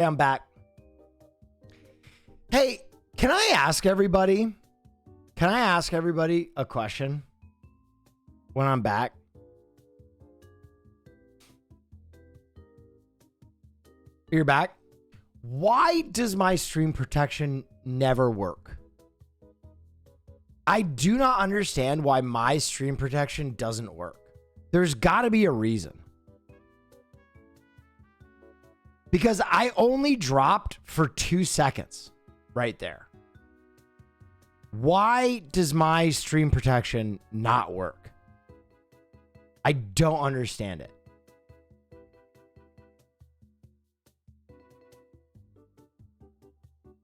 Hey, I'm back. Hey, can I ask everybody a question when I'm back? You're back? Why does my stream protection never work? I do not understand why my stream protection doesn't work. There's got to be a reason. Because I only dropped for 2 seconds right there. Why does my stream protection not work? I don't understand it.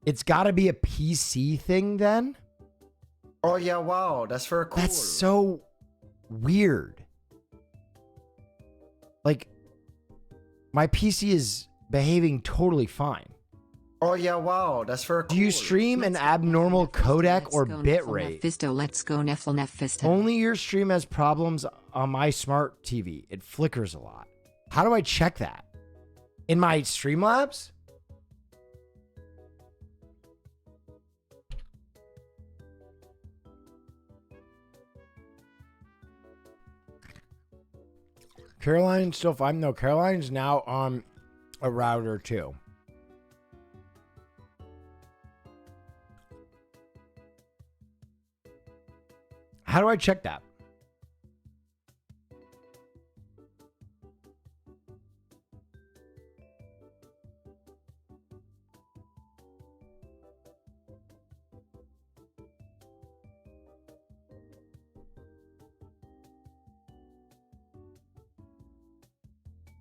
It's got to be a PC thing then? Oh yeah, wow, that's very cool. That's so weird. Like, my PC is behaving totally fine. Oh yeah, wow, that's very cool. Do you stream an abnormal codec or bitrate? Let's go Neff. Only your stream has problems on my smart TV. It flickers a lot. How do I check that? In my Streamlabs? Caroline's still fine. No, Caroline's now on a router too. How do I check that?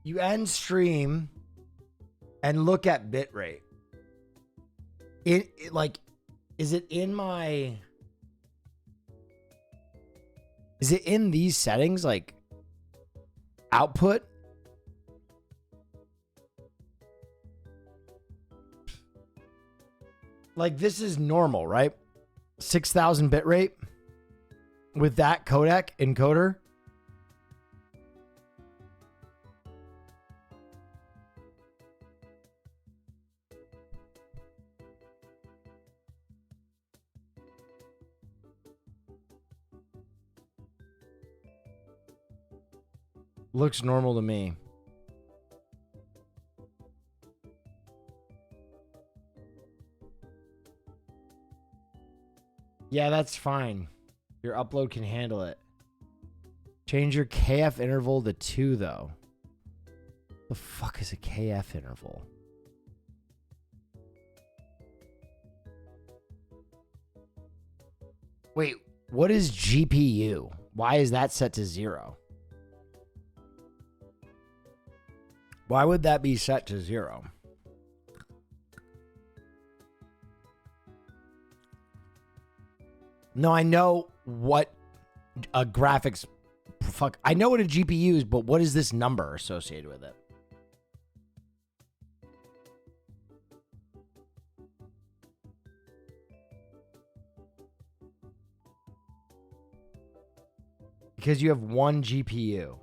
You end stream and look at bitrate. It like, is it in my... Is it in these settings, like output? Like this is normal, right? 6,000 bitrate with that codec encoder. Looks normal to me. Yeah, that's fine. Your upload can handle it. Change your KF interval to 2, though. The fuck is a KF interval? Wait, what is GPU? Why is that set to 0? Why would that be set to 0? No, I know what a graphics... Fuck, I know what a GPU is, but what is this number associated with it? Because you have one GPU.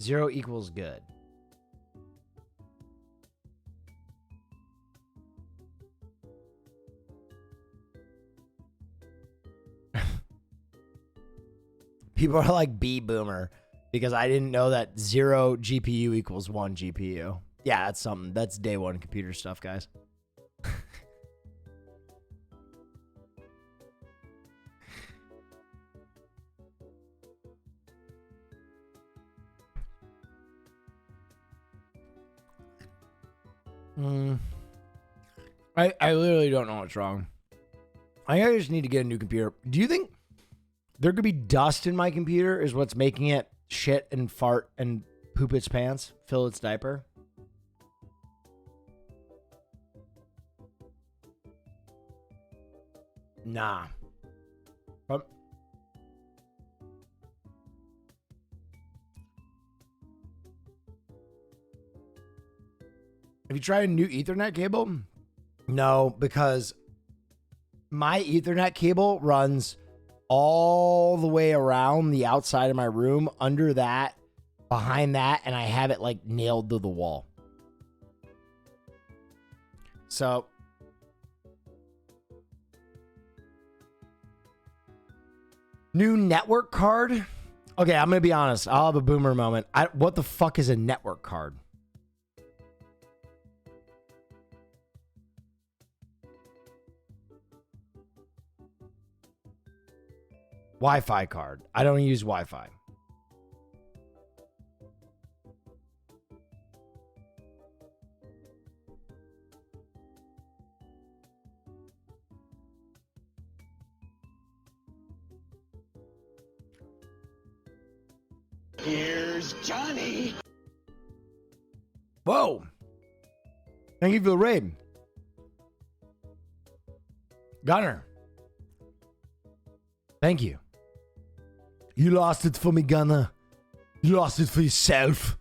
0 equals good. People are like B boomer because I didn't know that 0 GPU equals 1 GPU. Yeah, that's something. That's day one computer stuff, guys. I literally don't know what's wrong. I think I just need to get a new computer. Do you think there could be dust in my computer is what's making it shit and fart and poop its pants, fill its diaper? Nah. Have you tried a new Ethernet cable? No, because my Ethernet cable runs all the way around the outside of my room, under that, behind that, and I have it like nailed to the wall. So new network card. Okay, I'm gonna be honest. I'll have a boomer moment. What the fuck is a network card? Wi-Fi card. I don't use Wi-Fi. Here's Johnny. Whoa. Thank you for the raid. Gunner. Thank you. You lost it for me, Gunner. You lost it for yourself.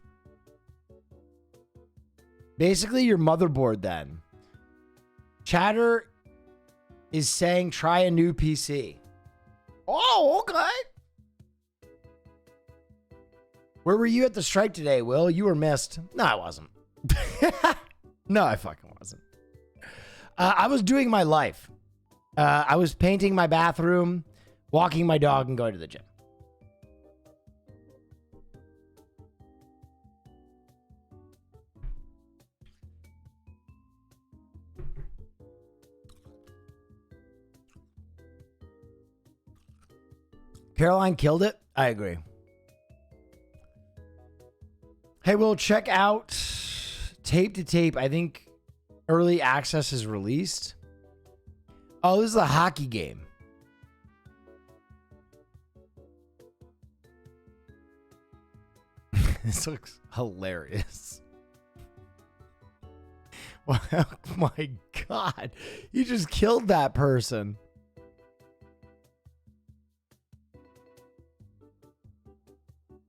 Basically, your motherboard then. Chatter is saying try a new PC. Oh, okay. Where were you at the strike today, Will? You were missed. No, I wasn't. No, I fucking wasn't. I was doing my life. I was painting my bathroom, walking my dog, and going to the gym. Caroline killed it. I agree. Hey, we'll check out Tape to Tape. I think early access is released. Oh, this is a hockey game. This looks hilarious. Oh my God. You just killed that person.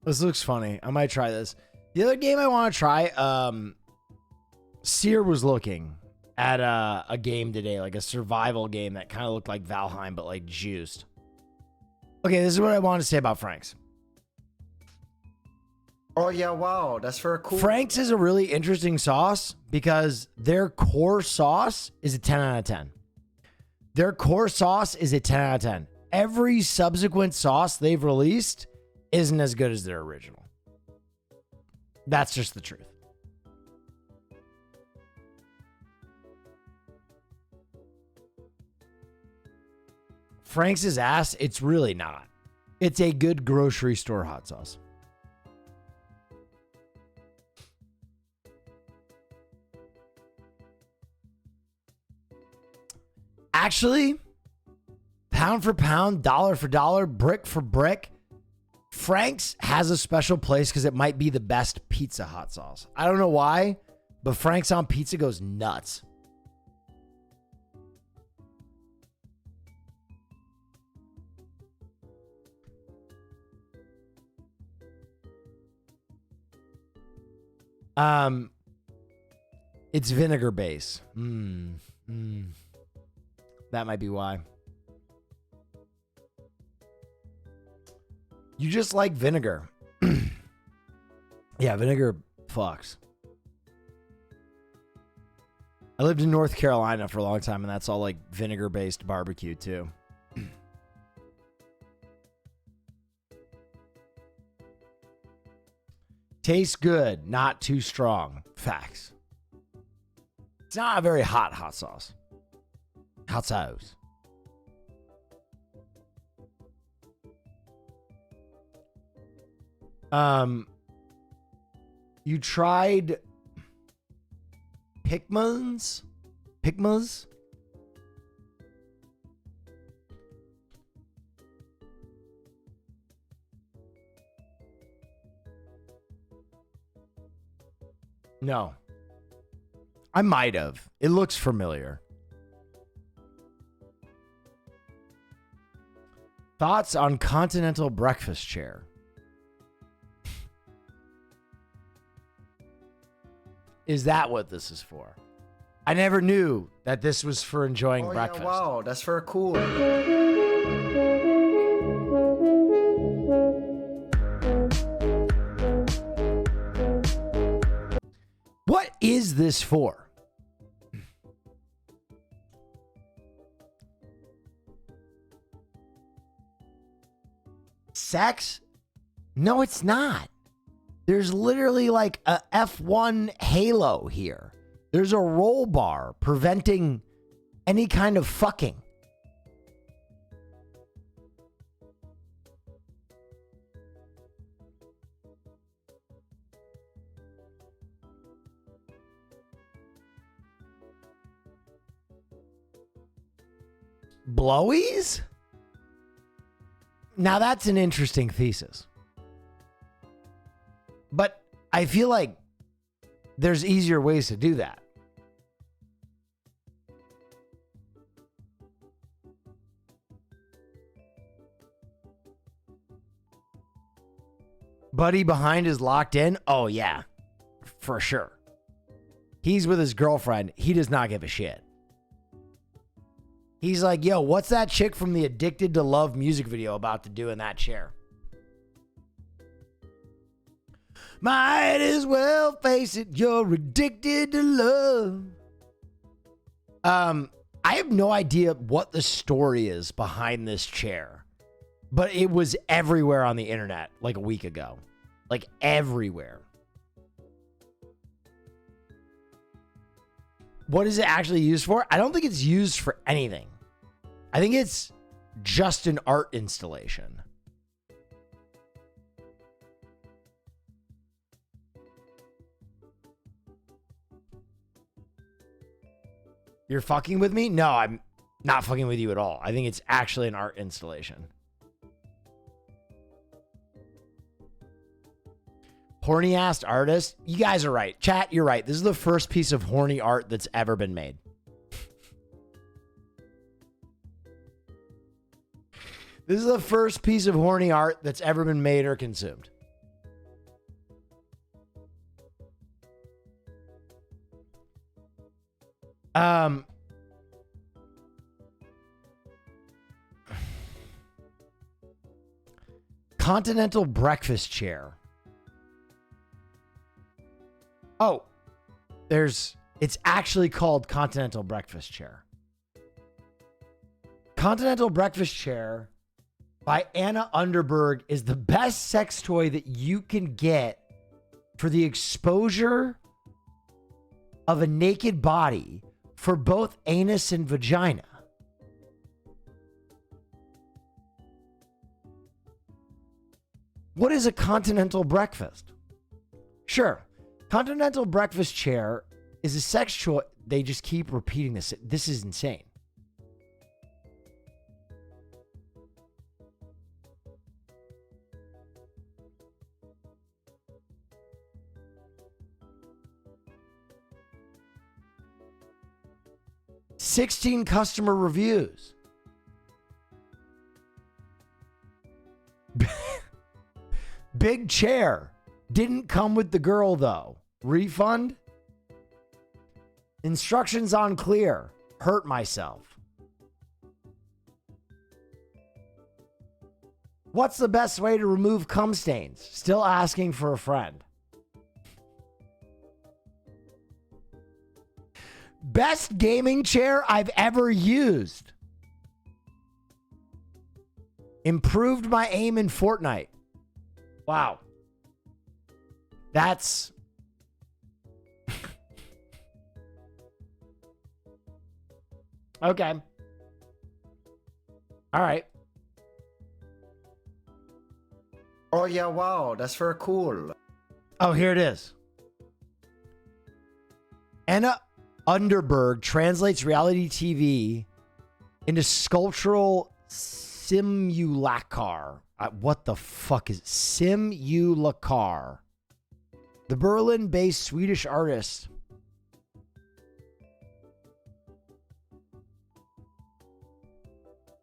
This looks funny. I might try this. The other game I want to try, Sear was looking at a game today, like a survival game that kind of looked like Valheim, but like juiced. Okay, this is what I want to say about Frank's. Oh yeah, wow, that's very cool. Frank's is a really interesting sauce because their core sauce is a 10 out of 10. Their core sauce is a 10 out of 10. Every subsequent sauce they've released isn't as good as their original. That's just the truth. Frank's is ass. It's really not. It's a good grocery store hot sauce. Actually, pound for pound, dollar for dollar, brick for brick, Frank's has a special place because it might be the best pizza hot sauce. I don't know why, but Frank's on pizza goes nuts. It's vinegar base. That might be why. You just like vinegar. Yeah, vinegar fucks. I lived in North Carolina for a long time, and that's all like vinegar-based barbecue too. Tastes good, not too strong. Facts. It's not a very hot sauce. Hot sauce. You tried Pikmas? Pikmas? No. I might have. It looks familiar. Thoughts on Continental Breakfast Chair? Is that what this is for? I never knew that this was for enjoying breakfast. Yeah, wow, that's very cool. What is this for? sex? No, it's not. There's literally like a F1 halo here. There's a roll bar preventing any kind of fucking. Blowies? Now that's an interesting thesis. But I feel like there's easier ways to do that. Buddy behind is locked in? Oh, yeah, for sure. He's with his girlfriend. He does not give a shit. He's like, yo, what's that chick from the Addicted to Love music video about to do in that chair? Might as well face it, you're addicted to love. I have no idea what the story is behind this chair, but it was everywhere on the internet like a week ago. Like everywhere. What is it actually used for? I don't think it's used for anything. I think it's just an art installation. You're fucking with me? No, I'm not fucking with you at all. I think it's actually an art installation. Horny ass artist? You guys are right. Chat, you're right. This is the first piece of horny art that's ever been made. This is the first piece of horny art that's ever been made or consumed. Continental breakfast chair. Oh, it's actually called Continental breakfast chair. Continental breakfast chair by Anna Underberg is the best sex toy that you can get for the exposure of a naked body for both anus and vagina. What is a continental breakfast? Sure, continental breakfast chair is a sex toy. They just keep repeating this. This is insane. $16 customer reviews. Big chair. Didn't come with the girl though. Refund? Instructions unclear. Hurt myself. What's the best way to remove cum stains? Still asking for a friend. Best gaming chair I've ever used. Improved my aim in Fortnite. Wow. That's... okay. All right. Oh yeah, wow, that's very cool. Oh, here it is. Anna Underberg translates reality TV into sculptural simulacre. What the fuck is simulacre? The Berlin-based Swedish artist.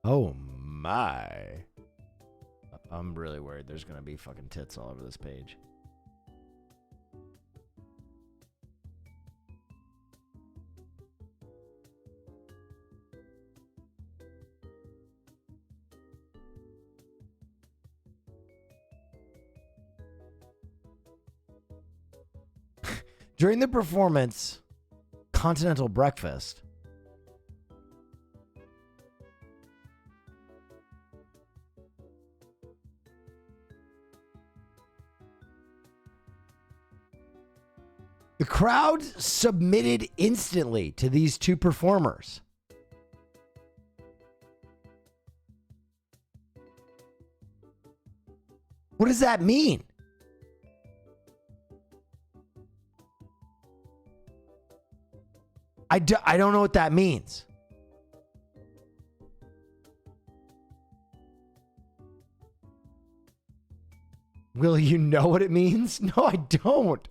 Oh my. I'm really worried there's going to be fucking tits all over this page. During the performance, Continental Breakfast, The crowd submitted instantly to these two performers. What does that mean? I don't know what that means. Will, you know what it means? No, I don't.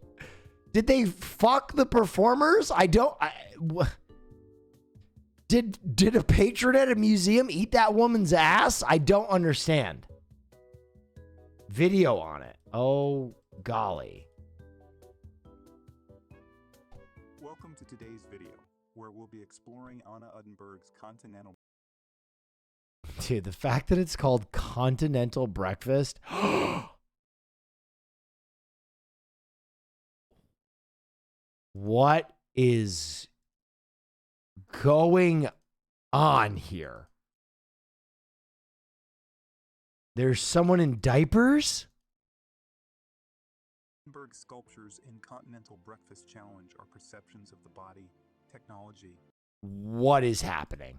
Did they fuck the performers? Did a patron at a museum eat that woman's ass? I don't understand. Video on it. Oh, golly. Welcome to today's video, where we'll be exploring Anna Uddenberg's continental... Dude, the fact that it's called Continental Breakfast... What is going on here? There's someone in diapers? Uddenberg's sculptures in Continental Breakfast Challenge are perceptions of the body, technology. What is happening?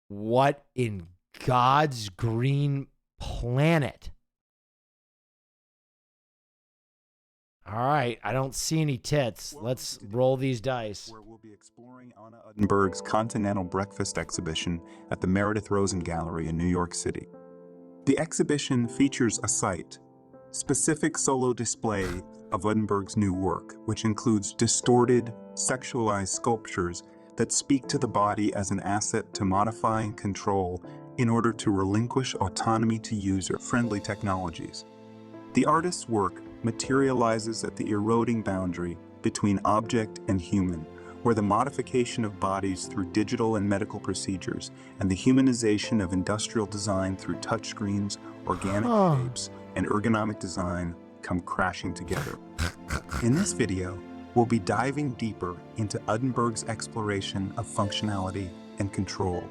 What in God's green planet? All right, I don't see any tits. Let's roll these dice. Where we'll be exploring Anna Uddenberg's Continental Breakfast exhibition at the Meredith Rosen Gallery in New York City. The exhibition features a site-specific solo display of Uddenberg's new work, which includes distorted, sexualized sculptures that speak to the body as an asset to modify and control in order to relinquish autonomy to user-friendly technologies. The artist's work materializes at the eroding boundary between object and human, where the modification of bodies through digital and medical procedures and the humanization of industrial design through touchscreens, organic shapes, and ergonomic design come crashing together. In this video, we'll be diving deeper into Uddenberg's exploration of functionality and control,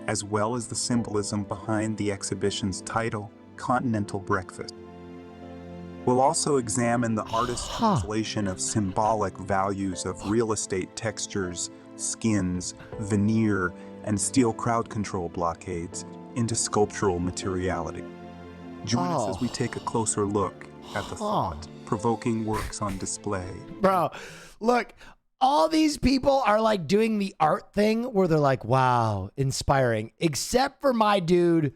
as well as the symbolism behind the exhibition's title, Continental Breakfast. We'll also examine the artist's translation of symbolic values of real estate textures, skins, veneer, and steel crowd control blockades into sculptural materiality. Join us as we take a closer look at the thought-provoking works on display. Bro, look, all these people are like doing the art thing where they're like, wow, inspiring, except for my dude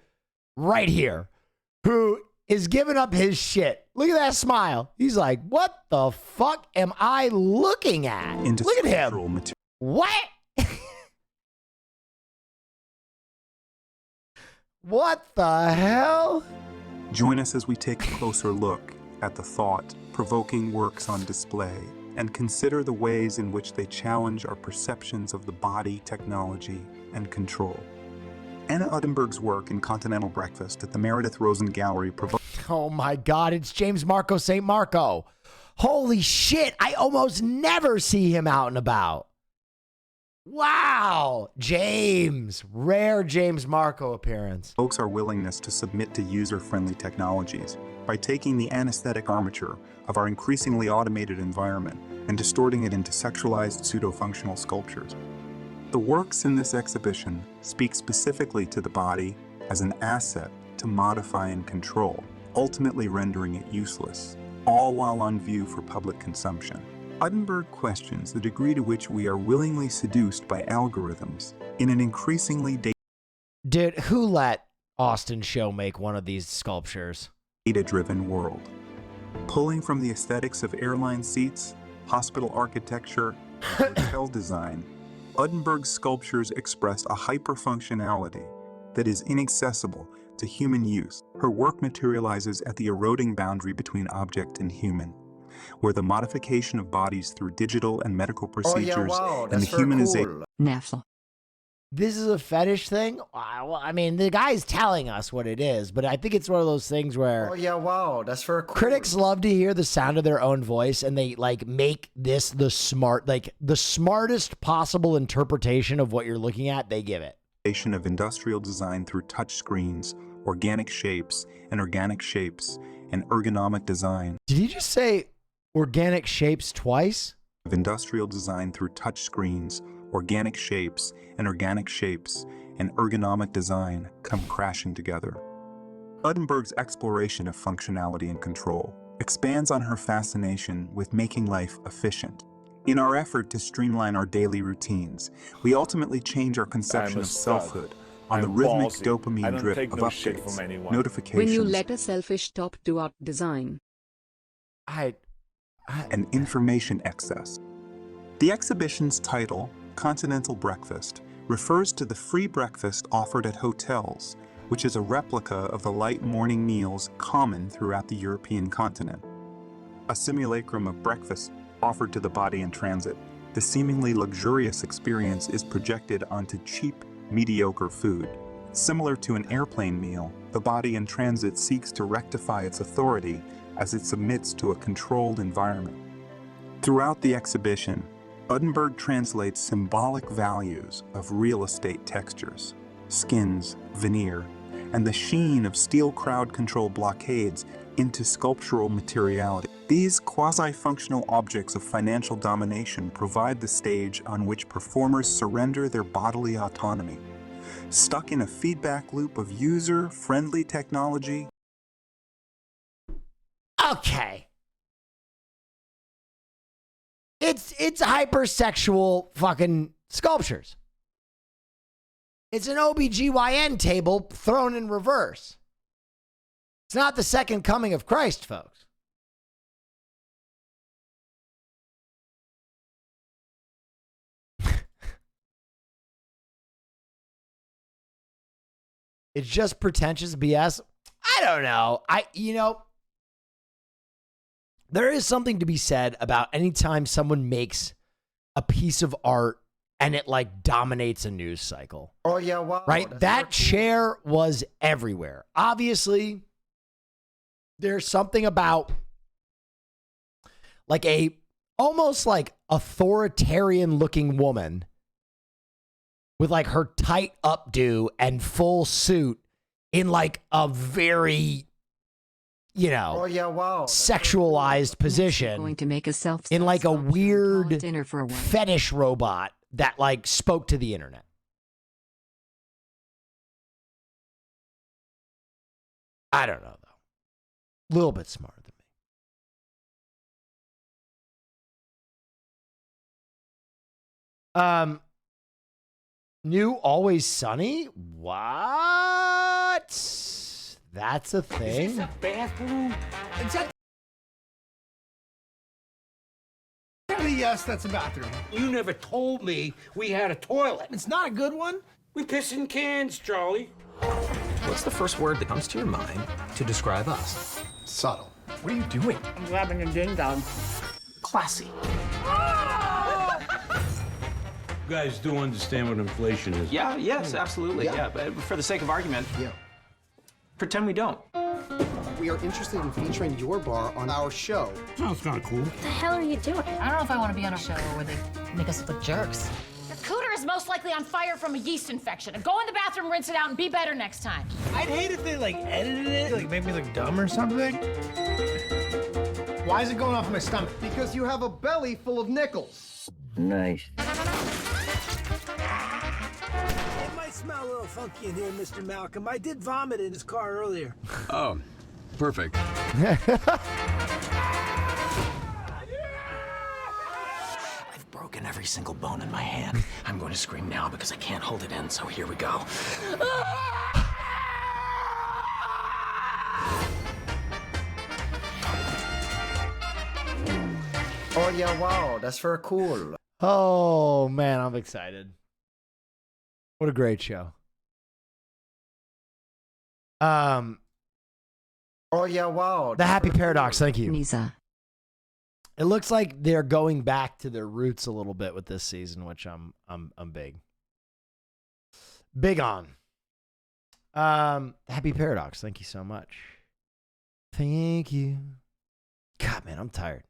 right here, who is giving up his shit. Look at that smile. He's like, what the fuck am I looking at? Look at him. What? What the hell? Join us as we take a closer look at the thought-provoking works on display and consider the ways in which they challenge our perceptions of the body, technology, and control. Anna Uddenberg's work in Continental Breakfast at the Meredith Rosen Gallery provoked... Oh my God, it's James Marco St. Marco. Holy shit, I almost never see him out and about. Wow, James, rare James Marco appearance. Provokes our willingness to submit to user-friendly technologies by taking the anesthetic armature of our increasingly automated environment and distorting it into sexualized pseudo-functional sculptures. The works in this exhibition speak specifically to the body as an asset to modify and control, ultimately rendering it useless, all while on view for public consumption. Uddenberg questions the degree to which we are willingly seduced by algorithms in an increasingly Dude, who let Austin Show make one of these sculptures? data-driven world. Pulling from the aesthetics of airline seats, hospital architecture, and hotel design, Uddenberg's sculptures express a hyperfunctionality that is inaccessible to human use. Her work materializes at the eroding boundary between object and human, where the modification of bodies through digital and medical procedures and the humanization... Neff. This is a fetish thing? Well, I mean, the guy's telling us what it is, but I think it's one of those things where... Oh, yeah, wow, that's very cool. Critics love to hear the sound of their own voice, and they, like, make this the smartest possible interpretation of what you're looking at, they give it. Of industrial design through touch screens, organic shapes, and ergonomic design. Did you just say organic shapes twice? Of industrial design through touchscreens, organic shapes and ergonomic design come crashing together. Uddenberg's exploration of functionality and control expands on her fascination with making life efficient. In our effort to streamline our daily routines, we ultimately change our conception of selfhood on the rhythmic dopamine drip of updates, notifications, When you let a selfish top do out design. and information excess. The exhibition's title, Continental Breakfast, refers to the free breakfast offered at hotels, which is a replica of the light morning meals common throughout the European continent. A simulacrum of breakfast offered to the body in transit, the seemingly luxurious experience is projected onto cheap, mediocre food. Similar to an airplane meal, the body in transit seeks to rectify its authority as it submits to a controlled environment. Throughout the exhibition, Uddenberg translates symbolic values of real estate textures, skins, veneer, and the sheen of steel crowd control blockades into sculptural materiality. These quasi-functional objects of financial domination provide the stage on which performers surrender their bodily autonomy. Stuck in a feedback loop of user-friendly technology. Okay. It's hypersexual fucking sculptures. It's an OBGYN table thrown in reverse. It's not the second coming of Christ, folks. It's just pretentious BS. I don't know. There is something to be said about anytime someone makes a piece of art and it like dominates a news cycle. Oh yeah, wow. Right? That chair was everywhere. Obviously, there's something about like a almost like authoritarian looking woman with like her tight updo and full suit in like a very, you know, oh yeah, wow. sexualized position Going to make a self in like a weird dinner for a while. fetish robot that like spoke to the internet. I don't know though. A little bit smarter than me. New Always Sunny? What? That's a thing? Is this a bathroom? Yes, that's a bathroom. You never told me we had a toilet. It's not a good one. We piss in cans, Charlie. What's the first word that comes to your mind to describe us? Subtle. What are you doing? I'm grabbing a ding dong. Classy. You guys do understand what inflation is? Yeah, yes, absolutely. Yeah, but for the sake of argument, Yeah. pretend we don't. We are interested in featuring your bar on our show. Sounds kind of cool. What the hell are you doing? I don't know if I want to be on a show where they make us look jerks. Your cooter is most likely on fire from a yeast infection. Go in the bathroom, rinse it out, and be better next time. I'd hate if they like edited it, like made me look dumb or something. Why is it going off my stomach? Because you have a belly full of nickels. Nice. It might smell a little funky in here, Mr. Malcolm. I did vomit in his car earlier. Oh, perfect. I've broken every single bone in my hand. I'm going to scream now because I can't hold it in, so here we go. Oh yeah, wow. That's very cool. Oh man, I'm excited. What a great show. Oh yeah, wow. The Happy Paradox, thank you. Nisa. It looks like they're going back to their roots a little bit with this season, which I'm big on. Happy Paradox, thank you so much. Thank you. God, man, I'm tired.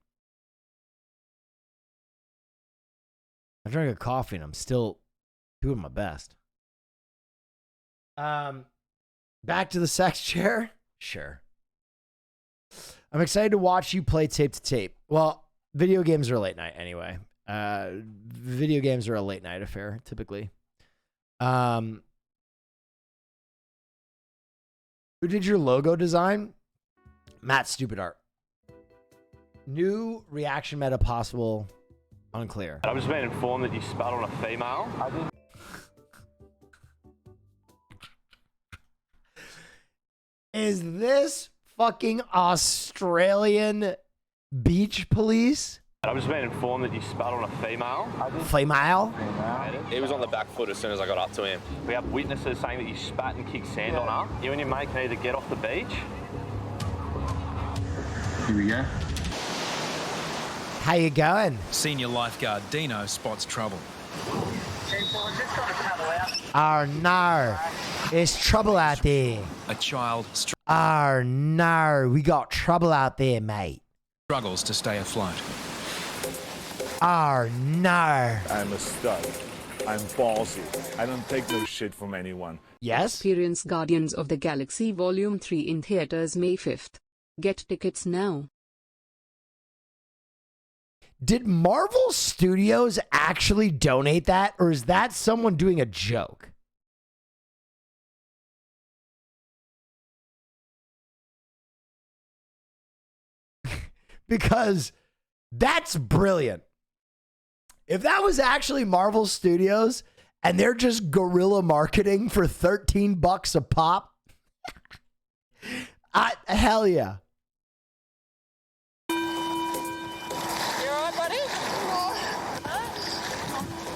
I drank a coffee and I'm still doing my best. Back to the sex chair? Sure. I'm excited to watch you play tape to tape. Well, video games are late night anyway. Video games are a late night affair, typically. Who did your logo design? Matt Stupid Art. New reaction meta possible. Unclear. I've just been informed that you spat on a female. I didn't. Is this fucking Australian beach police? I've just been informed that you spat on a female. Female? He was on the back foot as soon as I got up to him. We have witnesses saying that you spat and kicked sand on her. You and your mate can either get off the beach. Here we go. How you going? Senior lifeguard Dino spots trouble. Oh no, there's trouble out there. A child Oh no, we got trouble out there, mate. struggles to stay afloat. Oh no. I'm a stud. I'm ballsy. I don't take no shit from anyone. Yes? Experience Guardians of the Galaxy Volume 3 in theaters May 5th. Get tickets now. Did Marvel Studios actually donate that, or is that someone doing a joke? Because that's brilliant. If that was actually Marvel Studios and they're just guerrilla marketing for $13 a pop, hell yeah.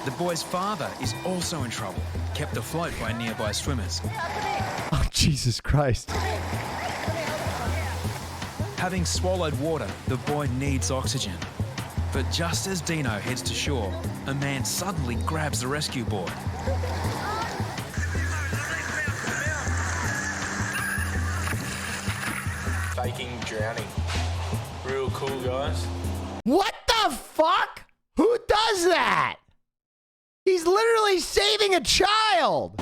The boy's father is also in trouble, kept afloat by nearby swimmers. Oh, Jesus Christ. Having swallowed water, the boy needs oxygen. But just as Dino heads to shore, a man suddenly grabs the rescue board. Faking drowning. Real cool, guys. What the fuck? Who does that? He's literally saving a child.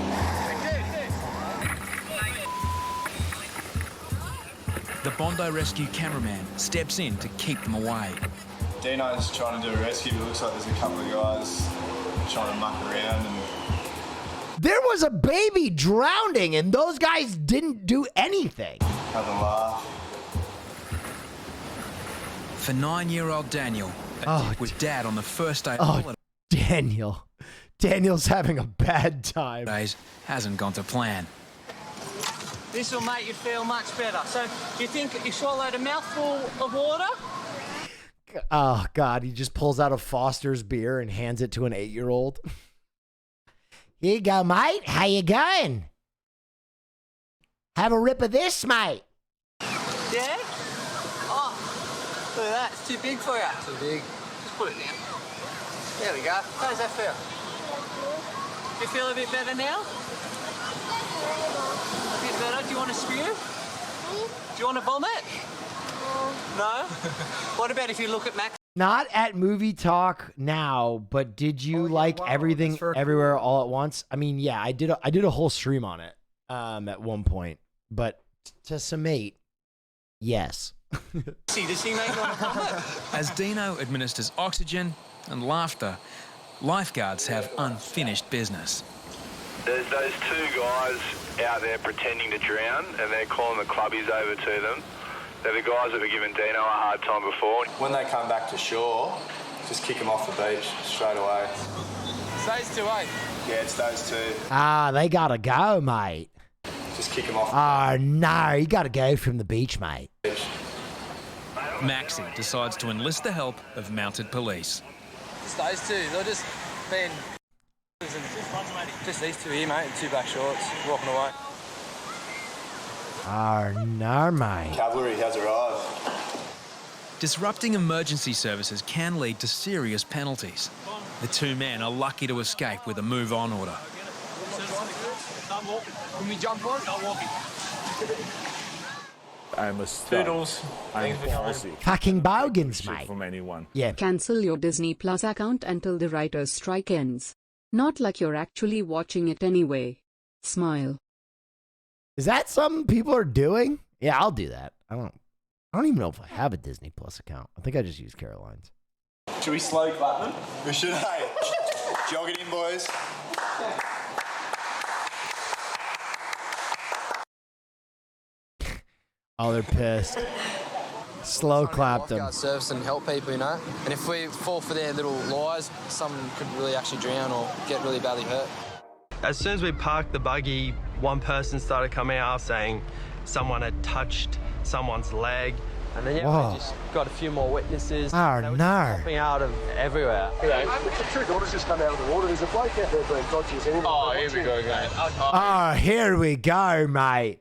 The Bondi rescue cameraman steps in to keep them away. Dino's trying to do a rescue, but it looks like there's a couple of guys trying to muck around and There was a baby drowning and those guys didn't do anything. have a laugh. For 9-year-old Daniel, with dad on the first day of holidays, Daniel's having a bad time. Hasn't gone to plan. This will make you feel much better. So, you think you swallowed a mouthful of water? Oh, God. He just pulls out a Foster's beer and hands it to an 8-year-old. Here you go, mate. How you going? Have a rip of this, mate. Yeah? Oh, look at that. It's too big for you. Too big. Just put it down. There we go. How does that feel? You feel a bit better now? A bit better? Do you want to spew? Do you want to vomit? No? What about if you look at Max? Not at movie talk now, but did you like everything everywhere all at once? I mean, yeah, I did a whole stream on it at one point, but to summate, yes. Does he make one vomit? As Dino administers oxygen and laughter, lifeguards have unfinished business. There's those two guys out there pretending to drown, and they're calling the clubbies over to them. They're the guys that were giving Dino a hard time before. When they come back to shore, just kick them off the beach straight away. It's those two, eh? Yeah, it's those two. Ah, they gotta go, mate. Just kick them off. Oh, no, you gotta go from the beach, mate. Maxie decides to enlist the help of mounted police. Just those two. They're just being... Just these two here, mate, in two black shorts, walking away. Oh, no, mate. Cavalry has arrived. Disrupting emergency services can lead to serious penalties. The two men are lucky to escape with a move-on order. Can we jump on? Not walking. I'm a stud. Toodles. I'm ballsy. Fucking bogans, Shit mate. from anyone. Yeah. Cancel your Disney Plus account until the writer's strike ends. Not like you're actually watching it anyway. Smile. Is that something people are doing? Yeah, I'll do that. I don't I don't even know if I have a Disney Plus account. I think I just use Caroline's. Should we slow clap them? We should, hey. Jog it in, boys. Oh, they're pissed. Slow clapped them. Lifeguard service and help people, you know. And if we fall for their little lies, someone could really actually drown or get really badly hurt. As soon as we parked the buggy, one person started coming out saying someone had touched someone's leg. And then, Whoa. we just got a few more witnesses. Oh, They were no. Popping out of everywhere. Two daughters just come out of the water. There's a bloke out there being dodgy as anything. Oh, here we go, mate. Oh, here we go, mate.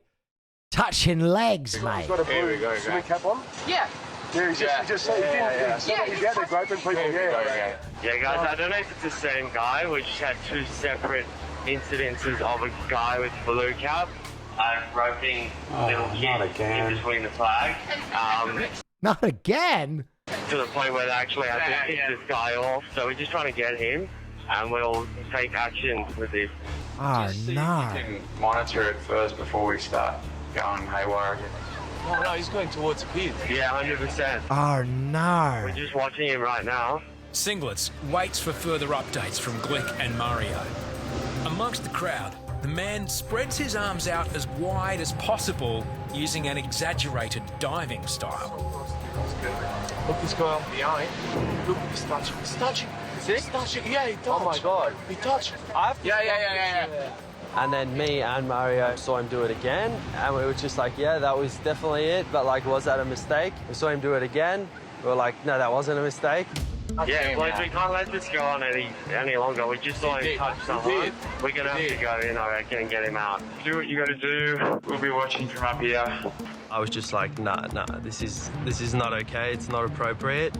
Touching legs, mate. He's got a blue swimming cap on. Yeah. Yeah, he's just saying, he's out there groping people, yeah. Yeah, guys, I don't know if it's the same guy. We just had two separate incidences of a guy with a blue cap roping little kids in between the flags. Not again. To the point where they actually had to kick this guy off. So we're just trying to get him, and we'll take action with this. Oh, no. Monitor it first before we start going haywire again. Oh, no, he's going towards the pier. Yeah, 100%. Oh, no. We're just watching him right now. Singlets waits for further updates from Glick and Mario. Amongst the crowd, the man spreads his arms out as wide as possible using an exaggerated diving style. Look, this guy up behind. Look, he's touching. He's touching. Is he? He's touching. Yeah, he touched. Oh, my God. He touched. Yeah. And then me and Mario saw him do it again, and we were just like, yeah, that was definitely it, but like, was that a mistake? We saw him do it again. We were like, no, that wasn't a mistake. Yeah, boys, we can't let this go on any longer. We just saw him touch someone. We're going to have to go in, I reckon, and get him out. Do what you got to do. We'll be watching from up here. I was just like, nah, this is not okay. It's not appropriate.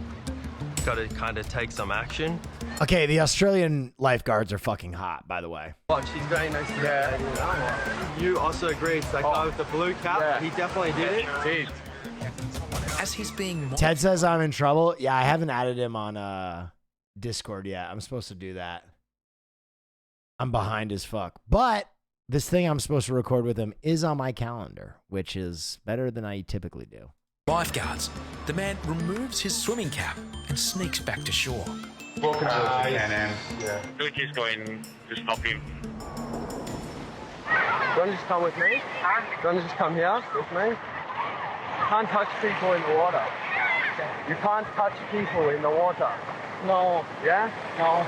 Got to kind of take some action. Okay, the Australian lifeguards are fucking hot, by the way. Watch, he's very nice to that. You also agree it's that guy with the blue cap? Yeah. He definitely did it. As he's being Ted says I'm in trouble. Yeah, I haven't added him on Discord yet. I'm supposed to do that. I'm behind as fuck. But this thing I'm supposed to record with him is on my calendar, which is better than I typically do. lifeguards, the man removes his swimming cap and sneaks back to shore. Welcome to the Yeah. We're just going to stop him. Do you want to just come with me? Do you want to just come here with me? You can't touch people in the water. You can't touch people in the water. No. Yeah? No.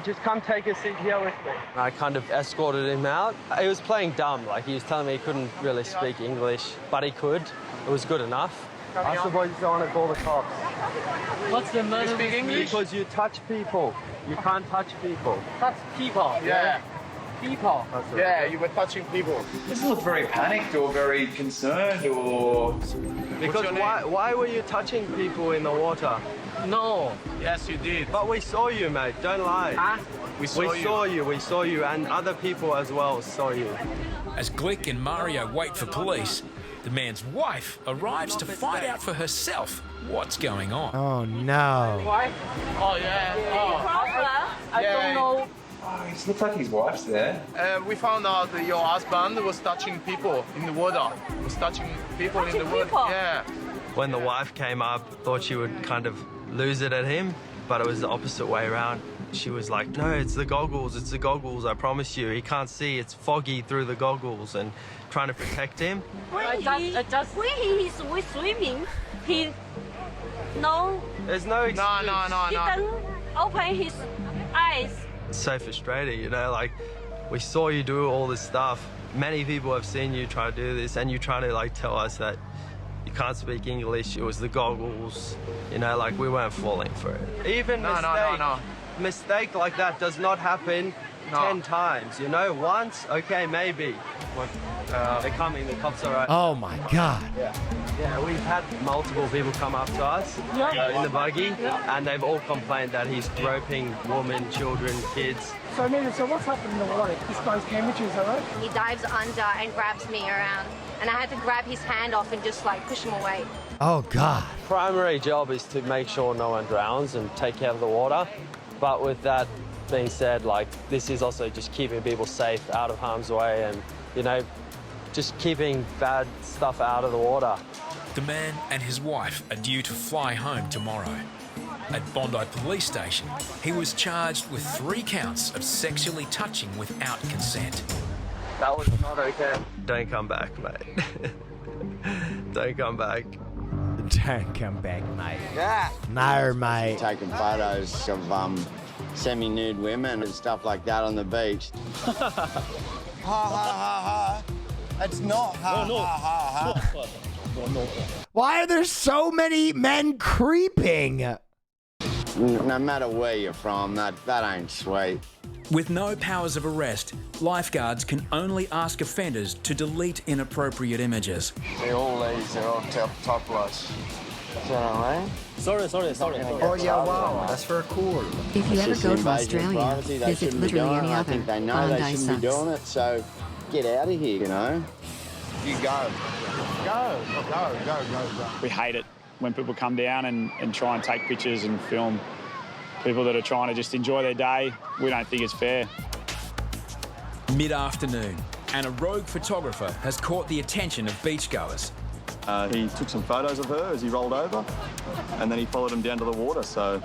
Just come take a seat here with me. I kind of escorted him out. He was playing dumb, like he was telling me he couldn't really speak English, but he could. It was good enough. I suppose you don't want to call the cops. What's the matter? You speak English? Because you touch people. You can't touch people. Touch people. Yeah. People. Yeah, you were touching people. Doesn't look very panicked or very concerned or... Because why were you touching people in the water? No. Yes, you did. But we saw you, mate. Don't lie. Huh? We saw you, and other people as well saw you. As Glick and Mario wait for police, the man's wife arrives to find out for herself what's going on. Oh, no. Wife? Oh, yeah. I don't know. Oh, it looks like his wife's there. We found out that your husband was touching people in the water. Was touching people in the water. Yeah. When the wife came up, thought she would kind of lose it at him, but it was the opposite way around. She was like, no, it's the goggles, I promise you. He can't see, it's foggy through the goggles, and trying to protect him. When he is swimming, he no. There's no excuse. No. He doesn't open his eyes. It's so frustrating, you know, like, we saw you do all this stuff. Many people have seen you try to do this, and you're trying to, like, tell us that you can't speak English, it was the goggles, you know, like, we weren't falling for it. Even mistake like that does not happen 10 times, you know? Once, okay, maybe. They're coming, the cops are right. Oh, my God. Yeah, we've had multiple people come up to us in the buggy, and they've all complained that he's groping women, children, kids. So, Amelia, what's happened in the water? This guy's Cambridge, is that right? He dives under and grabs me around, and I had to grab his hand off and just like push him away. Oh, God. Primary job is to make sure no one drowns and take care of the water. But with that being said, like, this is also just keeping people safe, out of harm's way, and, you know, just keeping bad stuff out of the water. The man and his wife are due to fly home tomorrow. At Bondi Police Station, he was charged with 3 counts of sexually touching without consent. That was not okay. Don't come back, mate. Don't come back. Don't come back, mate. Yeah. No, mate. Taking photos of semi-nude women and stuff like that on the beach. Ha ha ha ha. It's not ha ha ha. Why are there so many men creeping? No matter where you're from, that ain't sweet. With no powers of arrest, lifeguards can only ask offenders to delete inappropriate images. They're all ladies, they're all topless. You know what I mean? Sorry. Oh yeah, wow, that's very cool. If you ever It's go just to invasion of Australia, privacy. They visit shouldn't be literally doing any it. I other. think they know they Bondi shouldn't be sucks. doing it, so get out of here, you know? You go. Go. We hate it when people come down and try and take pictures and film people that are trying to just enjoy their day. We don't think it's fair. Mid-afternoon, and a rogue photographer has caught the attention of beachgoers. He took some photos of her as he rolled over, and then he followed him down to the water, so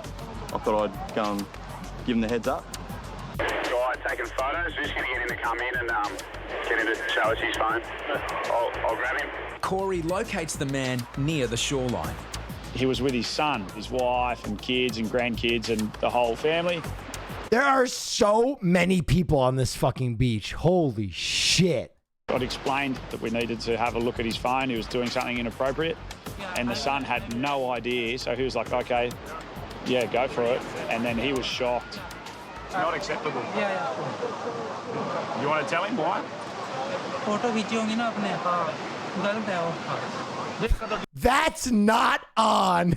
I thought I'd go and give him the heads up. Guy taking photos, we're just going to get him to come in and get him to show us his phone. I'll grab him. Corey locates the man near the shoreline. He was with his son, his wife and kids and grandkids and the whole family. There are so many people on this fucking beach. Holy shit. I'd explained that we needed to have a look at his phone. He was doing something inappropriate, and the son had no idea. So he was like, okay, yeah, go for it. And then he was shocked. It's not acceptable. Yeah. You want to tell him why? Photo video नहीं ना अपने गलत है वो. That's not on.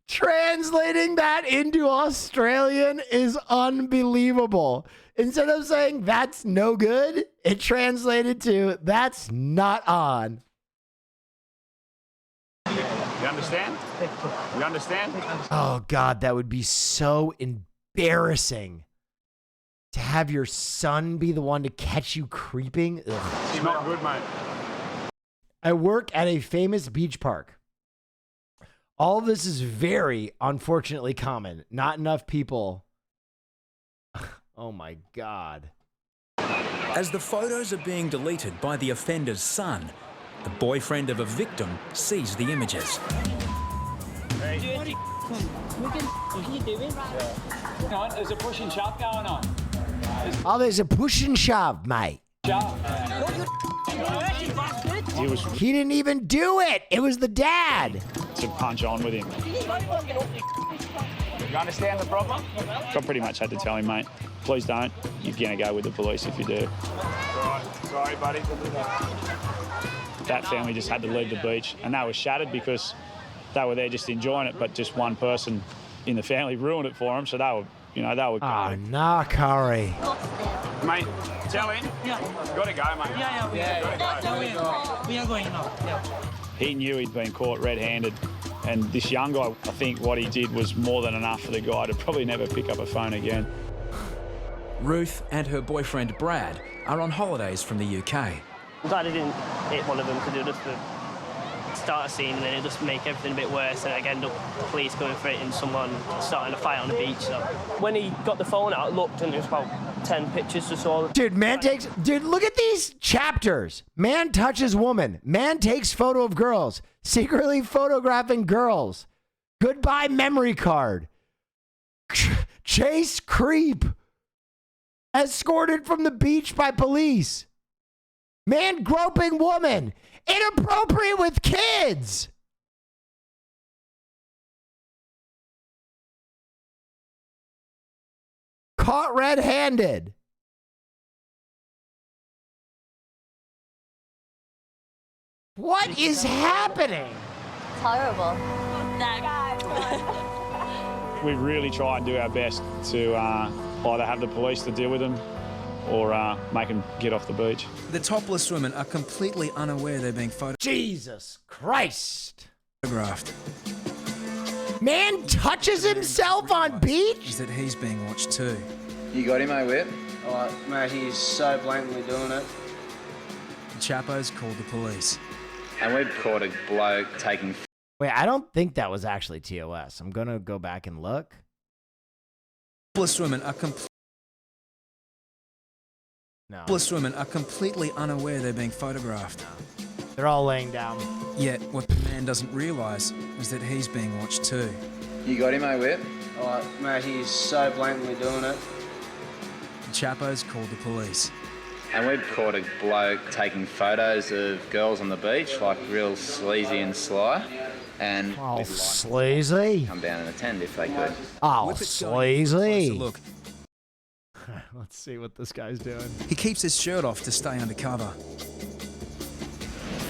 Translating that into Australian is unbelievable. Instead of saying that's no good, it translated to that's not on. You understand? You understand? Oh, God, that would be so embarrassing. To have your son be the one to catch you creeping. Ugh. It's not good, mate. I work at a famous beach park. All of this is very unfortunately common. Not enough people. Oh my God. As the photos are being deleted by the offender's son, the boyfriend of a victim sees the images. Hey. What are you doing? There's a push and shove going on. Oh, there's a push and shove, mate. He didn't even do it. It was the dad. To punch on with him. You understand the problem? I pretty much had to tell him, mate, please don't. You're going to go with the police if you do. Right. Sorry, buddy. That family just had to leave the beach, and they were shattered because they were there just enjoying it, but just one person in the family ruined it for them, so they were, Oh, nah, Corey. Mate, tell him. Yeah. Got to go, mate. We are going now. Yeah. He knew he'd been caught red-handed, and this young guy, I think what he did was more than enough for the guy to probably never pick up a phone again. Ruth and her boyfriend Brad are on holidays from the UK. I'm glad I didn't hit one of them because it would just start a scene and then it just make everything a bit worse, and I'd end up the police going for it and someone starting a fight on the beach. So when he got the phone out, I looked and it was about 10 pictures or so. Dude, look at these chapters. Man touches woman. Man takes photo of girls. Secretly photographing girls. Goodbye memory card. Chase creep. Escorted from the beach by police. Man groping woman. Inappropriate with kids. Caught red-handed. What is happening? It's horrible. We really try and do our best to either have the police to deal with them or make them get off the beach. The topless women are completely unaware they're being Jesus Christ. photographed. Man touches himself on beach? Is that he's being watched too. You got him, mate, Whip? Oh, mate, he's so blatantly doing it. Chapo's called the police. And we've caught a bloke taking... Wait, I don't think that was actually TOS. I'm going to go back and look. Plus women are completely unaware they're being photographed. They're all laying down. Yet, what the man doesn't realise is that he's being watched too. You got him, Whip? Oh, mate, he's so blatantly doing it. The Chapo's called the police. And we've caught a bloke taking photos of girls on the beach, like real sleazy and sly. And oh, sleazy. Come down and attend if they could. Oh, sleazy. Look. Let's see what this guy's doing. He keeps his shirt off to stay undercover.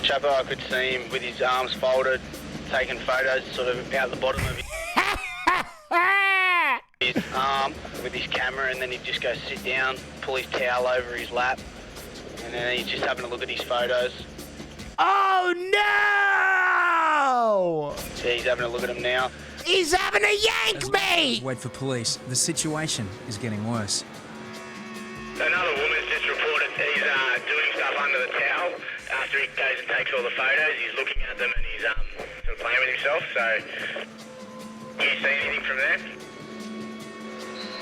Chapo, I could see him with his arms folded, taking photos sort of out the bottom of his arm with his camera, and then he'd just go sit down, pull his towel over his lap, and then he's just having a look at his photos. Oh, no! Yeah, he's having a look at them now. He's having a yank me! Wait for police. The situation is getting worse. Another woman's just reported he's doing stuff under the towel. After he goes and takes all the photos, he's looking at them and he's sort of playing with himself. So, you see anything from there?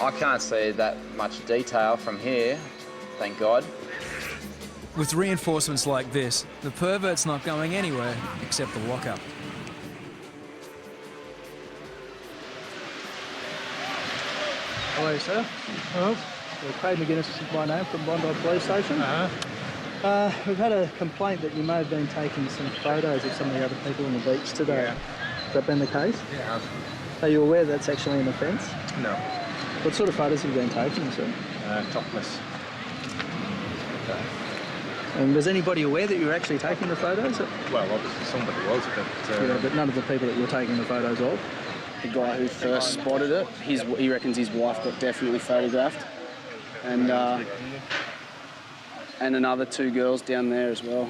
I can't see that much detail from here, thank God. With reinforcements like this, the pervert's not going anywhere except the lockup. Hello, sir. Hello. Craig McGuinness is my name from Bondi Police Station. We've had a complaint that you may have been taking some photos of some of the other people on the beach today. Yeah. Has that been the case? Yeah. Are you aware that's actually an offence? No. What sort of photos have you been taking, sir? Topless. Okay. And was anybody aware that you were actually taking the photos? Well, obviously somebody was, but... Yeah, but none of the people that you're taking the photos of? The guy who first spotted it, he reckons his wife got definitely photographed. And another 2 girls down there as well.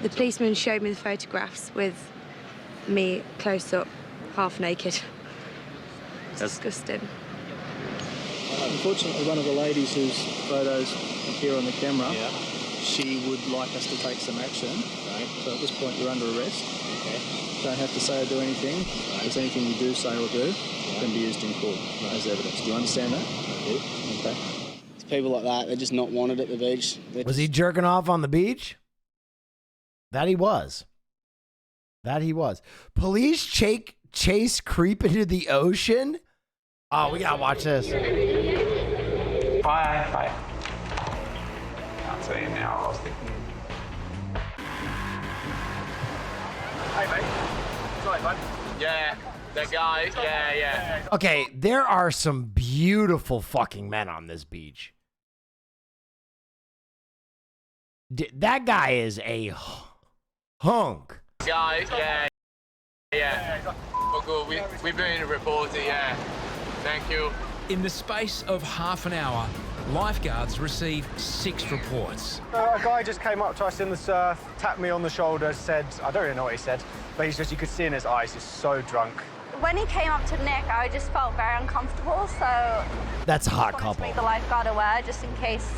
The policeman showed me the photographs with me close up, half naked. It's disgusting. Unfortunately, one of the ladies whose photos appear on the camera, she would like us to take some action. Right. So at this point, you're under arrest. Okay. Don't have to say or do anything. Right. Because anything you do say or do can be used in court as evidence. Do you understand that? I do. Okay. It's people like that, they're just not wanted at the beach. Was he jerking off on the beach? That he was. That he was. Police chase creep into the ocean? Oh, we gotta watch this. Bye. Can't see him now. I was thinking. Hey, mate. Sorry, bud. Yeah, that guy. Yeah. Okay, there are some beautiful fucking men on this beach. That guy is a hunk. Guy. Yeah. Oh, good. We've been reported. Yeah. Thank you. In the space of half an hour, lifeguards receive 6 reports. A guy just came up to us in the surf, tapped me on the shoulder, said, I don't really know what he said, but you could see in his eyes, he's so drunk. When he came up to Nick, I just felt very uncomfortable, so... That's a hot I wanted couple. to make the lifeguard aware, just in case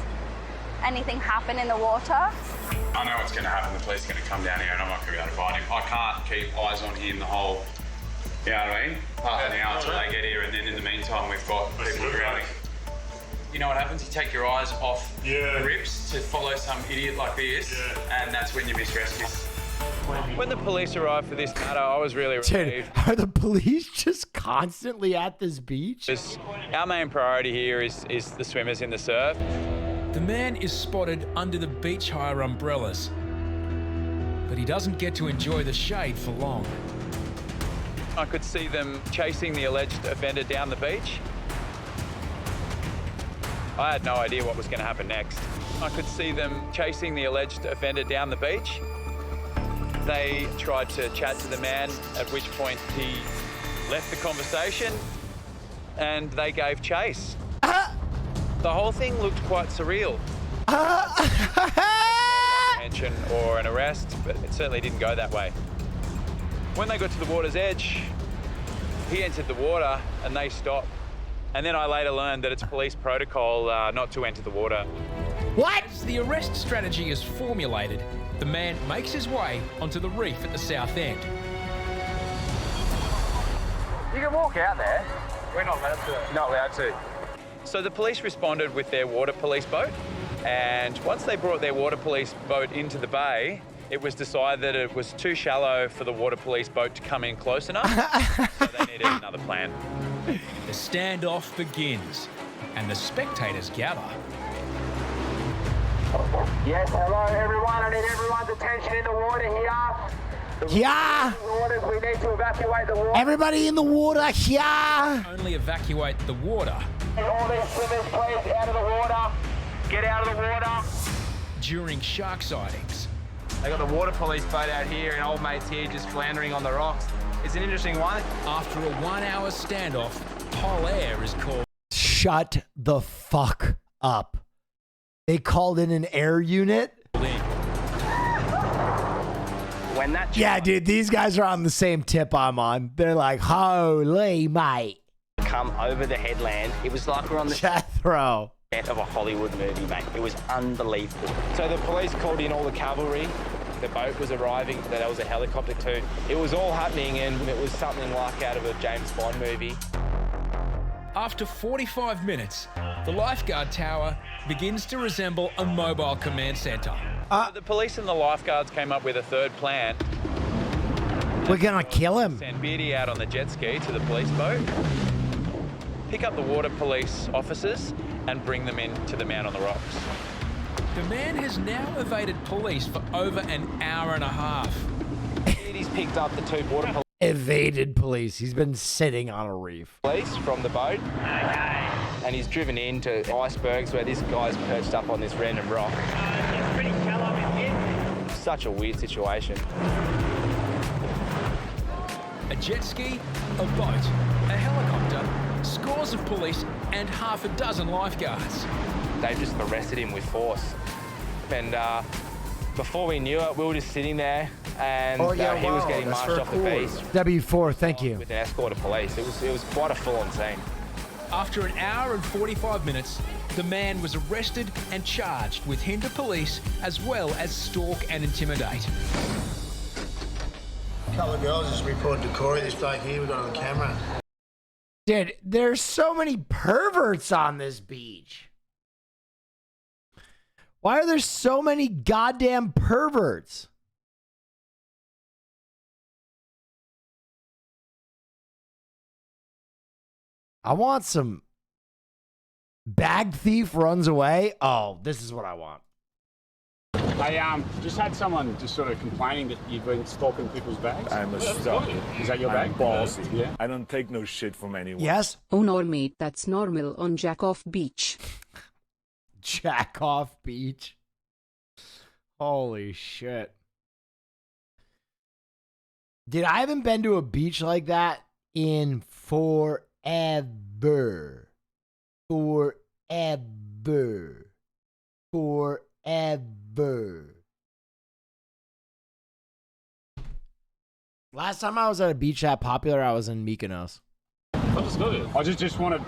anything happened in the water. I know what's going to happen. The police are going to come down here and I'm not going to be able to find him. I can't keep eyes on him the whole... You know what I mean? Half an hour until they get here, and then in the meantime, we've got people drowning. You know what happens? You take your eyes off the rips to follow some idiot like this, and that's when you miss rescues. When the police arrived for this matter, I was really relieved. Dude, are the police just constantly at this beach? Our main priority here is the swimmers in the surf. The man is spotted under the beach hire umbrellas, but he doesn't get to enjoy the shade for long. I could see them chasing the alleged offender down the beach. I had no idea what was going to happen next. I could see them chasing the alleged offender down the beach. They tried to chat to the man, at which point he left the conversation and they gave chase. The whole thing looked quite surreal. Apprehension or an arrest, but it certainly didn't go that way. When they got to the water's edge, he entered the water and they stopped. And then I later learned that it's police protocol not to enter the water. What? As the arrest strategy is formulated, the man makes his way onto the reef at the south end. You can walk out there. We're not allowed to. Not allowed to. So the police responded with their water police boat, and once they brought their water police boat into the bay, it was decided that it was too shallow for the water police boat to come in close enough, so they needed another plan. The standoff begins, and the spectators gather. Yes, hello everyone. I need everyone's attention in the water here. Yeah. Orders, we need to evacuate the water. Everybody in the water. Yeah. Only evacuate the water. All these swimmers, please, out of the water. Get out of the water. During shark sightings. They got the water police boat out here and old mates here just floundering on the rocks. It's an interesting one. After a 1 hour standoff, Pol Air is called. Shut the fuck up. They called in an air unit. When that Yeah, dude, these guys are on the same tip I'm on. They're like, holy mate. come over the headland, it was like we're on the Jethro set of a Hollywood movie, mate. It was unbelievable. So the police called in all the cavalry. The boat was arriving. There was a helicopter too. It was all happening, and it was something like out of a James Bond movie. After 45 minutes, the lifeguard tower begins to resemble a mobile command centre. The police and the lifeguards came up with a third plan. We're gonna kill him. Send Beardy out on the jet ski to the police boat, pick up the water police officers and bring them in to the man on the rocks. The man has now evaded police for over an hour and a half. Beardy's picked up the two water police. Evaded police. He's been sitting on a reef. Police from the boat. Okay. And he's driven into icebergs where this guy's perched up on this random rock. It's pretty shallow in here. Such a weird situation. A jet ski, a boat, a helicopter, scores of police and half a dozen lifeguards. They just arrested him with force. And before we knew it, we were just sitting there and he was getting marched off the beach. W4, thank you. With an escort of police. It was quite a full-on scene. After an hour and 45 minutes, the man was arrested and charged with hinder police as well as stalk and intimidate. A couple of girls just reported to Corey, this bloke here, we got on the camera. Dude, there's so many perverts on this beach. Why are there so many goddamn perverts? I want some bag thief runs away. Oh, this is what I want. I just had someone just sort of complaining that you've been stalking people's bags. I'm a stalker. Is that your bag? I'm bossy. Yeah. I don't take no shit from anyone. Yes? Oh no, mate, that's normal on Jack Off Beach. Jack Off Beach. Holy shit. Dude, I haven't been to a beach like that in forever. Forever. Last time I was at a beach that popular, I was in Mykonos. I just want to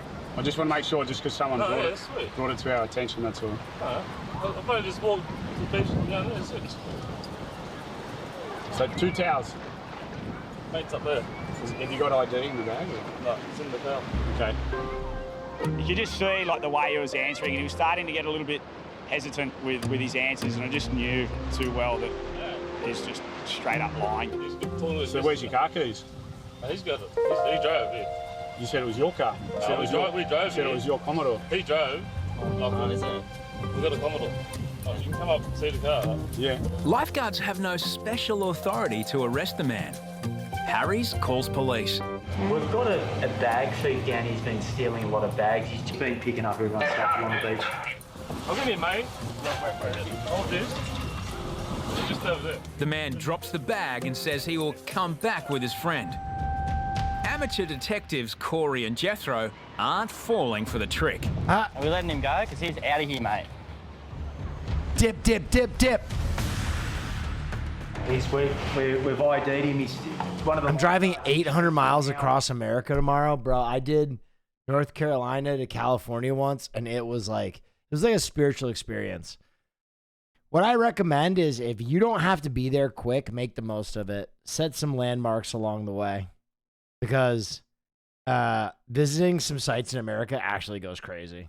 make sure, just because someone brought it to our attention. That's all. I'll probably just walk to the beach and down there. So 2 towels. Mate's up there. Have you got ID in the bag? Or? No, it's in the towel. Okay. You could just see like the way he was answering, and he was starting to get a little bit hesitant with his answers, and I just knew too well that he's just straight up lying. So where's your car keys? He's got it. He drove here. You said it was your car. We drove. You said it was your Commodore. He drove. We got a Commodore. Oh, you can come up and see the car. Yeah. Lifeguards have no special authority to arrest the man. Harry's calls police. We've got a bag thief down. He's been stealing a lot of bags. He's just been picking up everyone's stuff along the beach. I'll give you a mate. Hold this. Just over there. The man drops the bag and says he will come back with his friend. Amateur detectives Corey and Jethro aren't falling for the trick. Are we letting him go? Because he's out of here, mate. Dip, dip, dip, dip. We've ID'd him. He's one of the... I'm driving 800 miles across America tomorrow, bro. I did North Carolina to California once, and it was was like a spiritual experience. What I recommend is if you don't have to be there quick, make the most of it. Set some landmarks along the way. Because visiting some sites in America actually goes crazy.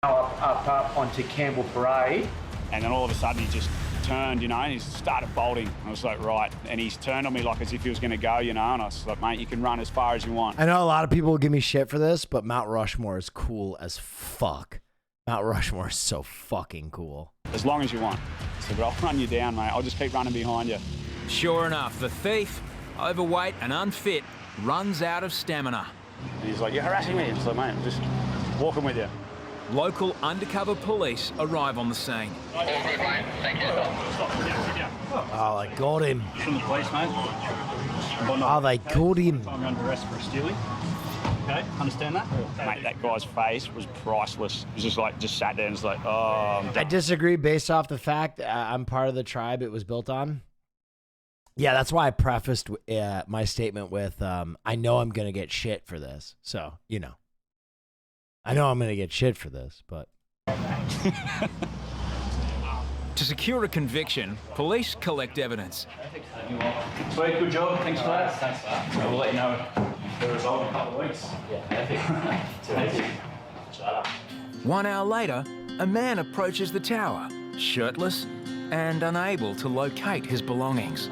Up onto Campbell Parade. And then all of a sudden he just turned, and he started bolting. I was like, right. And he's turned on me like as if he was going to go, and I was like, mate, you can run as far as you want. I know a lot of people will give me shit for this, but Mount Rushmore is cool as fuck. Mount Rushmore is so fucking cool. As long as you want. I said, but I'll run you down, mate. I'll just keep running behind you. Sure enough, the thief, overweight and unfit, runs out of stamina. And he's like, you're harassing me. It's like, mate, I'm just walking with you. Local undercover police arrive on the scene. Oh, they got him. From the police, mate. Oh, they got him. I'm under arrest for stealing. Okay, understand that? Mate, that guy's face was priceless. He was just sat there and was like, oh, I disagree based off the fact I'm part of the tribe it was built on. Yeah, that's why I prefaced my statement with, I know I'm going to get shit for this. So, I know I'm going to get shit for this, but... To secure a conviction, police collect evidence. Sweet, good job. Thanks for that. Thanks for that. We'll let you know the result in a couple of weeks. Yeah, too easy. 1 hour later, a man approaches the tower, shirtless and unable to locate his belongings.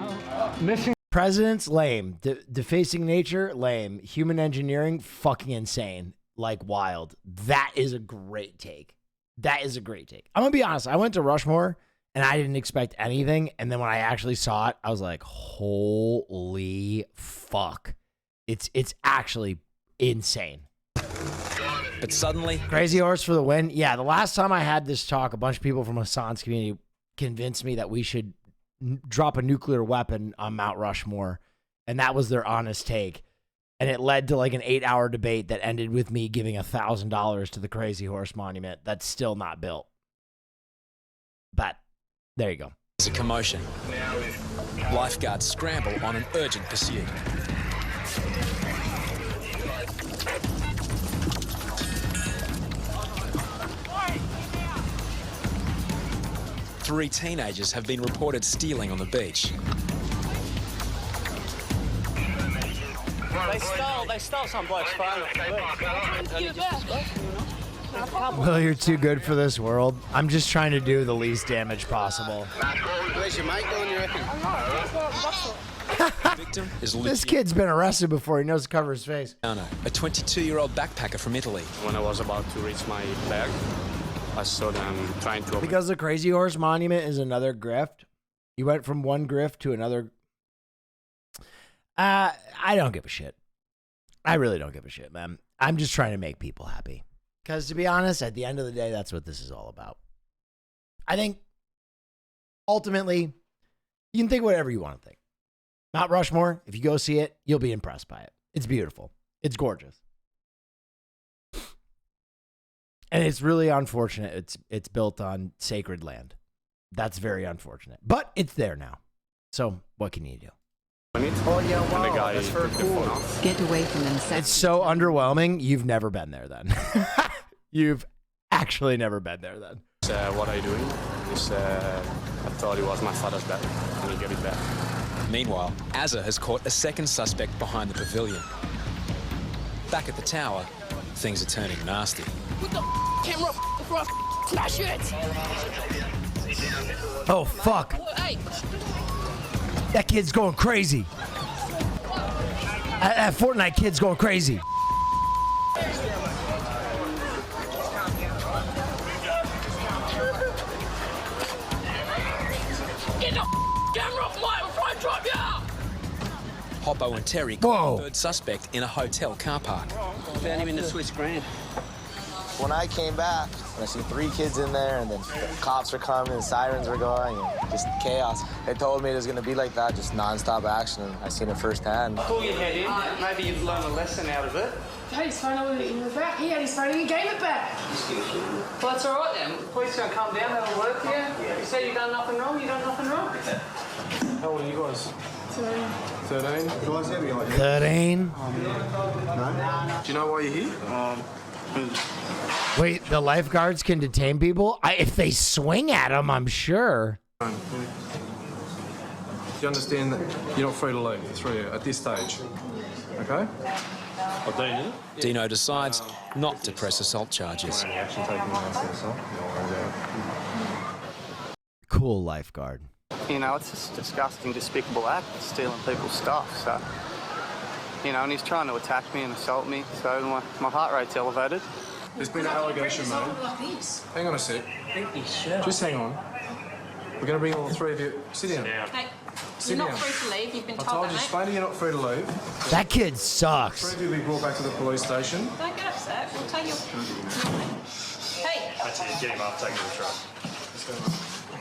Missing presidents, lame. Defacing nature, lame. Human engineering, fucking insane. Like wild. That is a great take. That is a great take. I'm gonna be honest. I went to Rushmore and I didn't expect anything. And then when I actually saw it, I was like, holy fuck. It's actually insane. But suddenly... Crazy Horse for the win. Yeah, the last time I had this talk, a bunch of people from Hassan's community convinced me that we should drop a nuclear weapon on Mount Rushmore. And that was their honest take. And it led to like an 8-hour debate that ended with me giving $1,000 to the Crazy Horse Monument that's still not built. But there you go. It's a commotion. Lifeguards scramble on an urgent pursuit. Three teenagers have been reported stealing on the beach. They stole some bloke's phone. Will, you're too good for this world. I'm just trying to do the least damage possible. Where's your mate going, you reckon? Victim is This kid's been arrested before. He knows to cover his face. Luciano, a 22-year-old backpacker from Italy. When I was about to reach my bag, I saw them trying to... Because the Crazy Horse Monument is another grift. You went from one grift to another... I don't give a shit. I really don't give a shit, man. I'm just trying to make people happy. Because to be honest, at the end of the day, that's what this is all about. I think, ultimately, you can think whatever you want to think. Mount Rushmore, if you go see it, you'll be impressed by it. It's beautiful. It's gorgeous. And it's really unfortunate it's built on sacred land. That's very unfortunate. But it's there now. So what can you do? Oh, yeah, wow. That's very cool. Get away from them. It's so underwhelming. You've never been there then. You've actually never been there then. What are you doing? I thought it was my father's bag. Can you get it back? Meanwhile, Azza has caught a second suspect behind the pavilion. Back at the tower, things are turning nasty. Put the camera before I smash it! Oh, fuck. Hey! That kid's going crazy. That Fortnite kid's going crazy. Get the camera off my before I drop you! Hoppo and Terry caught the third suspect in a hotel car park. Found him in the Swiss Grand. When I came back, I see 3 kids in there, and then the cops were coming, and sirens were going, and just chaos. They told me it was going to be like that, just non-stop action, and I seen it firsthand. Pull your head in. Maybe you've learned a lesson out of it. He had his phone in the back. He had his phone and he gave it back. Well, that's all right then. The police are going to come down. That'll work, yeah? You said you've done nothing wrong. You've done nothing wrong. How old are you guys? 13. 13? 13. No? Do you know why you're here? Wait, the lifeguards can detain people? If they swing at them, I'm sure. Do you understand that you're not free to leave through at this stage? Okay? Dino decides not to press assault charges. Cool lifeguard. You know, it's just a disgusting, despicable act, stealing people's stuff, so... You know, and he's trying to attack me and assault me, so my heart rate's elevated. There's been an allegation made. Hang on a sec. Just hang on. We're going to bring all three of you... Sit down. Hey, Sit you're down. not free to leave. You've been I told told that, you, mate. Spadey, you're not free to leave. That kid sucks. Three of you will be brought back to the police station. Don't get upset. We'll take your... Hey! That's it, get him up, take him to the truck.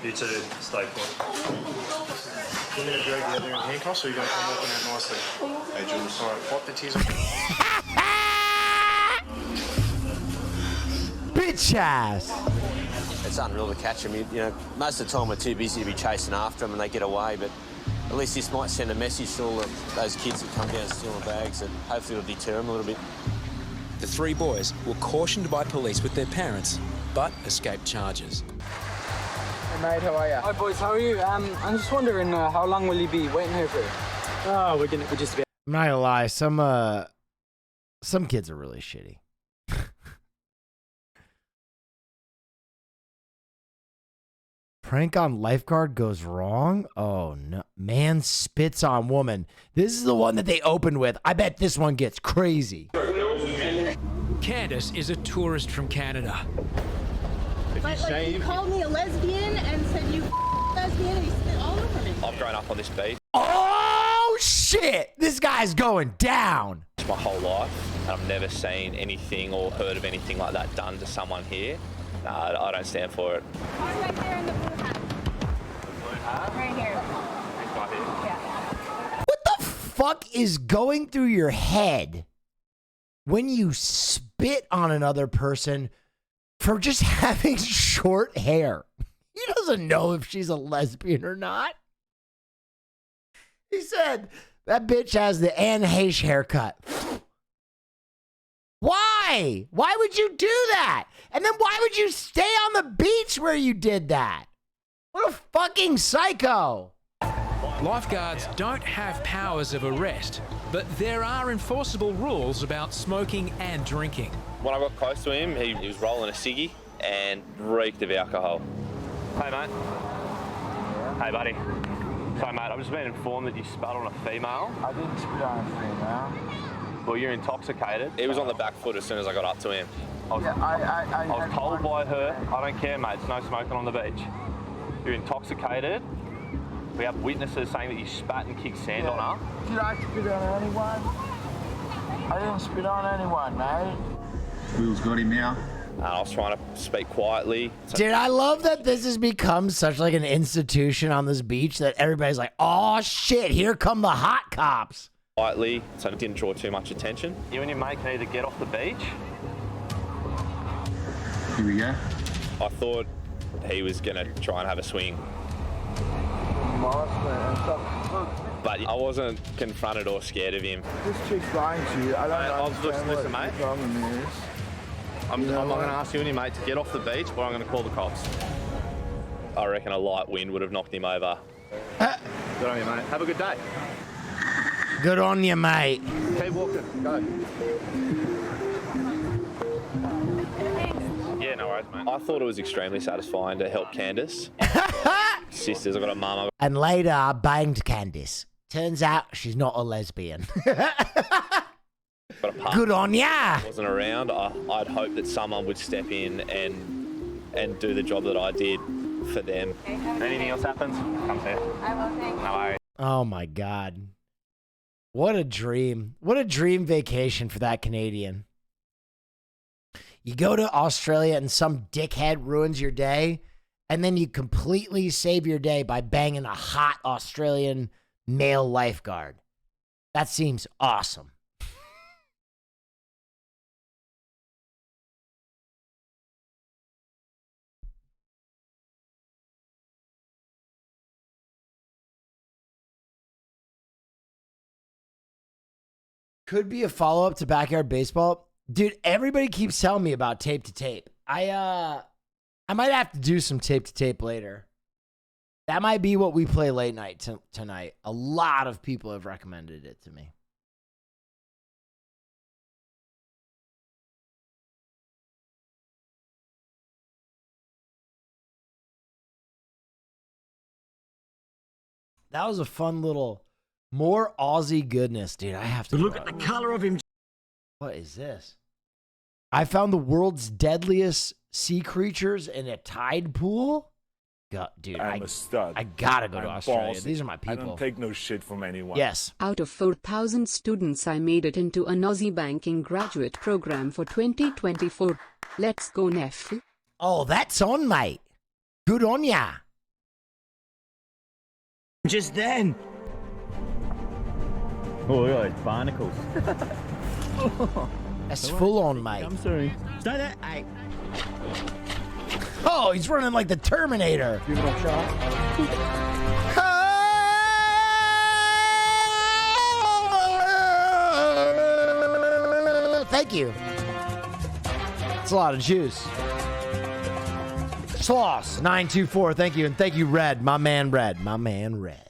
You two, stay put. You're going to drag the other in handcuffs, or are you going to come walking out nicely? Hey, Jules. All right, wipe the tears off. Bitch ass. It's unreal to catch them. You know, most of the time we're too busy to be chasing after them and they get away, but at least this might send a message to all those kids that come down stealing bags that hopefully will deter them a little bit. The three boys were cautioned by police with their parents, but escaped charges. Hey mate, how are you? Hi boys, how are you? I'm just wondering, how long will you be waiting here for? Oh, we're just about... I'm not gonna lie, some kids are really shitty. Prank on lifeguard goes wrong? Oh no. Man spits on woman. This is the one that they opened with. I bet this one gets crazy. Candace is a tourist from Canada. But like, you called me a lesbian and said you lesbian and you spit all over me. I've grown up on this beach Oh shit! This guy's going down. my whole life, and I've never seen anything or heard of anything like that done to someone here. I don't stand for it. Right there in the blue hat. Blue hat? Right here. Right here? Yeah. What the fuck is going through your head when you spit on another person for just having short hair? He doesn't know if she's a lesbian or not. He said, that bitch has the Anne Heche haircut. Why? Why would you do that? And then why would you stay on the beach where you did that? What a fucking psycho. Lifeguards don't have powers of arrest, but there are enforceable rules about smoking and drinking. When I got close to him, he was rolling a ciggy and reeked of alcohol. Hey, mate. Hey, buddy. So, mate, I've just been informed that you spat on a female. I didn't spit on a female. Well, you're intoxicated. He was on the back foot as soon as I got up to him. I was told by her, I don't care, mate, it's no smoking on the beach. You're intoxicated. We have witnesses saying that you spat and kicked sand on her. Did I spit on anyone? I didn't spit on anyone, mate. Will's got him now. I was trying to speak quietly. Dude, I love that this has become such like an institution on this beach that everybody's like, oh shit, here come the hot cops. Quietly, so it didn't draw too much attention. You and your mate can either get off the beach. Here we go. I thought he was going to try and have a swing. But I wasn't confronted or scared of him. This chick's lying to you. I don't understand listen, mate. the problem is. I'm not going to ask you and your mate to get off the beach, or I'm going to call the cops. I reckon a light wind would have knocked him over. Good on you, mate. Have a good day. Good on you, mate. Keep walking. Go. Yeah, no worries, mate. I thought it was extremely satisfying to help Candace. Sisters, I've got a mum. And later, I banged Candice. Turns out she's not a lesbian. Good on ya. Wasn't around. I'd hope that someone would step in and do the job that I did for them. Anything else happens, come here. I will, thank you. No worries. Oh my God. What a dream. What a dream vacation for that Canadian. You go to Australia and some dickhead ruins your day, and then you completely save your day by banging a hot Australian male lifeguard. That seems awesome. Could be a follow-up to Backyard Baseball. Dude, everybody keeps telling me about tape to tape. I might have to do some tape to tape later. That might be what we play late night tonight. A lot of people have recommended it to me. That was a fun little, more Aussie goodness, dude. I have to look at the color of him. What is this? I found the world's deadliest sea creatures in a tide pool. God, dude, I'm a stud. I gotta go to Australia. Bossy. These are my I people. don't take no shit from anyone. Yes. Out of 4,000 students, I made it into an Aussie banking graduate program for 2024. Let's go, Neff. Oh, that's on, mate. Good on ya. Just then. Oh, look at those barnacles. That's full on, mate. I'm sorry. Stay there. Hey. Oh, he's running like the Terminator. Give it a shot. Thank you. It's a lot of juice. Sloss 924. Thank you, and thank you, Red. My man, Red. My man, Red.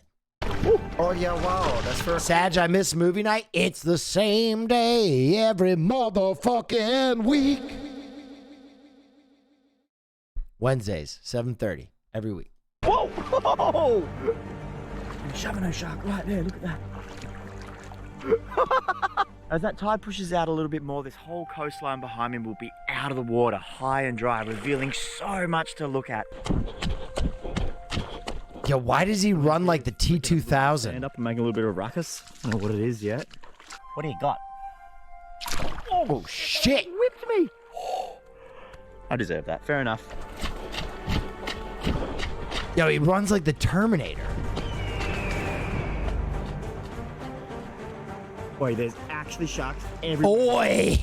Oh yeah, wow. That's for Sag, I miss movie night. It's the same day every motherfucking week. Wednesdays, 7:30 every week. Whoa! Whoa! I'm shoving a shark right there. Look at that. As that tide pushes out a little bit more, this whole coastline behind me will be out of the water, high and dry, revealing so much to look at. Yeah, why does he run like the T2000? Stand up and make a little bit of a ruckus. I don't know what it is yet. What do you got? Oh, shit. Whipped me. I deserve that. Fair enough. Yo, he runs like the Terminator. Boy, there's actually sharks everywhere. Oi!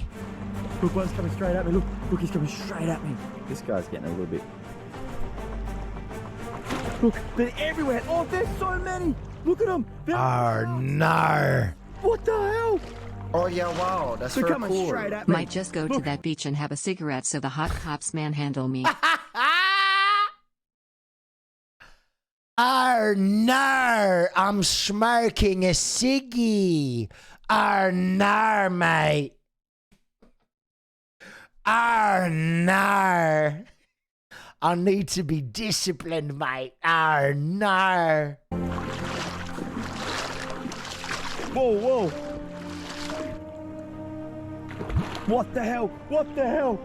Look, one's coming straight at me. Look, he's coming straight at me. This guy's getting a little bit... Look, they're everywhere. Oh, there's so many. Look at them. Nar. What the hell? Oh yeah, wow. That's They're for coming cool. straight at me. Might just go to that beach and have a cigarette so the hot cops manhandle me. Nar. I'm smoking a ciggy. Nar, mate. Nar. I need to be disciplined, mate. Nar. Whoa, whoa. What the hell? What the hell?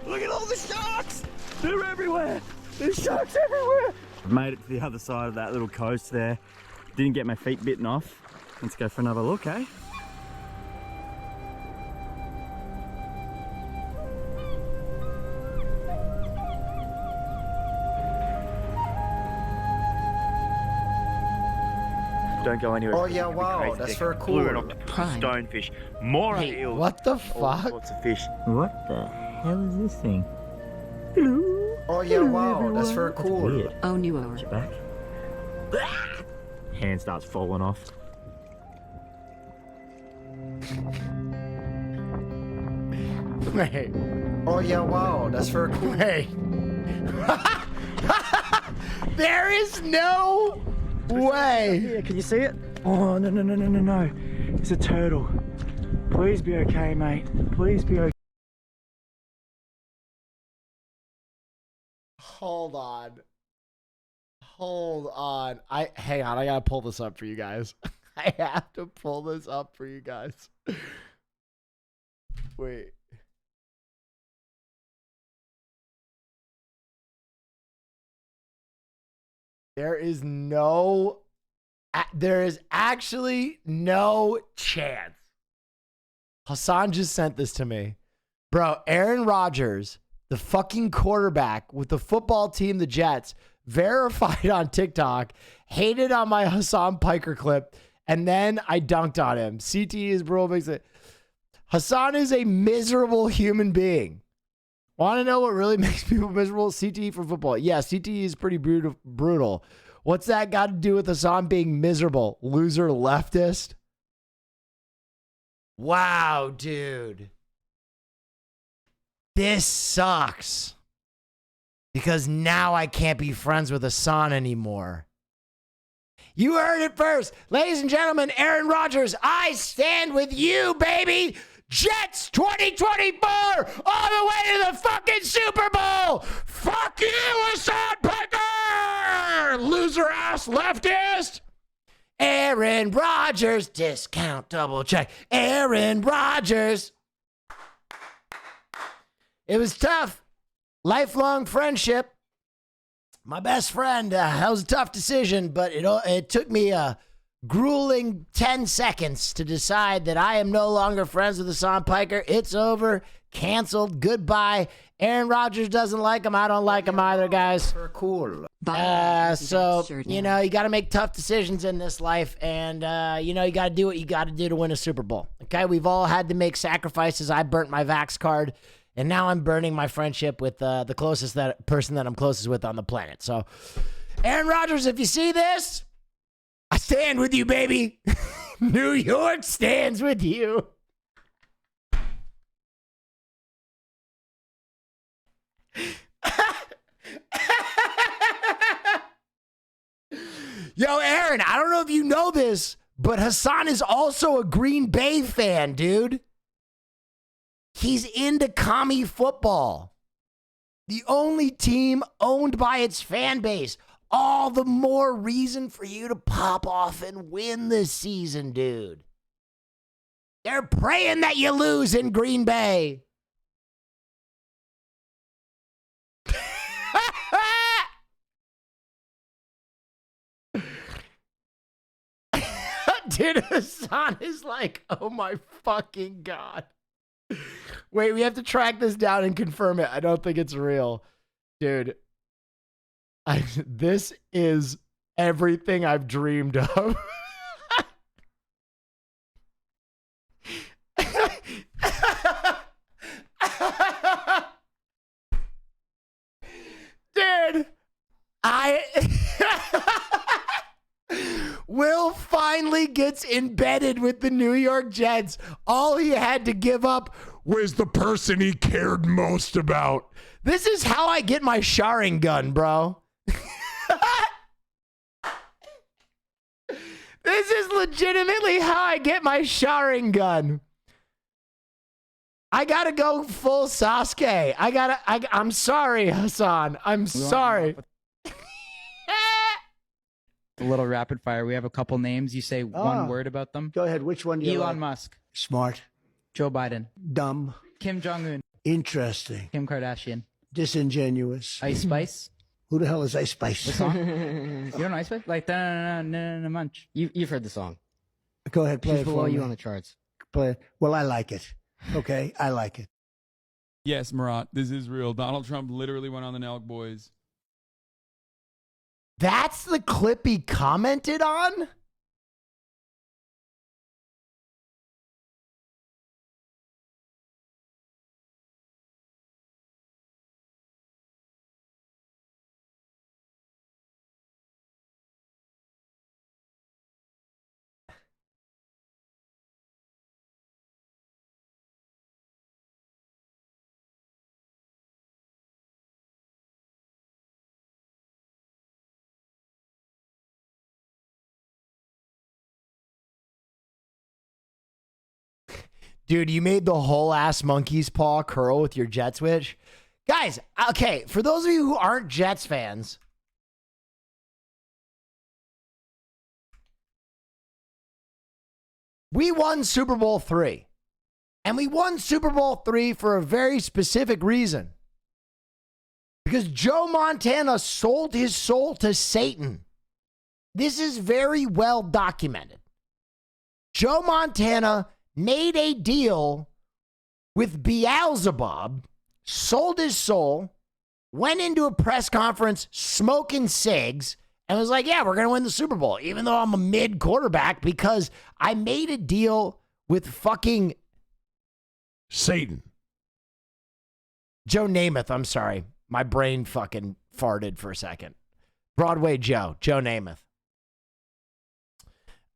Look at all the sharks. They're everywhere. There's sharks everywhere. I've made it to the other side of that little coast there. Didn't get my feet bitten off. Let's go for another look, eh? Don't go anywhere. Oh yeah, wow. Crazy. That's There's for blue cool. and octopus, stonefish, more eels. What the all fuck? sorts of fish. What the hell is this thing? Hello. Oh yeah, wow. That's for That's cool. weird. Oh, new hour. Your back. Hand starts falling off. Hey. Oh yeah, wow. That's for cool. Hey. There is no way. Here, can you see it? Oh, no, no, no, no, no, no. It's a turtle. Please be okay, mate. Please be okay. Hold on. Hold on. Hang on. I gotta pull this up for you guys. I have to pull this up for you guys. Wait. There is actually no chance. Hassan just sent this to me. Bro, Aaron Rodgers, the fucking quarterback with the football team, the Jets, verified on TikTok, hated on my Hassan Piker clip, and then I dunked on him. CTE is bro makes it. Hassan is a miserable human being. Want to know what really makes people miserable? CTE for football. Yeah, CTE is pretty brutal. What's that got to do with Hassan being miserable? Loser leftist? Wow, dude. This sucks. Because now I can't be friends with Hassan anymore. You heard it first. Ladies and gentlemen, Aaron Rodgers, I stand with you, baby. Jets 2024 all the way to the fucking Super Bowl. Fuck you, Hassan Piker. Loser ass leftist. Aaron Rodgers, discount double check. Aaron Rodgers. It was tough. Lifelong friendship. My best friend, that was a tough decision, but it took me a grueling 10 seconds to decide that I am no longer friends with Hassan Piker. It's over. Canceled. Goodbye. Aaron Rodgers doesn't like him. I don't like him either, guys. Cool. So, you know, you got to make tough decisions in this life, and, you know, you got to do what you got to do to win a Super Bowl. Okay? We've all had to make sacrifices. I burnt my Vax card. And now I'm burning my friendship with the closest person that I'm closest with on the planet. So, Aaron Rodgers, if you see this, I stand with you, baby. New York stands with you. Yo, Aaron, I don't know if you know this, but Hassan is also a Green Bay fan, dude. He's into commie football. The only team owned by its fan base. All the more reason for you to pop off and win this season, dude. They're praying that you lose in Green Bay. Dude, Hassan is like, oh my fucking God. Wait, we have to track this down and confirm it. I don't think it's real. Dude, this is everything I've dreamed of. Dude, Will finally gets embedded with the New York Jets. All he had to give up was the person he cared most about. This is how I get my Sharing gun, bro. This is legitimately how I get my Sharing gun. I gotta go full Sasuke. I'm sorry, Hassan. I'm sorry. A little rapid fire. We have a couple names. You say one word about them. Go ahead. Which one do you Elon like? Musk. Smart. Joe Biden. Dumb. Kim Jong-un. Interesting. Kim Kardashian. Disingenuous. Ice Spice. Who the hell is Ice Spice? The song? You don't know Ice Spice? Like, munch. You've heard the song. Go ahead, play She's it for below me. you on the charts. Play. Well, I like it. Okay, I like it. Yes, Marat, this is real. Donald Trump literally went on the Nelk Boys. That's the clip he commented on? Dude, you made the whole ass monkey's paw curl with your jet switch. Guys, okay, for those of you who aren't Jets fans, we won Super Bowl III. And we won Super Bowl III for a very specific reason. Because Joe Montana sold his soul to Satan. This is very well documented. Joe Montana made a deal with Beelzebub, sold his soul, went into a press conference smoking cigs, and was like, yeah, we're going to win the Super Bowl, even though I'm a mid quarterback, because I made a deal with fucking Satan. Joe Namath, I'm sorry. My brain fucking farted for a second. Broadway Joe Namath.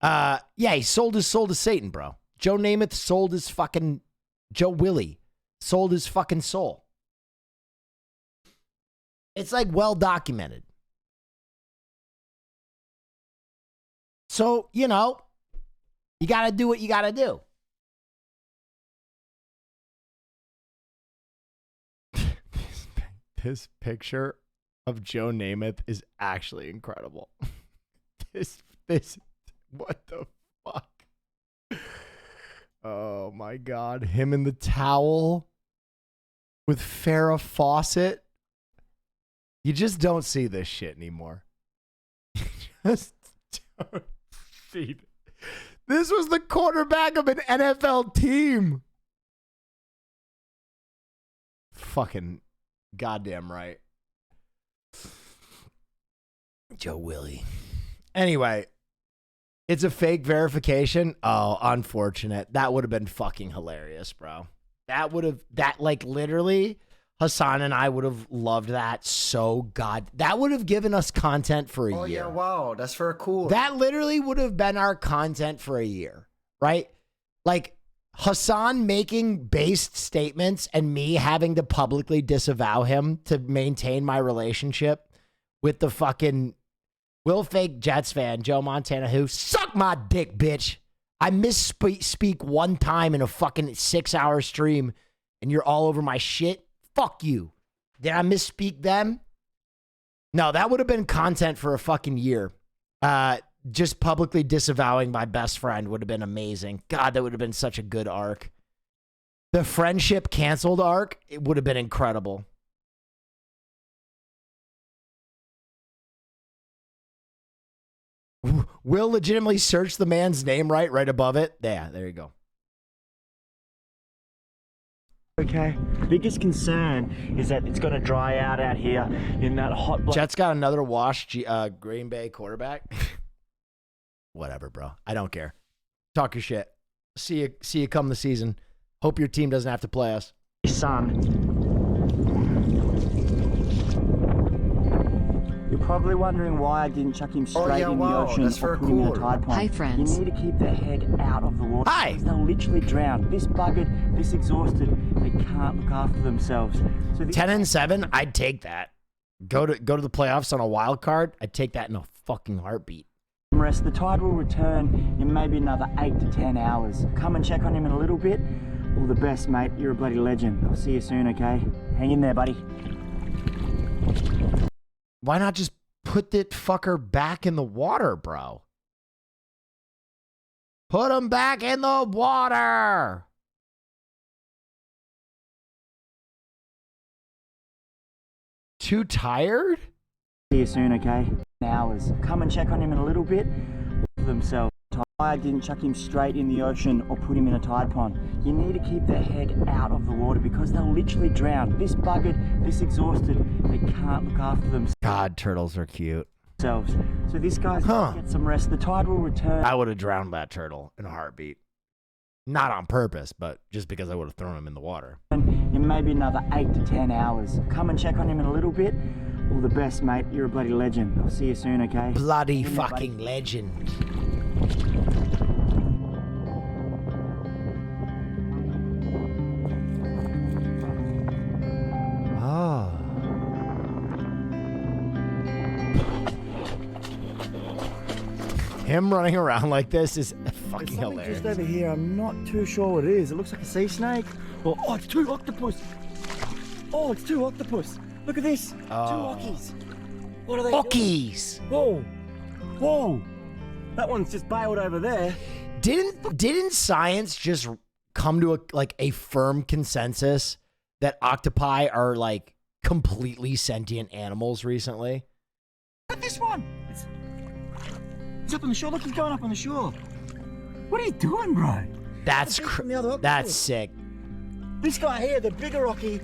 Yeah, he sold his soul to Satan, bro. Joe Namath sold his fucking, Joe Willie sold his fucking soul. It's like well documented. So, you know, you got to do what you got to do. This picture of Joe Namath is actually incredible. This, what the fuck? Oh my God. Him in the towel with Farrah Fawcett. You just don't see this shit anymore. You just don't see it. This was the quarterback of an NFL team. Fucking goddamn right. Joe Willie. Anyway, it's a fake verification. Oh, unfortunate. That would have been fucking hilarious, bro. That like literally, Hassan and I would have loved that so god. That would have given us content for a year. Oh yeah, wow, that's for cool. That literally would have been our content for a year, right? Like Hassan making based statements and me having to publicly disavow him to maintain my relationship with the fucking Will Fake Jets fan, Joe Montana, who suck my dick, bitch. I misspeak one time in a fucking 6-hour stream and you're all over my shit. Fuck you. Did I misspeak them? No, that would have been content for a fucking year. Just publicly disavowing my best friend would have been amazing. God, that would have been such a good arc. The friendship canceled arc, it would have been incredible. Will legitimately search the man's name right above it. Yeah, there you go. Okay. Biggest concern is that it's going to dry out here in that hot. Jets got another washed Green Bay quarterback. Whatever, bro. I don't care. Talk your shit. See you come the season. Hope your team doesn't have to play us. Son. You're probably wondering why I didn't chuck him straight in the ocean or put him in a tide pond. Hi, friends. You need to keep their head out of the water. Hi. Because they'll literally drown. This buggered, this exhausted, they can't look after themselves. So 10-7, I'd take that. Go to the playoffs on a wild card. I'd take that in a fucking heartbeat. Rest. The tide will return in maybe another 8 to 10 hours. Come and check on him in a little bit. All the best, mate. You're a bloody legend. I'll see you soon, okay? Hang in there, buddy. Why not just put that fucker back in the water, bro? Put him back in the water. Too tired? See you soon, okay? Hours. Come and check on him in a little bit. For themselves. I didn't chuck him straight in the ocean or put him in a tide pond. You need to keep their head out of the water because they'll literally drown. This buggered, this exhausted, they can't look after themselves. God, turtles are cute. So this guy's got to get some rest. The tide will return. I would have drowned that turtle in a heartbeat. Not on purpose, but just because I would have thrown him in the water. In maybe another 8 to 10 hours. Come and check on him in a little bit. All the best, mate. You're a bloody legend. I'll see you soon, okay? Bloody fucking legend. Oh. Him running around like this is fucking hilarious. Just over here, I'm not too sure what it is. It looks like a sea snake. Oh, it's 2 octopus. Oh, it's 2 octopus. Look at this. 2 ockies. What are they Ockies. Whoa. Whoa. That one's just bailed over there. Didn't science just come to a firm consensus that octopi are like completely sentient animals recently? Look at this one. It's up on the shore. Look, he's going up on the shore. What are you doing, bro? That's sick. This guy here, the bigger Rocky.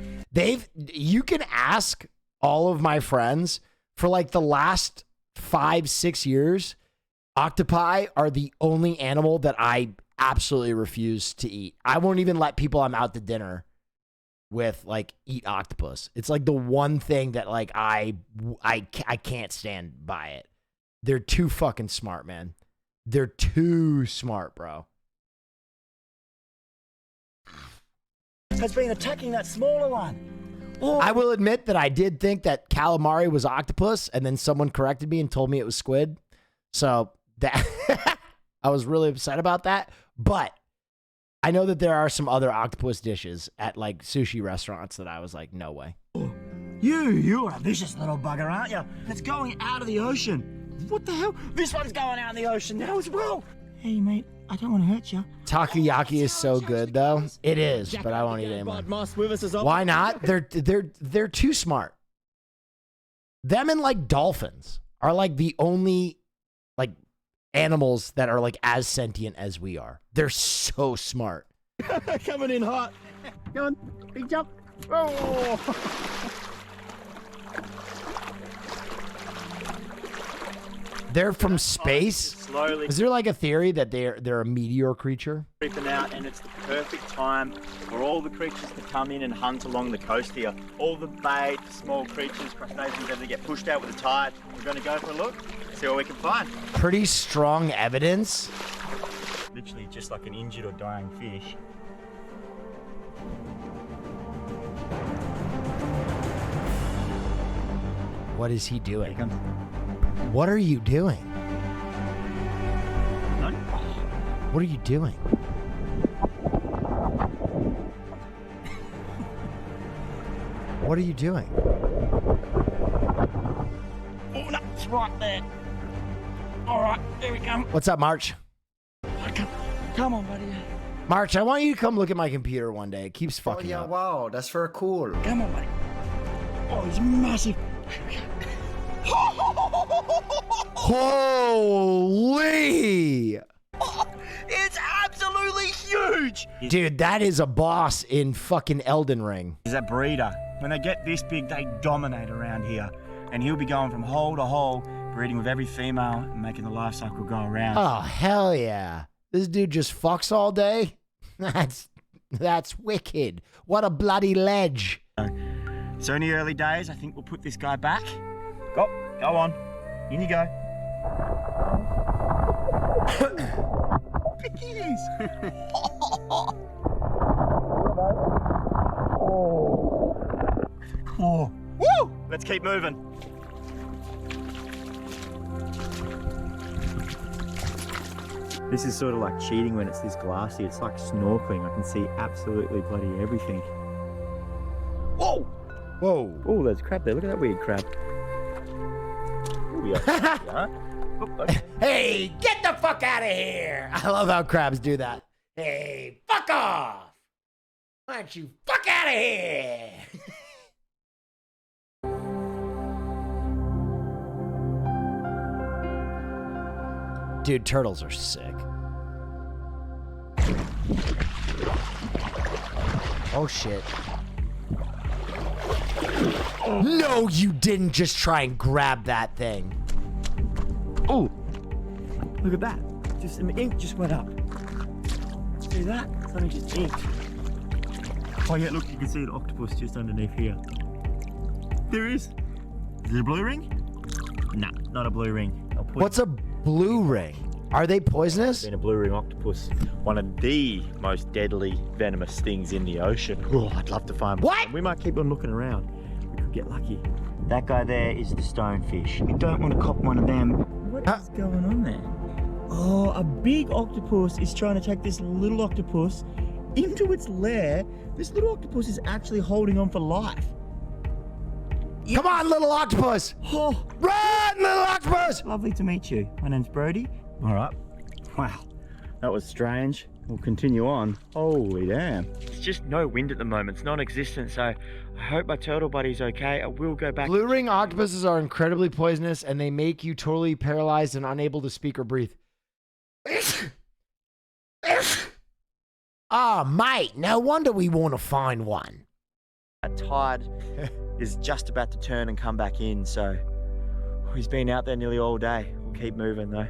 You can ask all of my friends for like the last 5-6 years, octopi are the only animal that I absolutely refuse to eat. I won't even let people I'm out to dinner with like eat octopus. It's like the one thing that like I can't stand by it. They're too fucking smart, man. They're too smart, bro. has been attacking that smaller one. Oh. I will admit that I did think that calamari was octopus, and then someone corrected me and told me it was squid. So that I was really upset about that. But I know that there are some other octopus dishes at like sushi restaurants that I was like, no way. You're a vicious little bugger, aren't you? It's going out of the ocean. What the hell? This one's going out in the ocean now as well. Hey, mate, I don't want to hurt you. Takoyaki is so good, though. It is, but I won't eat anymore. Why not? They're too smart. Them and like dolphins are like the only like animals that are like as sentient as we are. They're so smart. Coming in hot. Go on, big jump. Oh. They're from space? Slowly. Is there like a theory that they're a meteor creature? Creeping out, and it's the perfect time for all the creatures to come in and hunt along the coast here. All the bait, small creatures, crustaceans, as they get pushed out with the tide. We're going to go for a look, see what we can find. Pretty strong evidence. Literally just like an injured or dying fish. What is he doing? What are you doing? What are you doing? What are you doing? Oh, no, it's right there. All right, here we come. What's up, March? Come on, buddy. March, I want you to come look at my computer one day. It keeps fucking up. Wow, that's for cool. Come on, buddy. Oh, he's massive. Holy! It's absolutely huge! Dude, that is a boss in fucking Elden Ring. He's a breeder. When they get this big, they dominate around here. And he'll be going from hole to hole, breeding with every female and making the life cycle go around. Oh, hell yeah. This dude just fucks all day? That's wicked. What a bloody ledge. So in the early days, I think we'll put this guy back. Go on. In you go. Pickies! Oh. Woo! Let's keep moving. This is sort of like cheating when it's this glassy. It's like snorkeling. I can see absolutely bloody everything. Whoa! Whoa. Oh, there's crab there. Look at that weird crab. Hey, get the fuck out of here! I love how crabs do that. Hey, fuck off! Why don't you fuck out of here? Dude, turtles are sick. Oh shit. No, you didn't just try and grab that thing. Oh, look at that. Just some ink just went up. See that? Something just inked. Oh yeah, look, you can see an octopus just underneath here. There is. Is it a blue ring? Nah, not a blue ring. What's a blue ring? Are they poisonous? Been a blue ring octopus. One of the most deadly venomous things in the ocean. Oh, I'd love to find one. What? We might keep on looking around. We could get lucky. That guy there is the stonefish. We don't want to cop one of them. What is going on there? Oh, a big octopus is trying to take this little octopus into its lair. This little octopus is actually holding on for life. Yes. Come on, little octopus! Oh. Run, little octopus! Lovely to meet you. My name's Brody. All right. Wow, that was strange. We'll continue on. Holy damn. It's just no wind at the moment. It's non-existent, so I hope my turtle buddy's okay. I will go back. Blue ring octopuses are incredibly poisonous, and they make you totally paralyzed and unable to speak or breathe. Ah, mate, no wonder we want to find one. That tide is just about to turn and come back in, so he's been out there nearly all day. We'll keep moving though.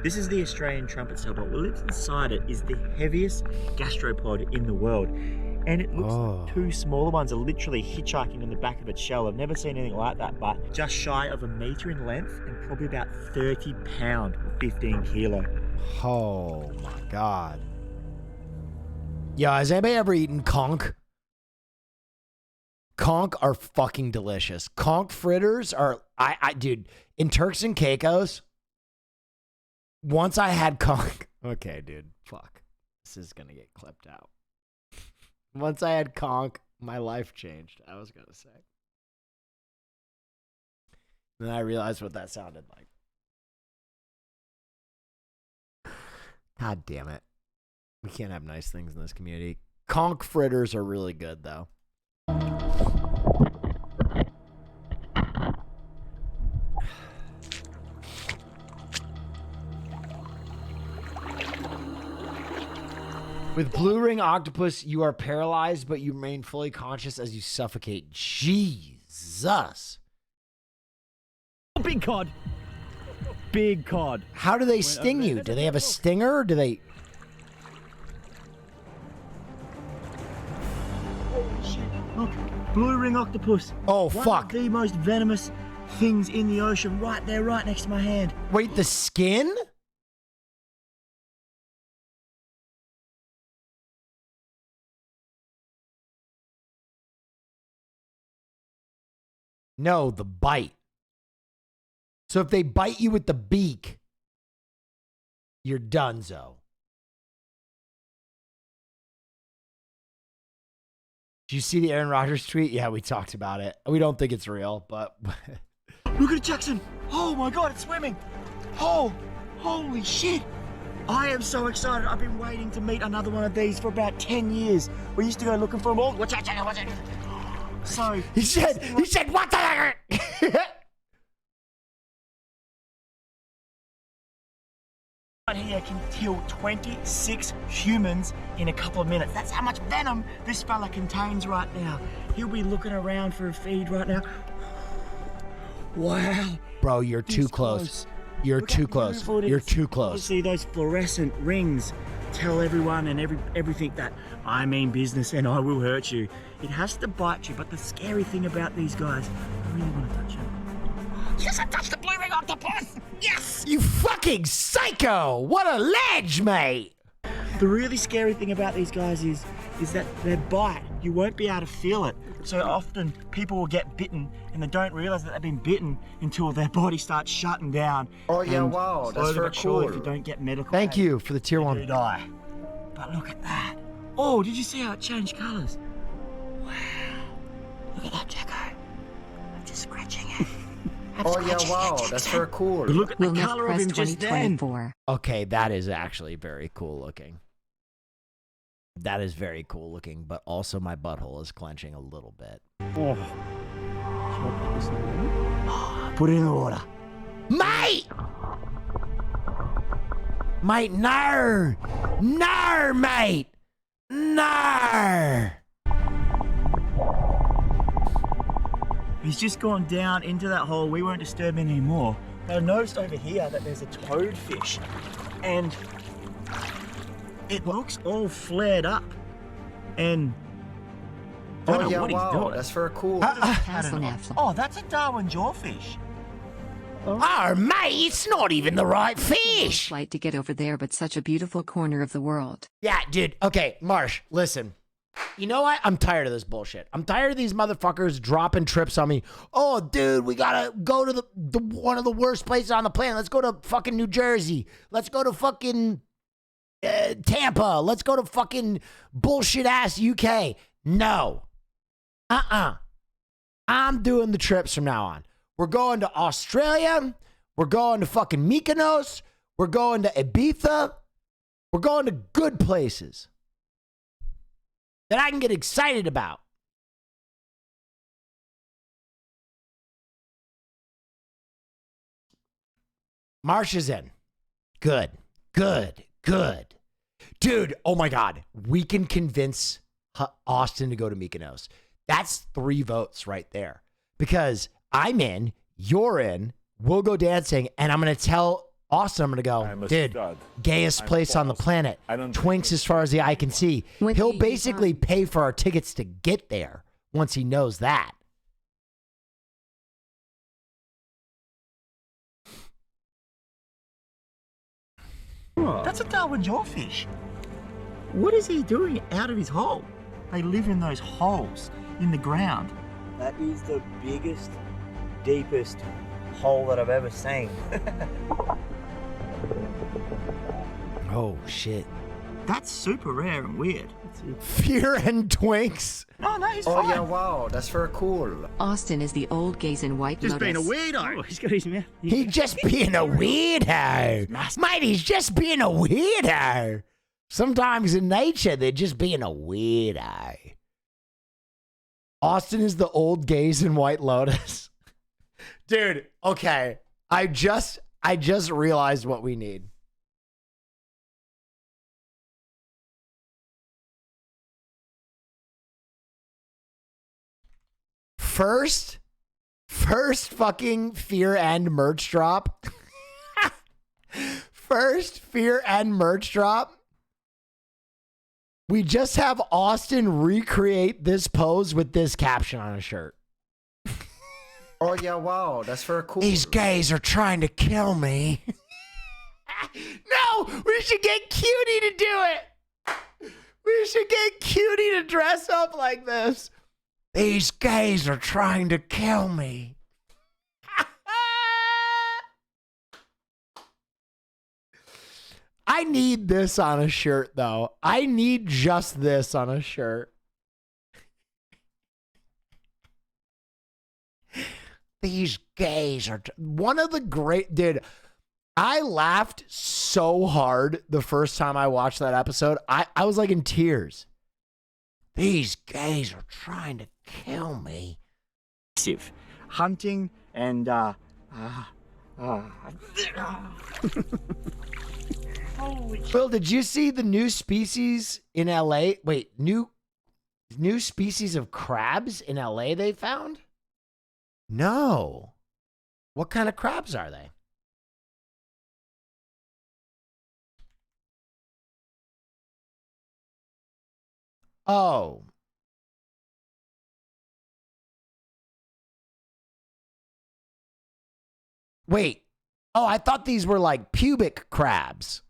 This is the Australian trumpet sailboat. What lives inside it is the heaviest gastropod in the world. And it looks like two smaller ones are literally hitchhiking on the back of its shell. I've never seen anything like that, but just shy of 1 meter in length and probably about 30 pound, 15 kilo. Oh my God. Yeah, has anybody ever eaten conch? Conch are fucking delicious. Conch fritters are, dude, in Turks and Caicos, once I had conch, okay, dude, fuck. This is going to get clipped out. Once I had conch, my life changed, I was going to say. Then I realized what that sounded like. God damn it. We can't have nice things in this community. Conch fritters are really good, though. With blue ring octopus, you are paralyzed, but you remain fully conscious as you suffocate. Jesus. Big cod. Big cod. How do they sting you? Do they have a stinger? Or do they... Holy shit. Look, blue ring octopus. Oh, One fuck. of the most venomous things in the ocean right there, right next to my hand. Wait, the skin? No, the bite. So if they bite you with the beak, you're donezo. Did you see the Aaron Rodgers tweet? Yeah, we talked about it. We don't think it's real, but... Look at it, Jackson. Oh my God, it's swimming. Oh, holy shit. I am so excited. I've been waiting to meet another one of these for about 10 years. We used to go looking for them all. Watch out, watch out. So... He said, what the heck? Right here can kill 26 humans in a couple of minutes. That's how much venom this fella contains right now. He'll be looking around for a feed right now. Wow. Bro, you're too close. You're too close. You're too close. See those fluorescent rings tell everyone and everything that I mean business and I will hurt you. It has to bite you, but the scary thing about these guys, I really want to touch him. Yes, I touched the blue ring octopus! Yes! You fucking psycho! What a ledge, mate! The really scary thing about these guys is that their bite, you won't be able to feel it. So often people will get bitten and they don't realize that they've been bitten until their body starts shutting down. Oh yeah, wow, that's very cool. If you don't get medical Thank you for the tier 1. You die. But look at that. Oh, did you see how it changed colours? Wow. Look at that, Jacko. I'm just scratching it. Oh yeah, wow, that's very cool. But look at the Will Neff colour of press him just then. 2024. Okay, that is actually very cool looking. That is very cool looking, but also my butthole is clenching a little bit. Oh. Should I put this in the water? Put it in the water. Mate! Mate, no! No, mate! No! He's just gone down into that hole. We won't disturb him anymore. But I noticed over here that there's a toadfish. And it looks all flared up. And I don't know what he's doing. That's very cool. Oh, that's a Darwin jawfish. Oh, mate, it's not even the right fish. Flight to get over there, but such a beautiful corner of the world. Yeah, dude. Okay, Marsh, listen. You know what? I'm tired of this bullshit. I'm tired of these motherfuckers dropping trips on me. Oh, dude, we gotta go to the one of the worst places on the planet. Let's go to fucking New Jersey. Let's go to fucking Tampa. Let's go to fucking bullshit ass UK. No. I'm doing the trips from now on. We're going to Australia. We're going to fucking Mykonos. We're going to Ibiza. We're going to good places that I can get excited about. Marsh is in. Good. Dude, oh my God. We can convince Austin to go to Mykonos. That's 3 votes right there. Because I'm in, you're in, we'll go dancing, and I'm going to tell Austin, I'm going to go, dude, gayest place on the planet. Twinks as far as the eye can see. He'll basically pay for our tickets to get there once he knows that. That's a Darwin jawfish. What is he doing out of his hole? They live in those holes in the ground. That is the biggest, deepest hole that I've ever seen. Oh, shit. That's super rare and weird. Fear and Twinks. No, he's Oh fine. yeah, wow, that's very cool. Austin is the old gays in white Just being a lotus. weirdo. Oh, he's got his mouth. He's just being a weirdo. Mate, he's just being a weirdo. Sometimes in nature, they're just being a weirdo. Austin is the old gays in White Lotus. Dude, okay. I just realized what we need. First fucking Fear and merch drop. First Fear and merch drop. We just have Austin recreate this pose with this caption on a shirt. Oh yeah, wow, that's very cool. These gays are trying to kill me. No, we should get Cutie to do it. We should get Cutie to dress up like this. These gays are trying to kill me. I need this on a shirt, though. I need just this on a shirt. These gays are one of the great... Dude, I laughed so hard the first time I watched that episode. I was like in tears. These gays are trying to kill me. Hunting and Will, did you see the new species in LA? Wait, new species of crabs in LA they found? No. What kind of crabs are they? Oh. Wait. Oh, I thought these were like pubic crabs.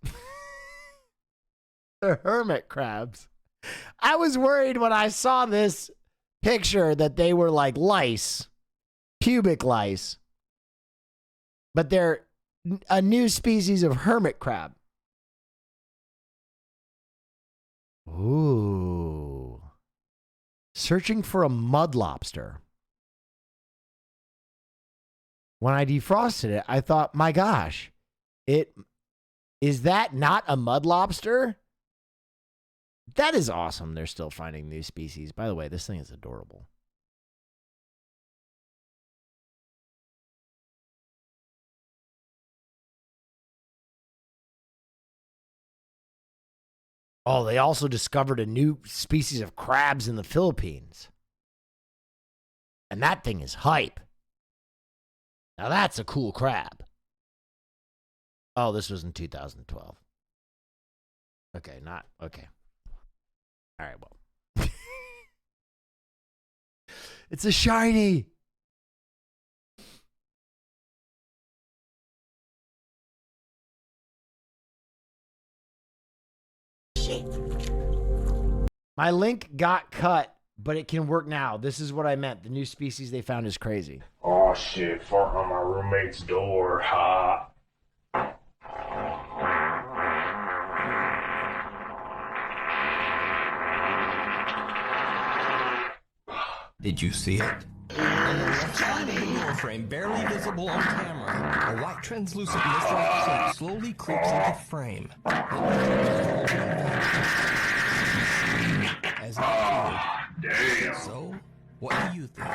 They're hermit crabs. I was worried when I saw this picture that they were like lice, pubic lice. But they're a new species of hermit crab. Ooh. Searching for a mud lobster. When I defrosted it, I thought, my gosh, is that not a mud lobster? That is awesome. They're still finding new species. By the way, this thing is adorable. Oh, they also discovered a new species of crabs in the Philippines. And that thing is hype. Now that's a cool crab. Oh, this was in 2012. Okay, not okay. All right, well. It's a shiny. Shit. My link got cut, but it can work now. This is what I meant. The new species they found is crazy. Oh shit, farting on my roommate's door. Ha. Did you see it? Door frame barely visible on camera. A white translucent mist-like shape slowly creeps into frame. As it Damn. So, what do you think?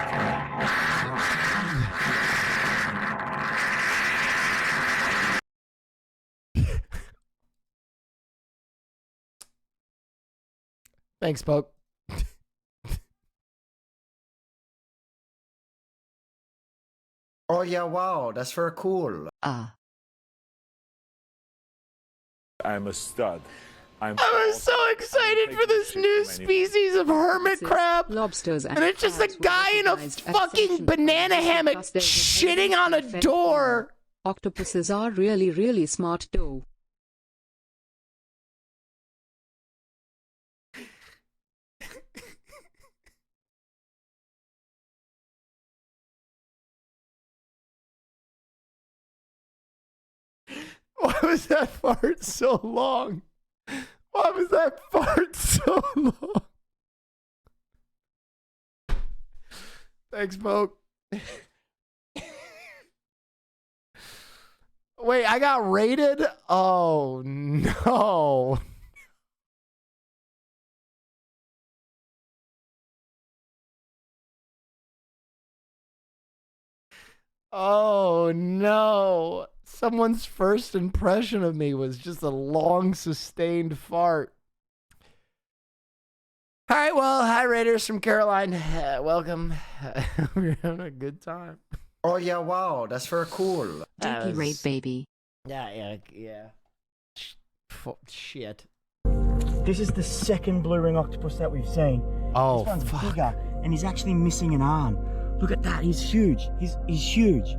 Thanks, Poke. Oh yeah, wow, that's very cool. I'm a stud. I was so excited for this new species of hermit crab. Lobsters And it's just a guy in a fucking banana hammock shitting on a door. Octopuses are really, really smart though. that fart so long? Why was that fart so long? Thanks, Poke. Wait, I got rated? Oh, no. Oh, no. Someone's first impression of me was just a long, sustained fart. All right, well, hi, Raiders from Caroline. Welcome. We're having a good time. Oh, yeah, wow. That's very cool. DP raid baby. Yeah. Shit. This is the second blue ring octopus that we've seen. Oh, this one's fuck. bigger, and he's actually missing an arm. Look at that. He's huge. He's huge.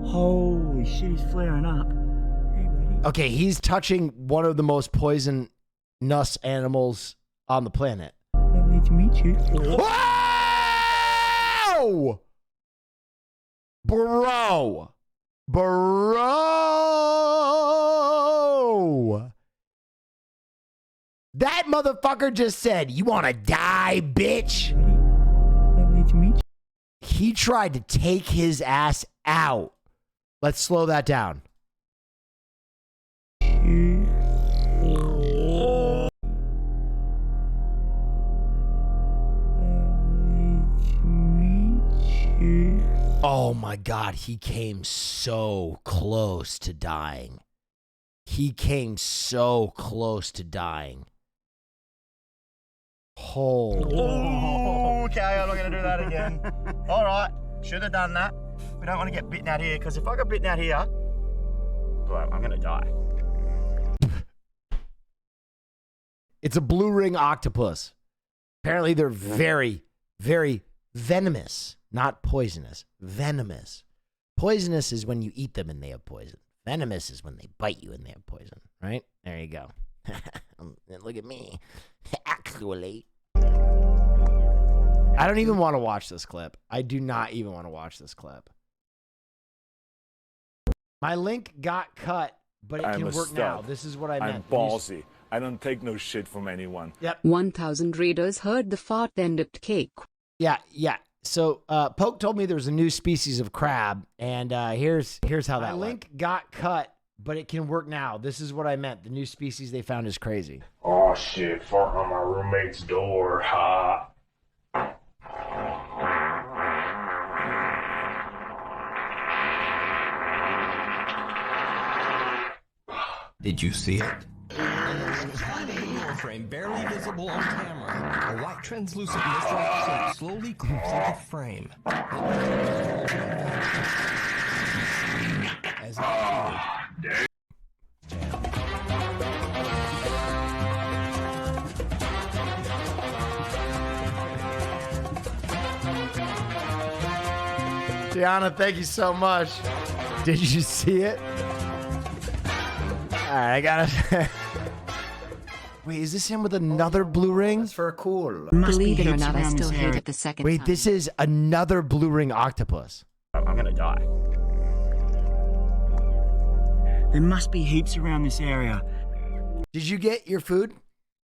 Holy shit, he's flaring up. Hey, buddy. Okay, he's touching one of the most poisonous animals on the planet. Lovely to meet you. Whoa! Bro! That motherfucker just said, "You want to die, bitch?" Lovely to meet you. He tried to take his ass out. Let's slow that down. Oh my God, he came so close to dying. He came so close to dying. Oh, okay, I'm not going to do that again. All right, should have done that. We don't want to get bitten out here, because if I got bitten out here, well, I'm going to die. It's a blue ring octopus. Apparently they're very, very venomous. Not poisonous. Venomous. Poisonous is when you eat them and they have poison. Venomous is when they bite you and they have poison. Right? There you go. Look at me. Actually. I don't even want to watch this clip. I do not even want to watch this clip. My link got cut, but it can work now. This is what I meant. I'm ballsy. I don't take no shit from anyone. Yep. 1,000 readers heard the fart then dipped cake. Yeah. So Poke told me there was a new species of crab, and here's how that link got cut, but it can work now. This is what I meant. The new species they found is crazy. Oh shit, farting on my roommate's door. Ha. Did you see it? Tiny frame, barely visible on camera. A white translucent mist-like shape slowly creeps into frame. As it Tiana, thank you so much. Did you see it? All right, I gotta. Wait, is this him with another blue ring? That's very cool. Believe it or not, I still hate it the second time. Wait, this is another blue ring octopus. I'm gonna die. There must be heaps around this area. Did you get your food?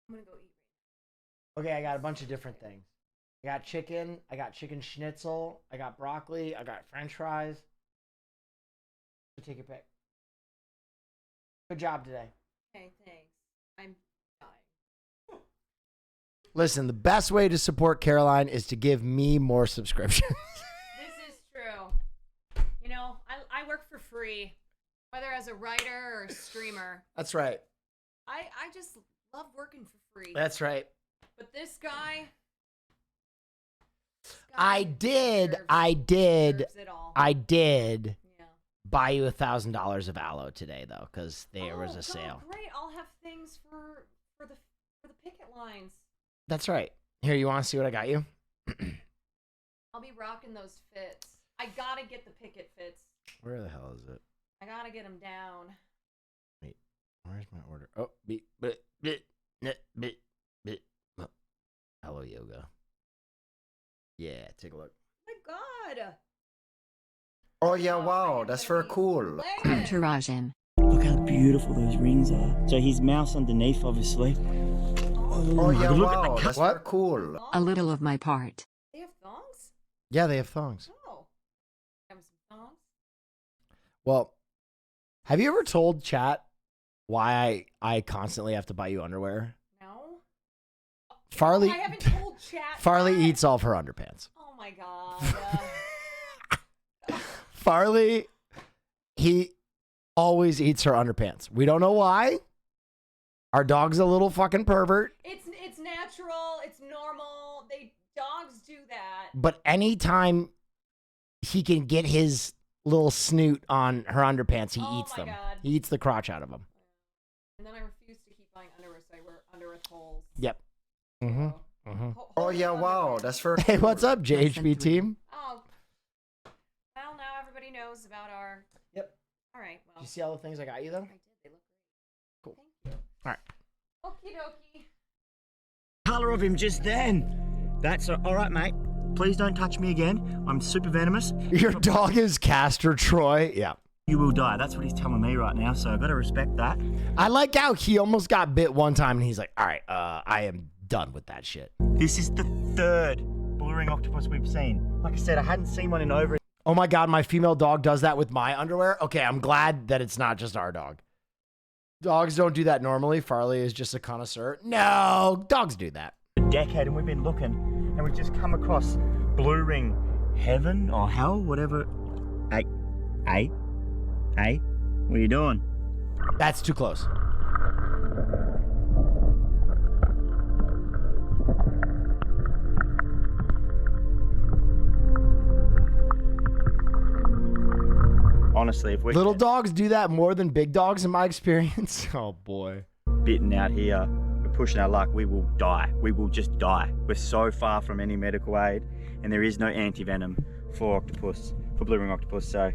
I'm gonna go eat. Okay, I got a bunch of different things. I got chicken. I got chicken schnitzel. I got broccoli. I got French fries. Take your pick. Good job today. Okay, thanks. I'm dying. Listen, the best way to support Caroline is to give me more subscriptions. This is true. You know, I work for free, whether as a writer or a streamer. That's right. I just love working for free. That's right. But this guy I did buy you $1,000 of aloe today, though, because there was a sale. Great, I'll have things for the picket lines. That's right. Here, you want to see what I got you? I'll be rocking those fits. I gotta get the picket fits. Where the hell is it? I gotta get them down. Wait, where's my order? Oh, Hello, yoga. Yeah, take a look. Oh my God. Oh yeah, wow, that's very cool. Entourage him. Look how beautiful those rings are. So his mouth's underneath, obviously. Oh yeah, look wow, at the that's very cool. A little of my part. They have thongs? Yeah, they have thongs. Oh. Have some thongs? Well, have you ever told chat why I constantly have to buy you underwear? No. Farley, I haven't told chat. Farley eats all of her underpants. Oh my god. Farley, he always eats her underpants. We don't know why. Our dog's a little fucking pervert. It's natural. It's normal. Dogs do that. But anytime he can get his little snoot on her underpants, he eats them. God. He eats the crotch out of them. And then I refuse to keep buying underwear, so I wear underwear with holes. Yep. Mm-hmm. Mm-hmm. Oh yeah, wow, that's very Hey, what's up, JHB team? Oh. Well, now everybody knows about our... Yep. All right, well. Did you see all the things I got you, though? I did. They look great. Cool. Thank you. All right. Okie dokie. Colour of him just then. That's all right, mate. Please don't touch me again. I'm super venomous. Your dog is Castor Troy. Yeah. You will die. That's what he's telling me right now, so I've got to respect that. I like how he almost got bit one time, and he's like, all right, I am done with that shit. This is the third blue ring octopus we've seen. Like I said, I hadn't seen one in over... Oh my God, my female dog does that with my underwear? Okay, I'm glad that it's not just our dog. Dogs don't do that normally. Farley is just a connoisseur. No, dogs do that. A decade, and we've been looking, and we've just come across blue ring heaven or hell, whatever. Hey, what are you doing? That's too close. Honestly, if we're little dogs do that more than big dogs in my experience. Oh boy. Bitten out here, we're pushing our luck, we will die. We will just die. We're so far from any medical aid, and there is no anti-venom for octopus, for blue ring octopus, so.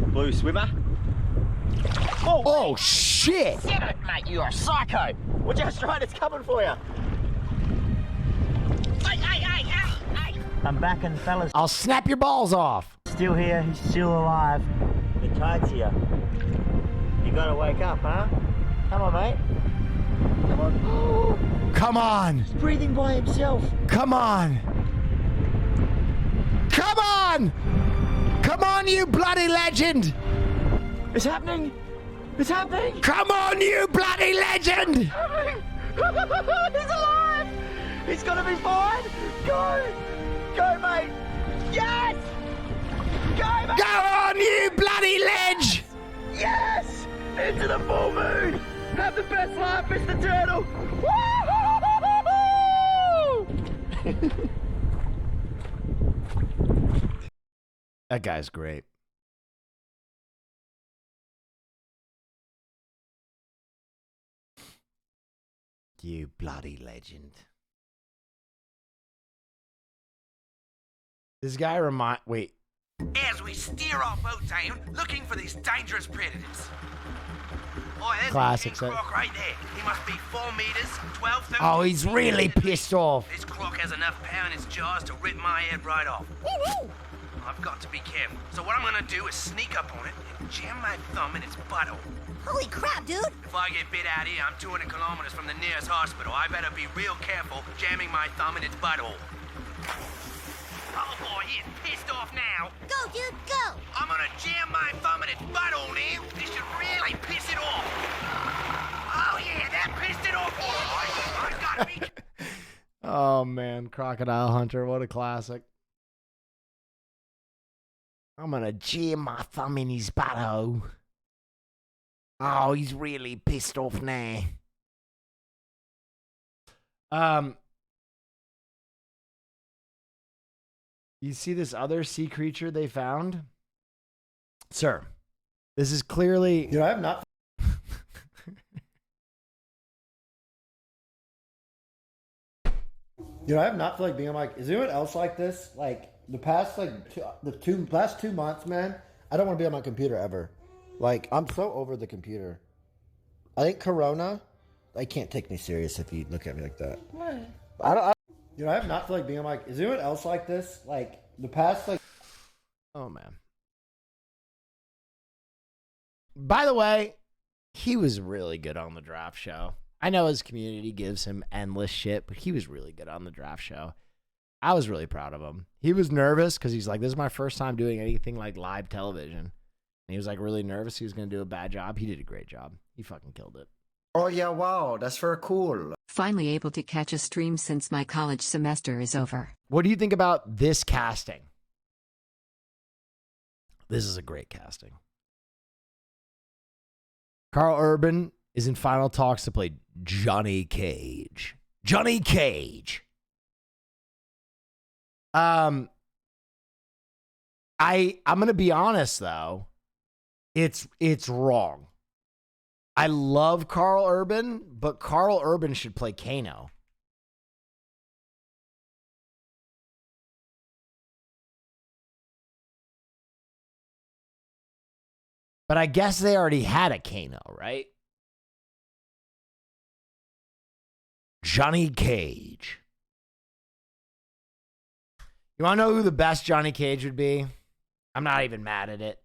Blue swimmer. Oh shit! Get it, mate, you are a psycho! Watch out, straight, it's coming for you! Hey! I'm back in, fellas. I'll snap your balls off. Still here, he's still alive. The tide's here. You gotta wake up, huh? Come on, mate. Come on. Come on. He's breathing by himself. Come on. Come on. Come on, you bloody legend. It's happening. It's happening. Come on, you bloody legend. He's alive. He's gonna be fine. Go. Go, mate. Yes. Go, mate. Go on, you bloody ledge. Yes. Into the full moon. Have the best life, Mr. Turtle. Woo! That guy's great. You bloody legend. This guy wait. As we steer our boat down, looking for these dangerous predators. Oh, there's Classic a king croc right there. He must be 4 meters, 12, 13 Oh, he's really pissed off. This croc has enough power in its jaws to rip my head right off. Woo-hoo! I've got to be careful. So what I'm gonna do is sneak up on it and jam my thumb in its butthole. Holy crap, dude! If I get bit out here, I'm 200 kilometers from the nearest hospital. I better be real careful jamming my thumb in its butthole. Oh boy, he's pissed off now. Go, dude, go! I'm gonna jam my thumb in its butthole now. This should really piss it off. Oh yeah, that pissed it off. Oh, I gotta be... Oh man, Crocodile Hunter, what a classic. I'm gonna jam my thumb in his butthole. Oh, he's really pissed off now. You see this other sea creature they found? Sir, this is clearly... I have not... I have not felt like being on is anyone else like this? Like, the past, last 2 months, man, I don't want to be on my computer ever. Like, I'm so over the computer. I think Corona, they can't take me serious if you look at me like that. What? I have not felt like being on is anyone else like this? Like, the past, Oh, man. By the way, he was really good on the draft show. I know his community gives him endless shit, but he was really good on the draft show. I was really proud of him. He was nervous because he's like, this is my first time doing anything like live television. And he was like really nervous he was going to do a bad job. He did a great job. He fucking killed it. Oh yeah, wow, that's very cool. Finally able to catch a stream since my college semester is over. What do you think about this casting? This is a great casting. Carl Urban is in final talks to play Johnny Cage. Johnny Cage. I'm gonna be honest though. It's wrong. I love Carl Urban, but Carl Urban should play Kano. But I guess they already had a Kano, right? Johnny Cage. You want to know who the best Johnny Cage would be? I'm not even mad at it.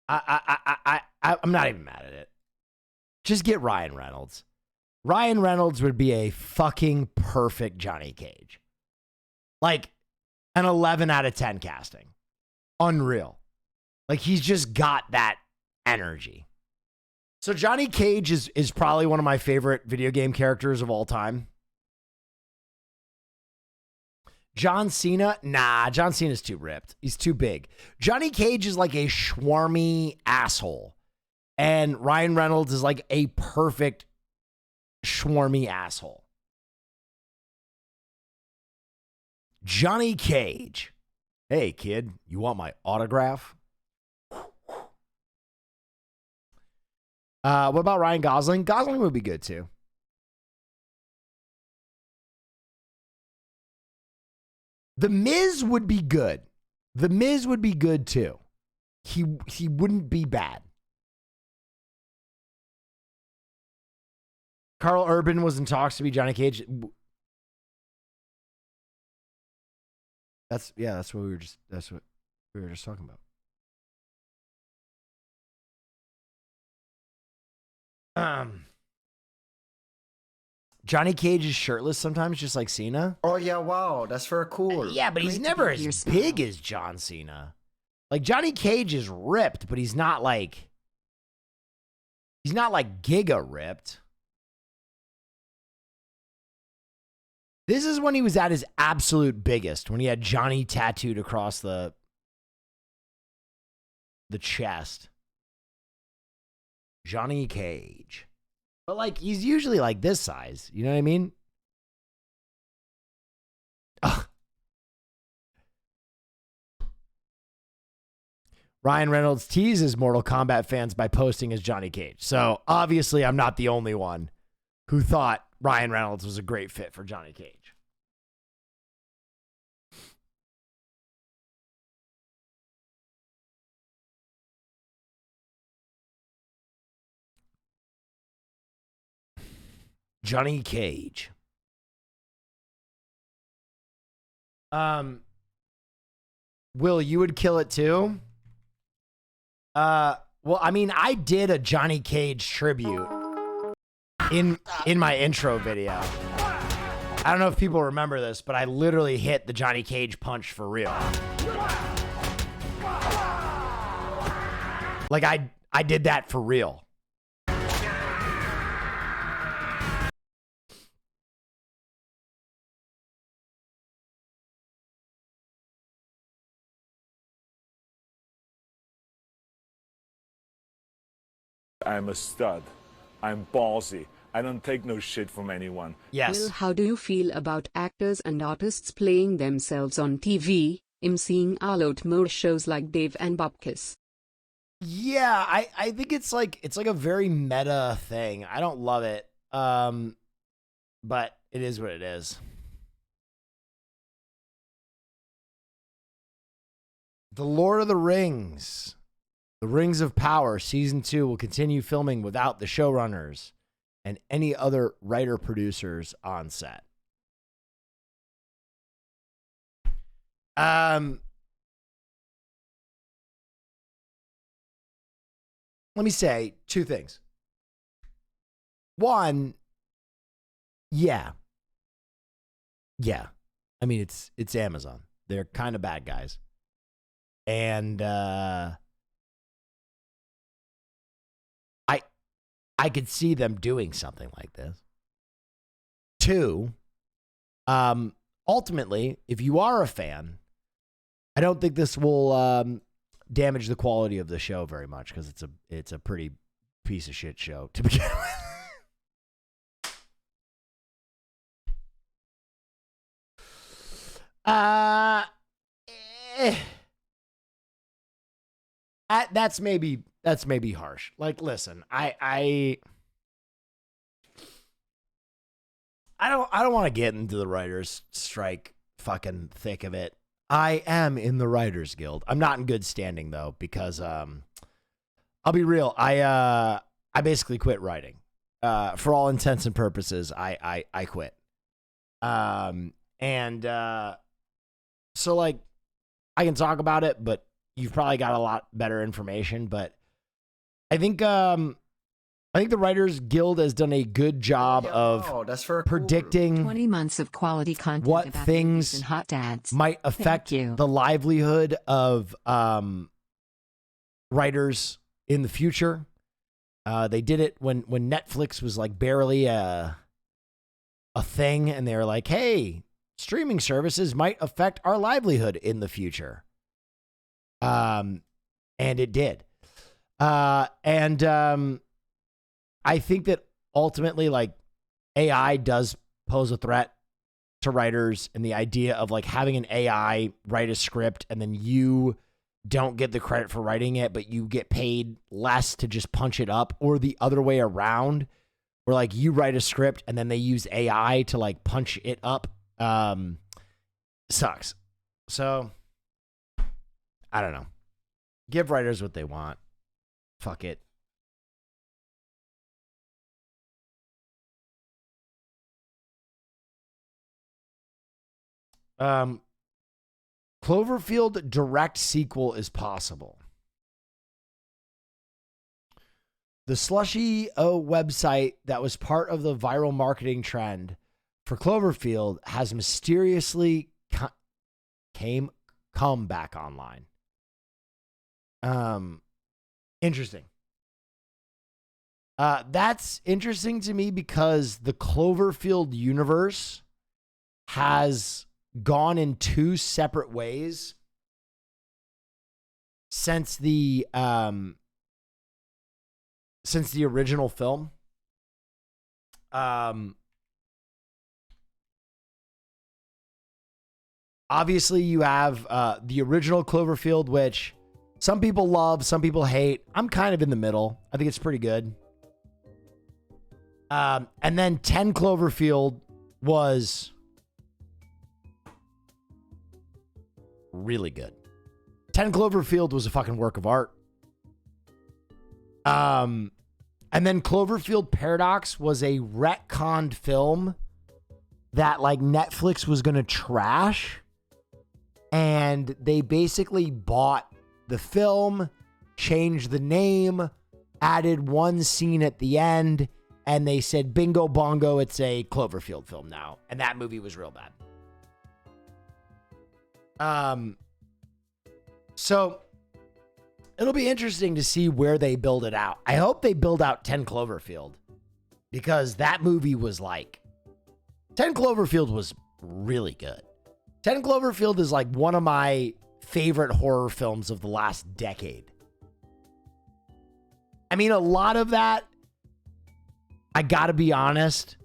I'm not even mad at it. Just get Ryan Reynolds. Ryan Reynolds would be a fucking perfect Johnny Cage. Like an 11 out of 10 casting. Unreal. Like he's just got that energy. So Johnny Cage is probably one of my favorite video game characters of all time. John Cena? Nah, John Cena's too ripped. He's too big. Johnny Cage is like a schwarmy asshole. And Ryan Reynolds is like a perfect schwarmy asshole. Johnny Cage. Hey, kid, you want my autograph? What about Ryan Gosling? Gosling would be good too. The Miz would be good. The Miz would be good too. He wouldn't be bad. Carl Urban was in talks to be Johnny Cage. That's what we were just talking about. Johnny Cage is shirtless sometimes, just like Cena. Oh yeah, wow, that's very cool. Yeah, but he's never as big as John Cena. Like Johnny Cage is ripped, but he's not like giga ripped. This is when he was at his absolute biggest, when he had Johnny tattooed across the chest. Johnny Cage. But like he's usually like this size, you know what I mean? Ugh. Ryan Reynolds teases Mortal Kombat fans by posting as Johnny Cage. So obviously I'm not the only one who thought Ryan Reynolds was a great fit for Johnny Cage. Johnny Cage. Will, you would kill it too? Well, I mean, I did a Johnny Cage tribute in my intro video. I don't know if people remember this, but I literally hit the Johnny Cage punch for real. Like I did that for real. I'm a stud. I'm ballsy. I don't take no shit from anyone. Yes. Will, how do you feel about actors and artists playing themselves on TV, emceeing a lot more shows like Dave and Bupkis? Yeah, I think it's like a very meta thing. I don't love it. But it is what it is. The Lord of the Rings. The Rings of Power Season 2 will continue filming without the showrunners and any other writer-producers on set. Let me say two things. One, yeah. I mean, it's Amazon. They're kind of bad guys. And I could see them doing something like this. Two, ultimately, if you are a fan, I don't think this will damage the quality of the show very much because it's a pretty piece of shit show to begin with. That's maybe harsh. Like, listen, I don't want to get into the writers' strike fucking thick of it. I am in the Writers Guild. I'm not in good standing though because I'll be real. I basically quit writing. For all intents and purposes, I quit. So like I can talk about it, but you've probably got a lot better information. But I think the Writers Guild has done a good job of predicting 20 months of quality content what about things movies and hot dads. might affect the livelihood of writers in the future. They did it when Netflix was like barely a thing, and they were like, "Hey, streaming services might affect our livelihood in the future." And it did. I think that ultimately, like, AI does pose a threat to writers, and the idea of like having an AI write a script and then you don't get the credit for writing it, but you get paid less to just punch it up, or the other way around, where like you write a script and then they use AI to like punch it up, sucks. So I don't know. Give writers what they want. Fuck it. Cloverfield direct sequel is possible. The Slushy website that was part of the viral marketing trend for Cloverfield has mysteriously come back online. Interesting. That's interesting to me because the Cloverfield universe has gone in two separate ways since the original film. Obviously you have the original Cloverfield, which some people love, some people hate. I'm kind of in the middle. I think it's pretty good. And then 10 Cloverfield was really good. 10 Cloverfield was a fucking work of art. And then Cloverfield Paradox was a retconned film that like Netflix was going to trash. And they basically bought the film, changed the name, added one scene at the end, and they said, bingo bongo, it's a Cloverfield film now. And that movie was real bad. So it'll be interesting to see where they build it out. I hope they build out 10 Cloverfield, because that movie was like 10 Cloverfield was really good. 10 Cloverfield is like one of my favorite horror films of the last decade. I mean, a lot of that, I gotta be honest,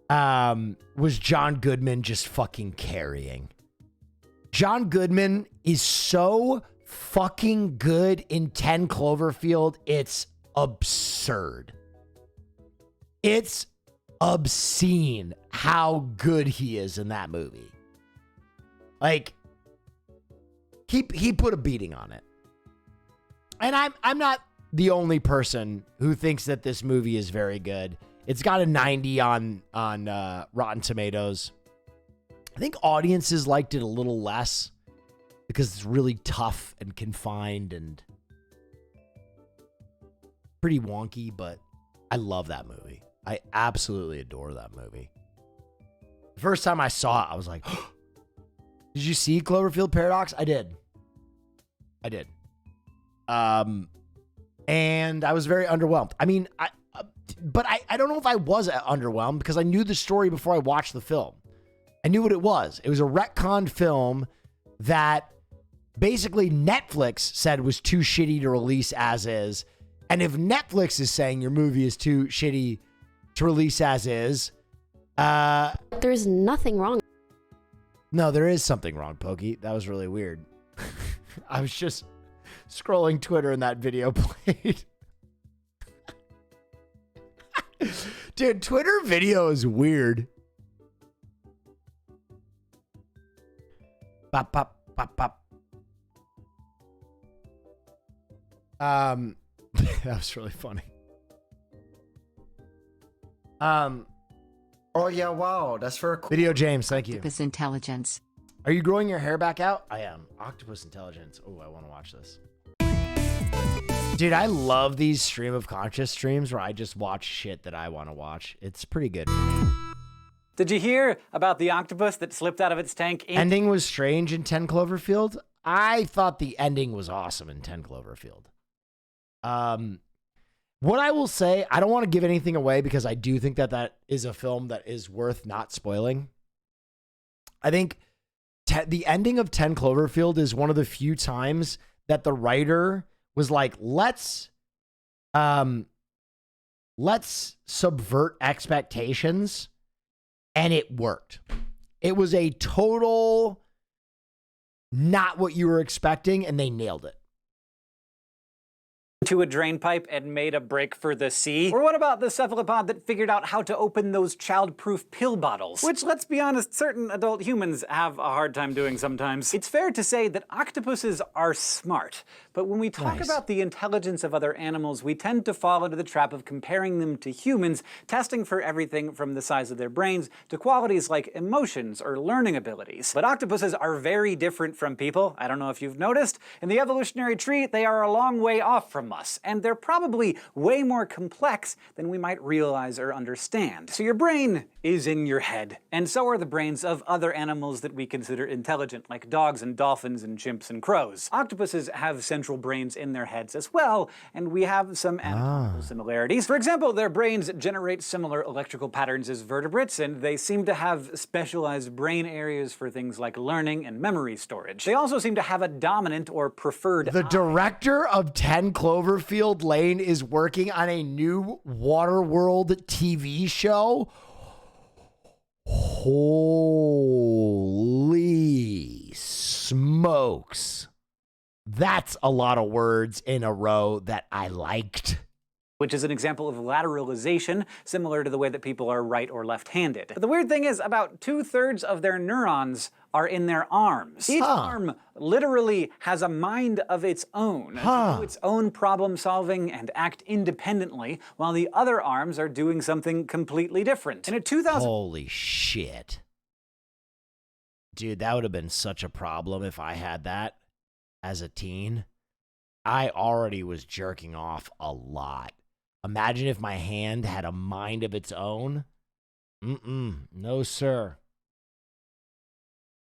was John Goodman just fucking carrying. John Goodman is so fucking good in 10 Cloverfield. It's absurd. It's obscene how good he is in that movie. Like, he put a beating on it. And I'm not the only person who thinks that this movie is very good. It's got a 90 on Rotten Tomatoes. I think audiences liked it a little less. because it's really tough and confined and pretty wonky, but I love that movie. I absolutely adore that movie. The first time I saw it, I was like, did you see Cloverfield Paradox? I did. And I was very underwhelmed. I mean, I don't know if I was underwhelmed because I knew the story before I watched the film. I knew what it was. It was a retconned film that basically Netflix said was too shitty to release as is. And if Netflix is saying your movie is too shitty to release as is, there's nothing wrong. No, there is something wrong, Pokey. That was really weird. I was just scrolling Twitter and that video played. Dude, Twitter video is weird. Pop, pop, pop, pop. That was really funny. Oh yeah, wow, that's for a cool Video James, thank you. Octopus intelligence. Are you growing your hair back out? I am. Octopus intelligence. Oh, I want to watch this. Dude, I love these stream of conscious streams where I just watch shit that I want to watch. It's pretty good. Did you hear about the octopus that slipped out of its tank? Ending was strange in 10 Cloverfield. I thought the ending was awesome in 10 Cloverfield. What I will say, I don't want to give anything away because I do think that that is a film that is worth not spoiling. I think the ending of 10 Cloverfield is one of the few times that the writer was like, let's subvert expectations, and it worked. It was a total not what you were expecting, and they nailed it. To a drain pipe and made a break for the sea? Or what about the cephalopod that figured out how to open those child-proof pill bottles? Which, let's be honest, certain adult humans have a hard time doing sometimes. It's fair to say that octopuses are smart, but when we talk about the intelligence of other animals, we tend to fall into the trap of comparing them to humans, testing for everything from the size of their brains to qualities like emotions or learning abilities. But octopuses are very different from people. I don't know if you've noticed. In the evolutionary tree, they are a long way off from us, and they're probably way more complex than we might realize or understand. So your brain is in your head, and so are the brains of other animals that we consider intelligent, like dogs and dolphins and chimps and crows. Octopuses have central brains in their heads as well, and we have some anatomical similarities. For example, their brains generate similar electrical patterns as vertebrates, and they seem to have specialized brain areas for things like learning and memory storage. They also seem to have a dominant or preferred The director of 10 Cloverfield Lane is working on a new Waterworld TV show. Holy smokes. That's a lot of words in a row that I liked. Which is an example of lateralization, similar to the way that people are right or left-handed. But the weird thing is, about 2/3 of their neurons are in their arms. Each arm literally has a mind of its own, to do its own problem solving and act independently, while the other arms are doing something completely different. In a 2000— Holy shit. Dude, that would have been such a problem if I had that as a teen. I already was jerking off a lot. Imagine if my hand had a mind of its own. No, sir.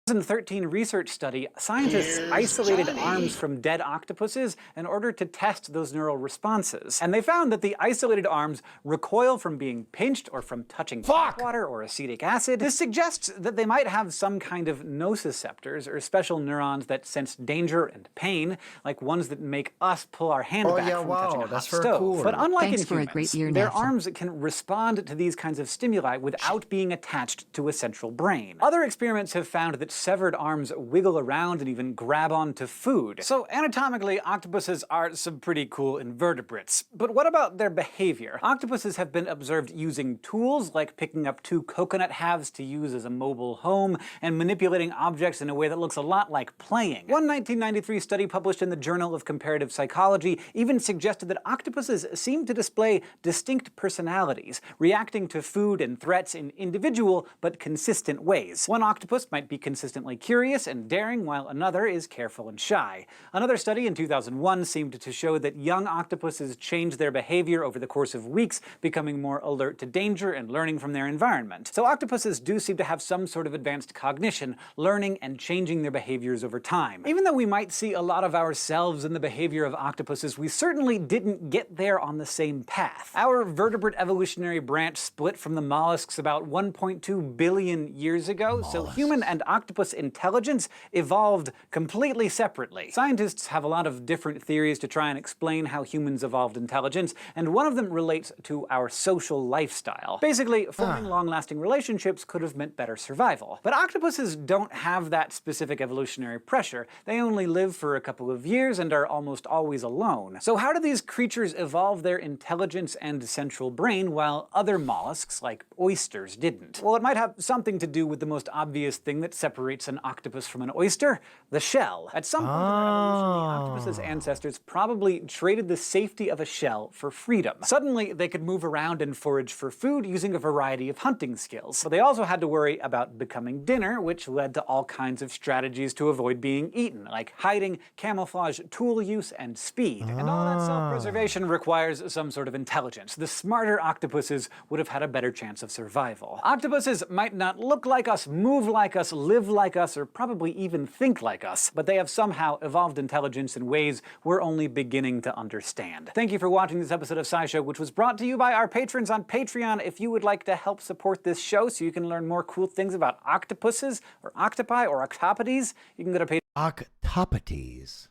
2013 research study, scientists isolated arms from dead octopuses in order to test those neural responses. And they found that the isolated arms recoil from being pinched or from touching water or acetic acid. This suggests that they might have some kind of nociceptors, or special neurons that sense danger and pain, like ones that make us pull our hand back from touching a hot stove. But unlike in humans, their arms can respond to these kinds of stimuli without being attached to a central brain. Other experiments have found that severed arms wiggle around and even grab onto food. So anatomically, octopuses are some pretty cool invertebrates. But what about their behavior? Octopuses have been observed using tools like picking up 2 coconut halves to use as a mobile home and manipulating objects in a way that looks a lot like playing. One 1993 study published in the Journal of Comparative Psychology even suggested that octopuses seem to display distinct personalities, reacting to food and threats in individual but consistent ways. One octopus might be considered consistently curious and daring, while another is careful and shy. Another study in 2001 seemed to show that young octopuses change their behavior over the course of weeks, becoming more alert to danger and learning from their environment. So octopuses do seem to have some sort of advanced cognition, learning and changing their behaviors over time. Even though we might see a lot of ourselves in the behavior of octopuses, we certainly didn't get there on the same path. Our vertebrate evolutionary branch split from the mollusks about 1.2 billion years ago, so human and octopus intelligence evolved completely separately. Scientists have a lot of different theories to try and explain how humans evolved intelligence, and one of them relates to our social lifestyle. Basically, forming long-lasting relationships could have meant better survival. But octopuses don't have that specific evolutionary pressure. They only live for a couple of years and are almost always alone. So how do these creatures evolve their intelligence and central brain while other mollusks, like oysters, didn't? Well, it might have something to do with the most obvious thing that separates an octopus from an oyster: the shell. At some point in their evolution, the octopus's ancestors probably traded the safety of a shell for freedom. Suddenly, they could move around and forage for food using a variety of hunting skills. But they also had to worry about becoming dinner, which led to all kinds of strategies to avoid being eaten, like hiding, camouflage, tool use, and speed. And all that self-preservation requires some sort of intelligence. The smarter octopuses would have had a better chance of survival. Octopuses might not look like us, move like us, live like us, or probably even think like us, but they have somehow evolved intelligence in ways we're only beginning to understand. Thank you for watching this episode of SciShow, which was brought to you by our patrons on Patreon. If you would like to help support this show so you can learn more cool things about octopuses, or octopi, or octopodes, you can go to Patreon. Octopodes.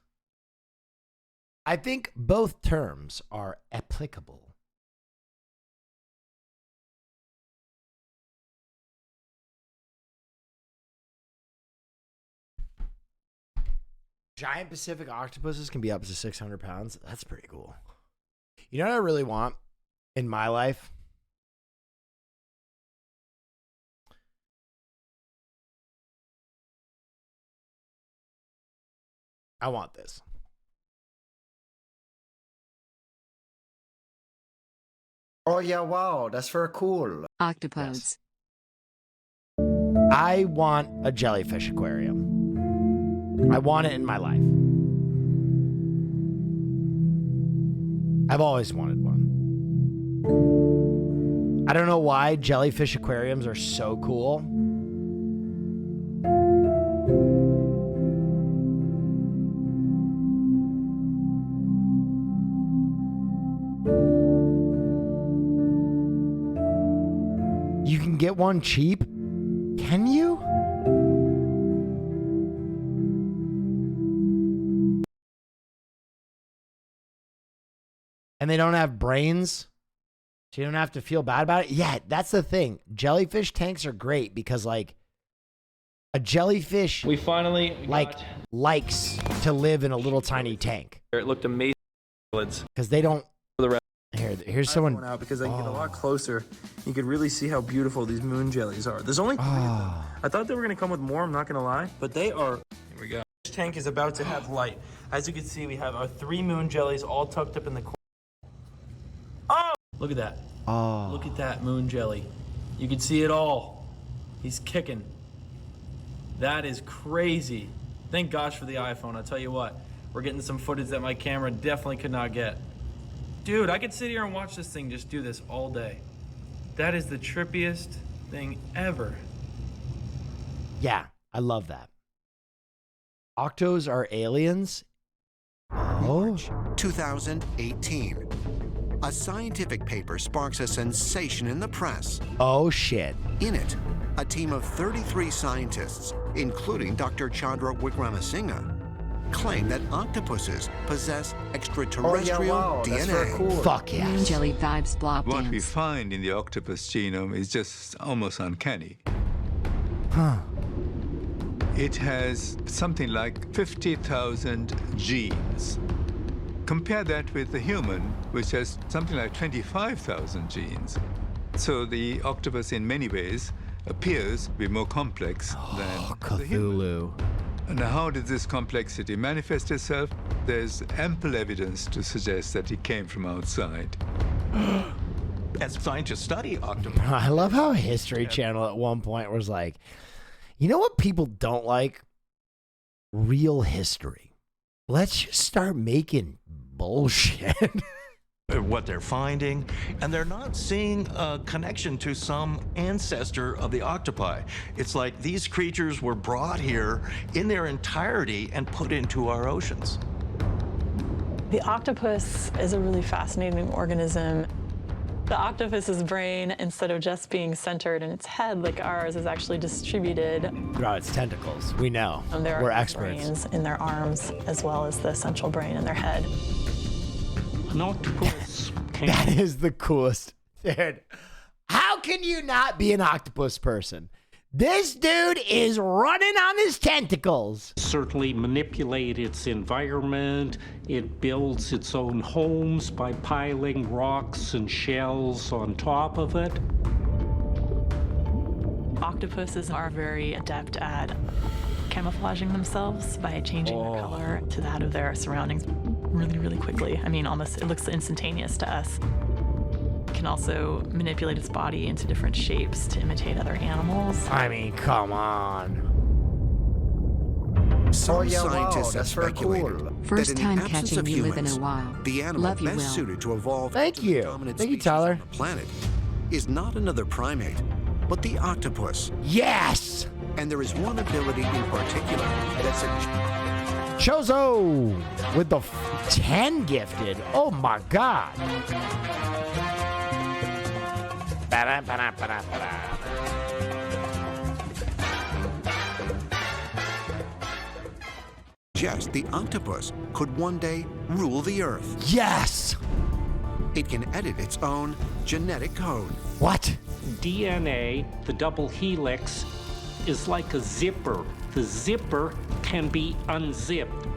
I think both terms are applicable. Giant Pacific octopuses can be up to 600 pounds. That's pretty cool. You know what I really want in my life? I want this. Oh yeah, wow, that's very cool. Octopodes. I want a jellyfish aquarium. I want it in my life. I've always wanted one. I don't know why jellyfish aquariums are so cool. You can get one cheap? Can you? And they don't have brains, so you don't have to feel bad about it. Yeah, that's the thing. Jellyfish tanks are great because, like, a jellyfish likes to live in a little tiny tank. It looked amazing. Because they don't. Here's someone out because I can get a lot closer. You could really see how beautiful these moon jellies are. There's only 3 of them. I thought they were gonna come with more, I'm not gonna lie, but they are. Here we go. This tank is about to have light. As you can see, we have our 3 moon jellies all tucked up in the corner. Oh! Look at that. Oh. Look at that moon jelly. You can see it all. He's kicking. That is crazy. Thank gosh for the iPhone. I'll tell you what, we're getting some footage that my camera definitely could not get. Dude, I could sit here and watch this thing just do this all day. That is the trippiest thing ever. Yeah, I love that. Octos are aliens? March 2018. A scientific paper sparks a sensation in the press. Oh, shit. In it, a team of 33 scientists, including Dr. Chandra Wickramasinghe, claim that octopuses possess extraterrestrial DNA. Cool. Fuck yes. Moon jelly vibes blob What we dance. find in the octopus genome is just almost uncanny. Huh. It has something like 50,000 genes. Compare that with the human, which has something like 25,000 genes. So the octopus, in many ways, appears to be more complex than the human. And how did this complexity manifest itself? There's ample evidence to suggest that it came from outside. As scientists study octopus. I love how History Channel at one point was like, You know what people don't like? Real history. Let's just start making bullshit. What they're finding, and they're not seeing a connection to some ancestor of the octopi. It's like these creatures were brought here in their entirety and put into our oceans. The octopus is a really fascinating organism. The octopus's brain, instead of just being centered in its head like ours, is actually distributed throughout its tentacles. We know. There We're are experts. brains in their arms as well as the central brain in their head. An octopus That is the coolest. Dude, how can you not be an octopus person? This dude is running on his tentacles. certainly manipulate its environment. It builds its own homes by piling rocks and shells on top of it. Octopuses are very adept at camouflaging themselves by changing their color to that of their surroundings really, really quickly. I mean, almost it looks instantaneous to us. It can also manipulate its body into different shapes to imitate other animals. I mean, come on. Some yeah, wow, scientists have that's very speculated cool. First that in time the absence catching of you live in humans, a while. the animal Love you, best Will. suited to evolve Thank into the you. dominant Thank you, species Tyler. on the planet is not another primate, but the octopus. Yes! And there is one ability in particular that's Chozo with the 10 gifted. Oh my god. suggests the octopus could one day rule the Earth. Yes! It can edit its own genetic code. What? DNA, the double helix, is like a zipper. The zipper can be unzipped.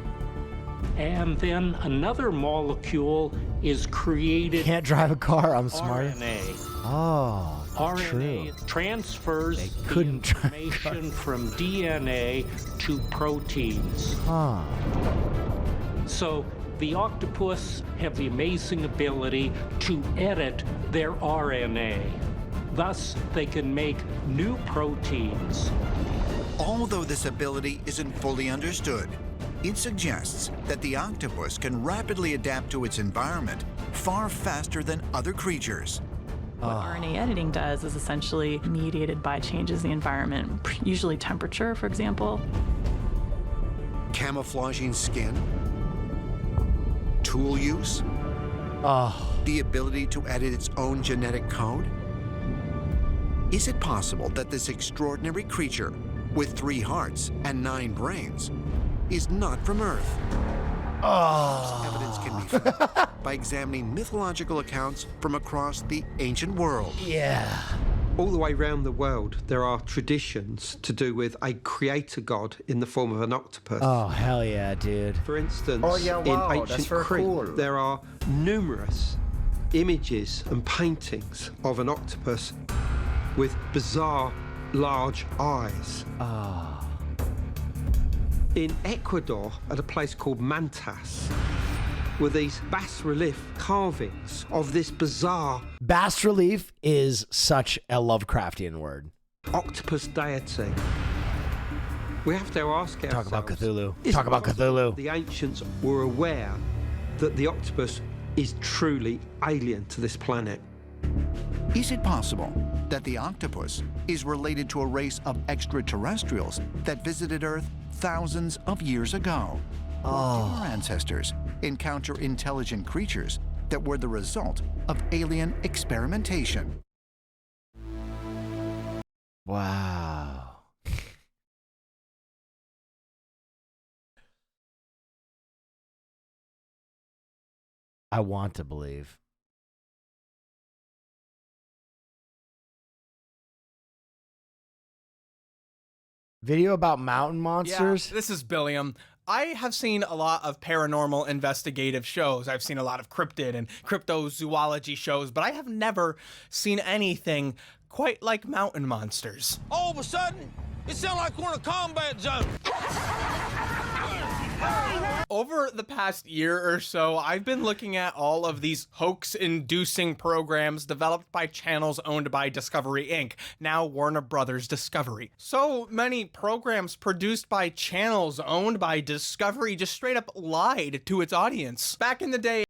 And then another molecule is created. Can't drive a car, I'm smart. RNA. Oh, RNA true. transfers They the couldn't drive information from DNA to proteins. Huh. So the octopus have the amazing ability to edit their RNA. Thus, they can make new proteins. Although this ability isn't fully understood, it suggests that the octopus can rapidly adapt to its environment far faster than other creatures. What RNA editing does is essentially mediated by changes in the environment, usually temperature, for example. Camouflaging skin, tool use, the ability to edit its own genetic code. Is it possible that this extraordinary creature, with 3 hearts and 9 brains, is not from Earth? Evidence can be found by examining mythological accounts from across the ancient world. Yeah. All the way around the world, there are traditions to do with a creator god in the form of an octopus. Oh, hell yeah, dude. For instance, wow, in that's ancient very Crete, cool. there are numerous images and paintings of an octopus with bizarre large eyes. In Ecuador, at a place called Mantas, were these bas-relief carvings of this bizarre Bas relief is such a Lovecraftian word. octopus deity. We have to ask ourselves... Talk about Cthulhu. is Talk it about possible Cthulhu. The ancients were aware that the octopus is truly alien to this planet. Is it possible that the octopus is related to a race of extraterrestrials that visited Earth thousands of years ago? Or did our ancestors encounter intelligent creatures that were the result of alien experimentation? Wow. I want to believe. Video about mountain monsters? Yeah, this is Billiam. I have seen a lot of paranormal investigative shows. I've seen a lot of cryptid and cryptozoology shows, but I have never seen anything quite like mountain monsters. All of a sudden, it sounded like we're in a combat zone. Over the past year or so, I've been looking at all of these hoax-inducing programs developed by channels owned by Discovery Inc., now Warner Brothers Discovery. So many programs produced by channels owned by Discovery just straight up lied to its audience. Back in the day,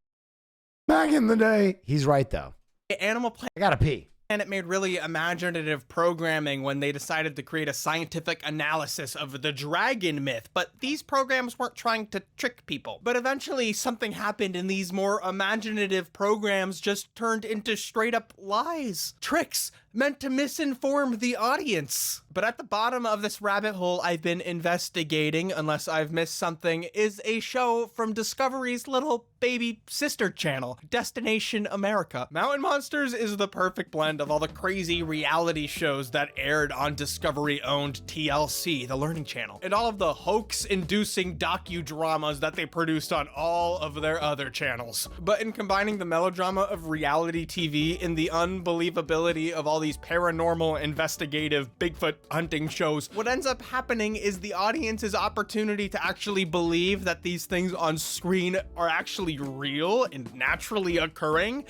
he's right though. Animal Planet. I gotta pee. And it made really imaginative programming when they decided to create a scientific analysis of the dragon myth. But these programs weren't trying to trick people. But eventually something happened and these more imaginative programs just turned into straight up lies. Tricks meant to misinform the audience. But at the bottom of this rabbit hole I've been investigating, unless I've missed something, is a show from Discovery's little baby sister channel, Destination America. Mountain Monsters is the perfect blend of all the crazy reality shows that aired on Discovery-owned TLC, the Learning Channel, and all of the hoax-inducing docudramas that they produced on all of their other channels. But in combining the melodrama of reality TV and the unbelievability of all these paranormal, investigative, Bigfoot hunting shows, what ends up happening is the audience's opportunity to actually believe that these things on screen are actually real and naturally occurring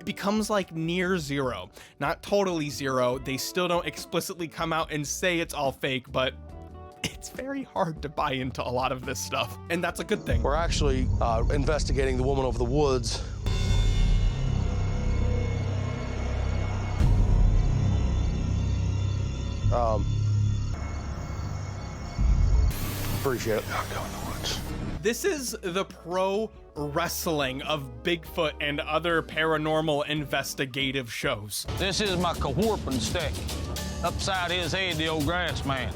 becomes like near zero. Not totally zero. They still don't explicitly come out and say it's all fake, but it's very hard to buy into a lot of this stuff, and that's a good thing. We're actually investigating the woman over the woods. Appreciate it. Not going to the woods. This is the pro wrestling of Bigfoot and other paranormal investigative shows. This is my whooping stick. Upside his head, the old grass man.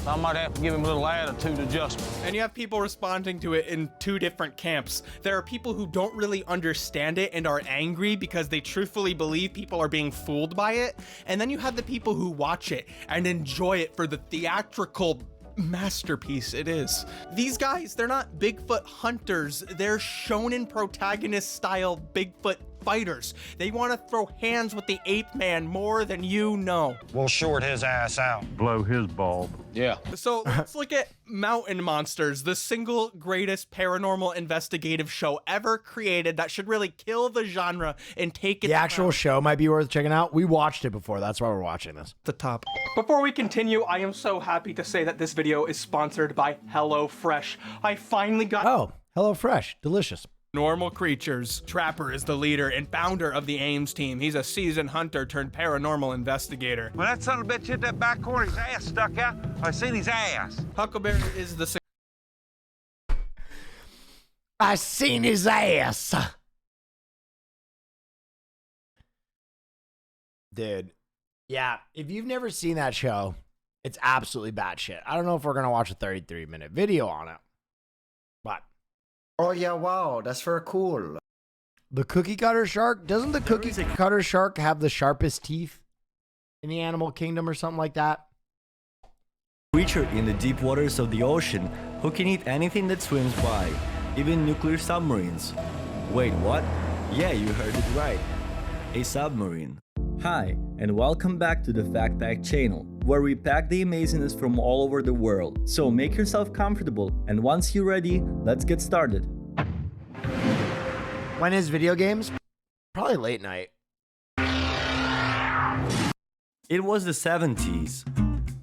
I might have to give him a little attitude adjustment. And you have people responding to it in two different camps. There are people who don't really understand it and are angry because they truthfully believe people are being fooled by it. And then you have the people who watch it and enjoy it for the theatrical masterpiece it is. These guys, they're not Bigfoot hunters. They're shonen protagonist style Bigfoot fighters. They want to throw hands with the ape man more than you know. We'll short his ass out. Blow his bulb. Yeah. So let's look at Mountain Monsters, the single greatest paranormal investigative show ever created that should really kill the genre and take it. The actual show might be worth checking out. We watched it before. That's why we're watching this. The top. Before we continue, I am so happy to say that this video is sponsored by HelloFresh. I finally got... Oh, HelloFresh. Delicious. Normal creatures. Trapper is the leader and founder of the Ames team. He's a seasoned hunter turned paranormal investigator. Well, that son of a bitch hit that back corner, his ass stuck out. I seen his ass. Huckleberry is the... I seen his ass. Dude. Yeah, if you've never seen that show, it's absolutely bad shit. I don't know if we're going to watch a 33-minute video on it, but... Oh, yeah, wow, that's very cool. The cookie cutter shark? Doesn't the cookie cutter shark have the sharpest teeth in the animal kingdom or something like that? Creature in the deep waters of the ocean who can eat anything that swims by, even nuclear submarines. Wait, what? Yeah, you heard it right. A submarine. Hi, and welcome back to the Fact Pack channel, where we pack the amazingness from all over the world. So make yourself comfortable, and once you're ready, let's get started. When is video games? Probably late night. It was the 70s.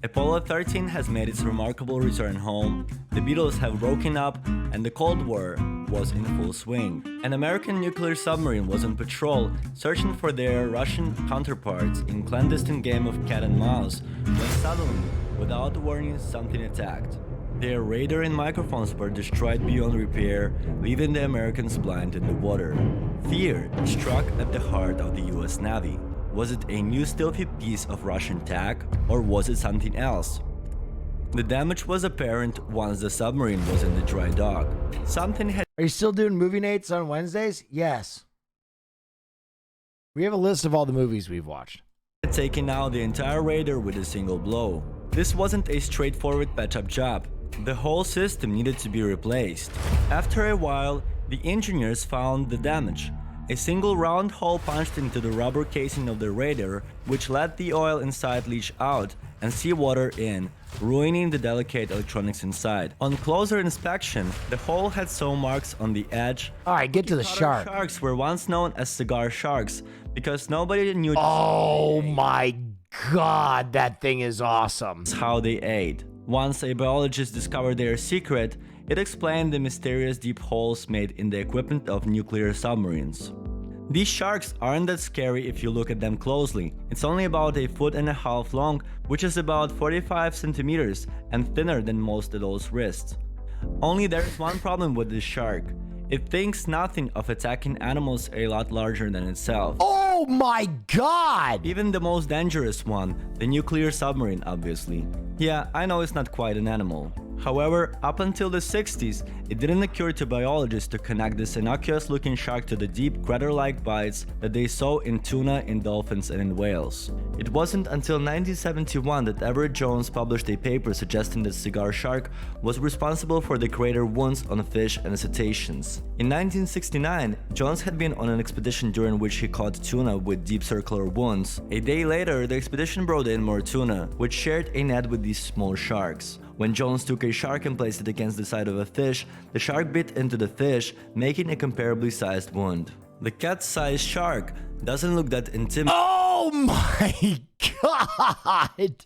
Apollo 13 has made its remarkable return home, the Beatles have broken up, and the Cold War was in full swing. An American nuclear submarine was on patrol, searching for their Russian counterparts in clandestine game of cat and mouse, when suddenly, without warning, something attacked. Their radar and microphones were destroyed beyond repair, leaving the Americans blind in the water. Fear struck at the heart of the US Navy. Was it a new stealthy piece of Russian tech, or was it something else? The damage was apparent once the submarine was in the dry dock. Something had... Are you still doing movie nights on Wednesdays? Yes. We have a list of all the movies we've watched. Taken out the entire radar with a single blow. This wasn't a straightforward patch-up job. The whole system needed to be replaced. After a while, the engineers found the damage. A single round hole punched into the rubber casing of the radar, which let the oil inside leach out, and seawater in, ruining the delicate electronics inside. On closer inspection, the hole had saw marks on the edge. Alright, get to the shark. Sharks were once known as cigar sharks because nobody knew. Oh my god, that thing is awesome. How they ate. Once a biologist discovered their secret, it explained the mysterious deep holes made in the equipment of nuclear submarines. These sharks aren't that scary if you look at them closely. It's only about 1.5 feet long, which is about 45 centimeters and thinner than most adults' wrists. Only there's one problem with this shark. It thinks nothing of attacking animals a lot larger than itself. Oh my god! Even the most dangerous one, the nuclear submarine, obviously. Yeah, I know it's not quite an animal. However, up until the 60s, it didn't occur to biologists to connect this innocuous-looking shark to the deep crater-like bites that they saw in tuna, in dolphins, and in whales. It wasn't until 1971 that Everett Jones published a paper suggesting that cigar shark was responsible for the crater wounds on fish and cetaceans. In 1969, Jones had been on an expedition during which he caught tuna with deep circular wounds. A day later, the expedition brought in more tuna, which shared a net with these small sharks. When Jones took a shark and placed it against the side of a fish, the shark bit into the fish, making a comparably sized wound. The cat-sized shark doesn't look that intimidating. Oh my god!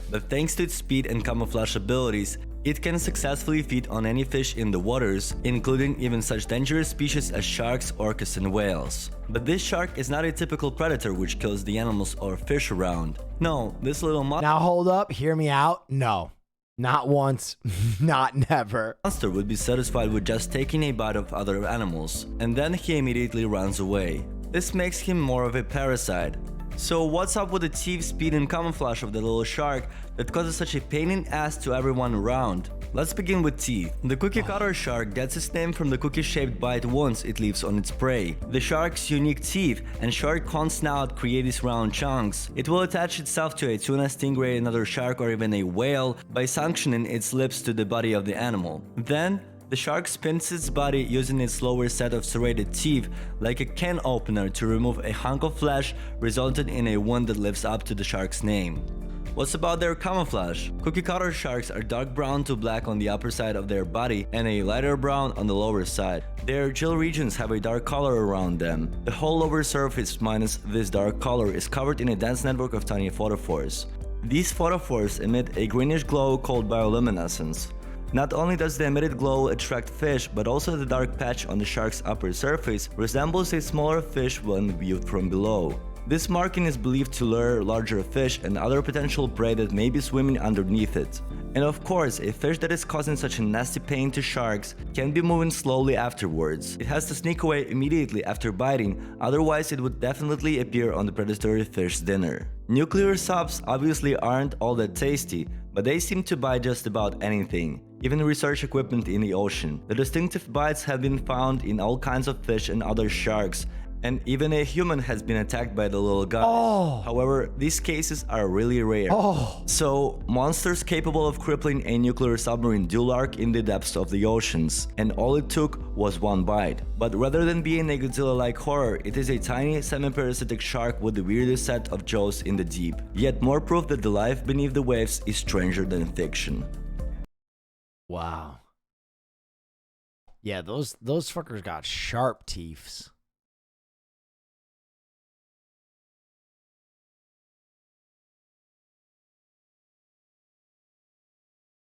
But thanks to its speed and camouflage abilities, it can successfully feed on any fish in the waters, including even such dangerous species as sharks, orcas, and whales. But this shark is not a typical predator which kills the animals or fish around. No, this little Now hold up, hear me out. No. Not once, not never. Monster would be satisfied with just taking a bite of other animals, and then he immediately runs away. This makes him more of a parasite. So what's up with the teeth, speed, and camouflage of the little shark that causes such a pain in the ass to everyone around? Let's begin with teeth. The cookie cutter shark gets its name from the cookie-shaped bite wounds it leaves on its prey. The shark's unique teeth and short cone snout create these round chunks. It will attach itself to a tuna, stingray, another shark, or even a whale by suctioning its lips to the body of the animal. Then, the shark spins its body using its lower set of serrated teeth like a can opener to remove a hunk of flesh, resulting in a wound that lives up to the shark's name. What's about their camouflage? Cookie cutter sharks are dark brown to black on the upper side of their body and a lighter brown on the lower side. Their gill regions have a dark color around them. The whole lower surface minus this dark color is covered in a dense network of tiny photophores. These photophores emit a greenish glow called bioluminescence. Not only does the emitted glow attract fish, but also the dark patch on the shark's upper surface resembles a smaller fish when viewed from below. This marking is believed to lure larger fish and other potential prey that may be swimming underneath it. And of course, a fish that is causing such a nasty pain to sharks can be moving slowly afterwards. It has to sneak away immediately after biting, otherwise it would definitely appear on the predatory fish's dinner. Nuclear subs obviously aren't all that tasty, but they seem to bite just about anything, even research equipment in the ocean. The distinctive bites have been found in all kinds of fish and other sharks, and even a human has been attacked by the little guy. However, these cases are really rare. So, monsters capable of crippling a nuclear submarine do lurk in the depths of the oceans, and all it took was one bite. But rather than being a Godzilla-like horror, it is a tiny, semi-parasitic shark with the weirdest set of jaws in the deep. Yet more proof that the life beneath the waves is stranger than fiction. Wow. Yeah, those fuckers got sharp teeth.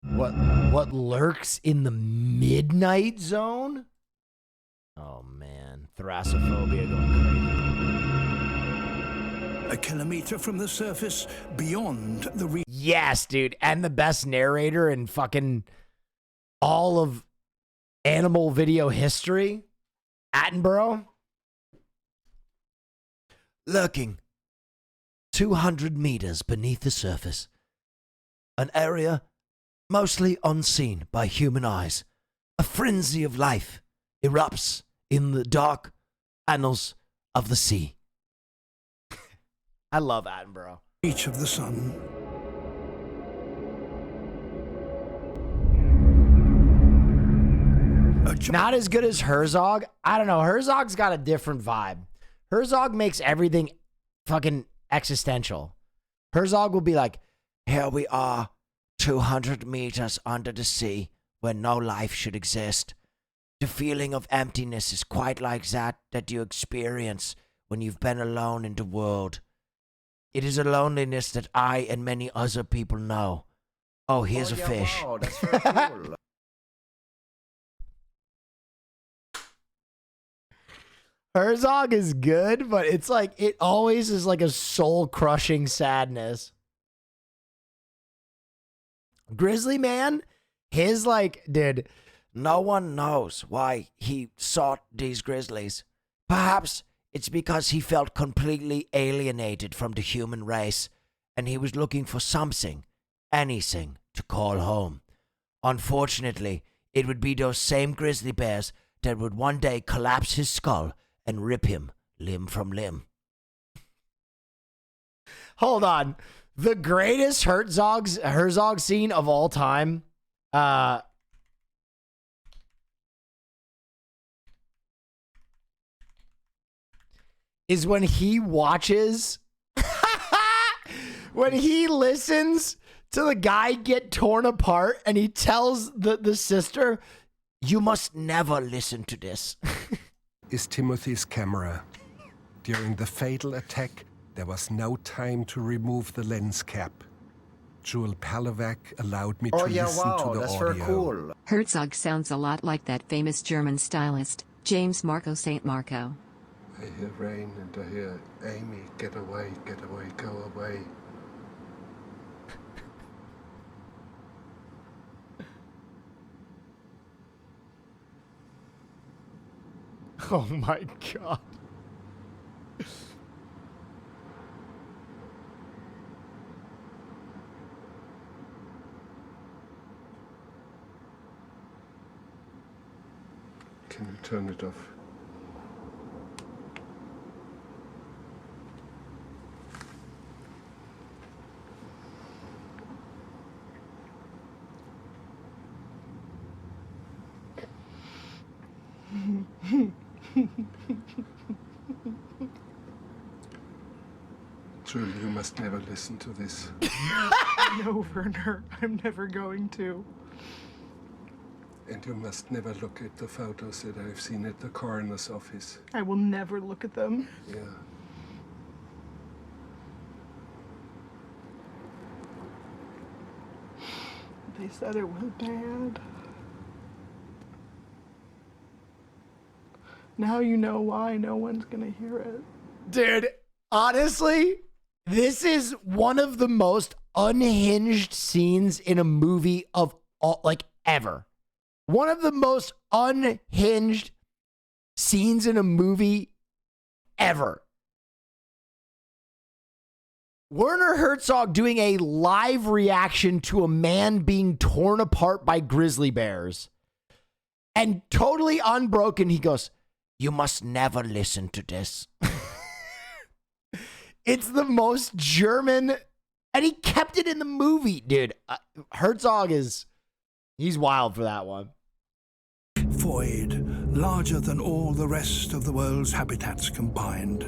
What lurks in the midnight zone? Oh man, thalassophobia going crazy. A kilometer from the surface, beyond the Yes, dude, and the best narrator in fucking all of animal video history, Attenborough. Lurking 200 meters beneath the surface, an area mostly unseen by human eyes, a frenzy of life erupts in the dark annals of the sea. I love Attenborough. Reach of the sun. Not as good as Herzog. I don't know. Herzog's got a different vibe. Herzog makes everything fucking existential. Herzog will be like, here we are, 200 meters under the sea, where no life should exist. The feeling of emptiness is quite like that you experience when you've been alone in the world. It is a loneliness that I and many other people know. Oh, here's a fish. Wow, that's very cool. Herzog is good, but it's like, it always is like a soul-crushing sadness. Grizzly Man, his like, dude, no one knows why he sought these grizzlies. Perhaps it's because he felt completely alienated from the human race, and he was looking for something, anything, to call home. Unfortunately, it would be those same grizzly bears that would one day collapse his skull and rip him limb from limb. Hold on. The greatest Herzog scene of all time is when he watches, when he listens to the guy get torn apart and he tells the sister, you must never listen to this. Is Timothy's camera. During the fatal attack, there was no time to remove the lens cap. Jewel Palovac allowed me to listen to the that's audio. very cool. Herzog sounds a lot like that famous German stylist, James Marco St. Marco. I hear rain and I hear Amy, get away, go away. Oh my God. Can you turn it off? Julie, you must never listen to this. No, Werner, I'm never going to. And you must never look at the photos that I've seen at the coroner's office. I will never look at them. Yeah. They said it was bad. Now you know why no one's gonna hear it. Dude, honestly, this is one of the most unhinged scenes in a movie of all, like, ever. One of the most unhinged scenes in a movie ever. Werner Herzog doing a live reaction to a man being torn apart by grizzly bears. And totally unbroken, he goes, you must never listen to this. It's the most German, and he kept it in the movie, dude. Herzog he's wild for that one. Void, larger than all the rest of the world's habitats combined.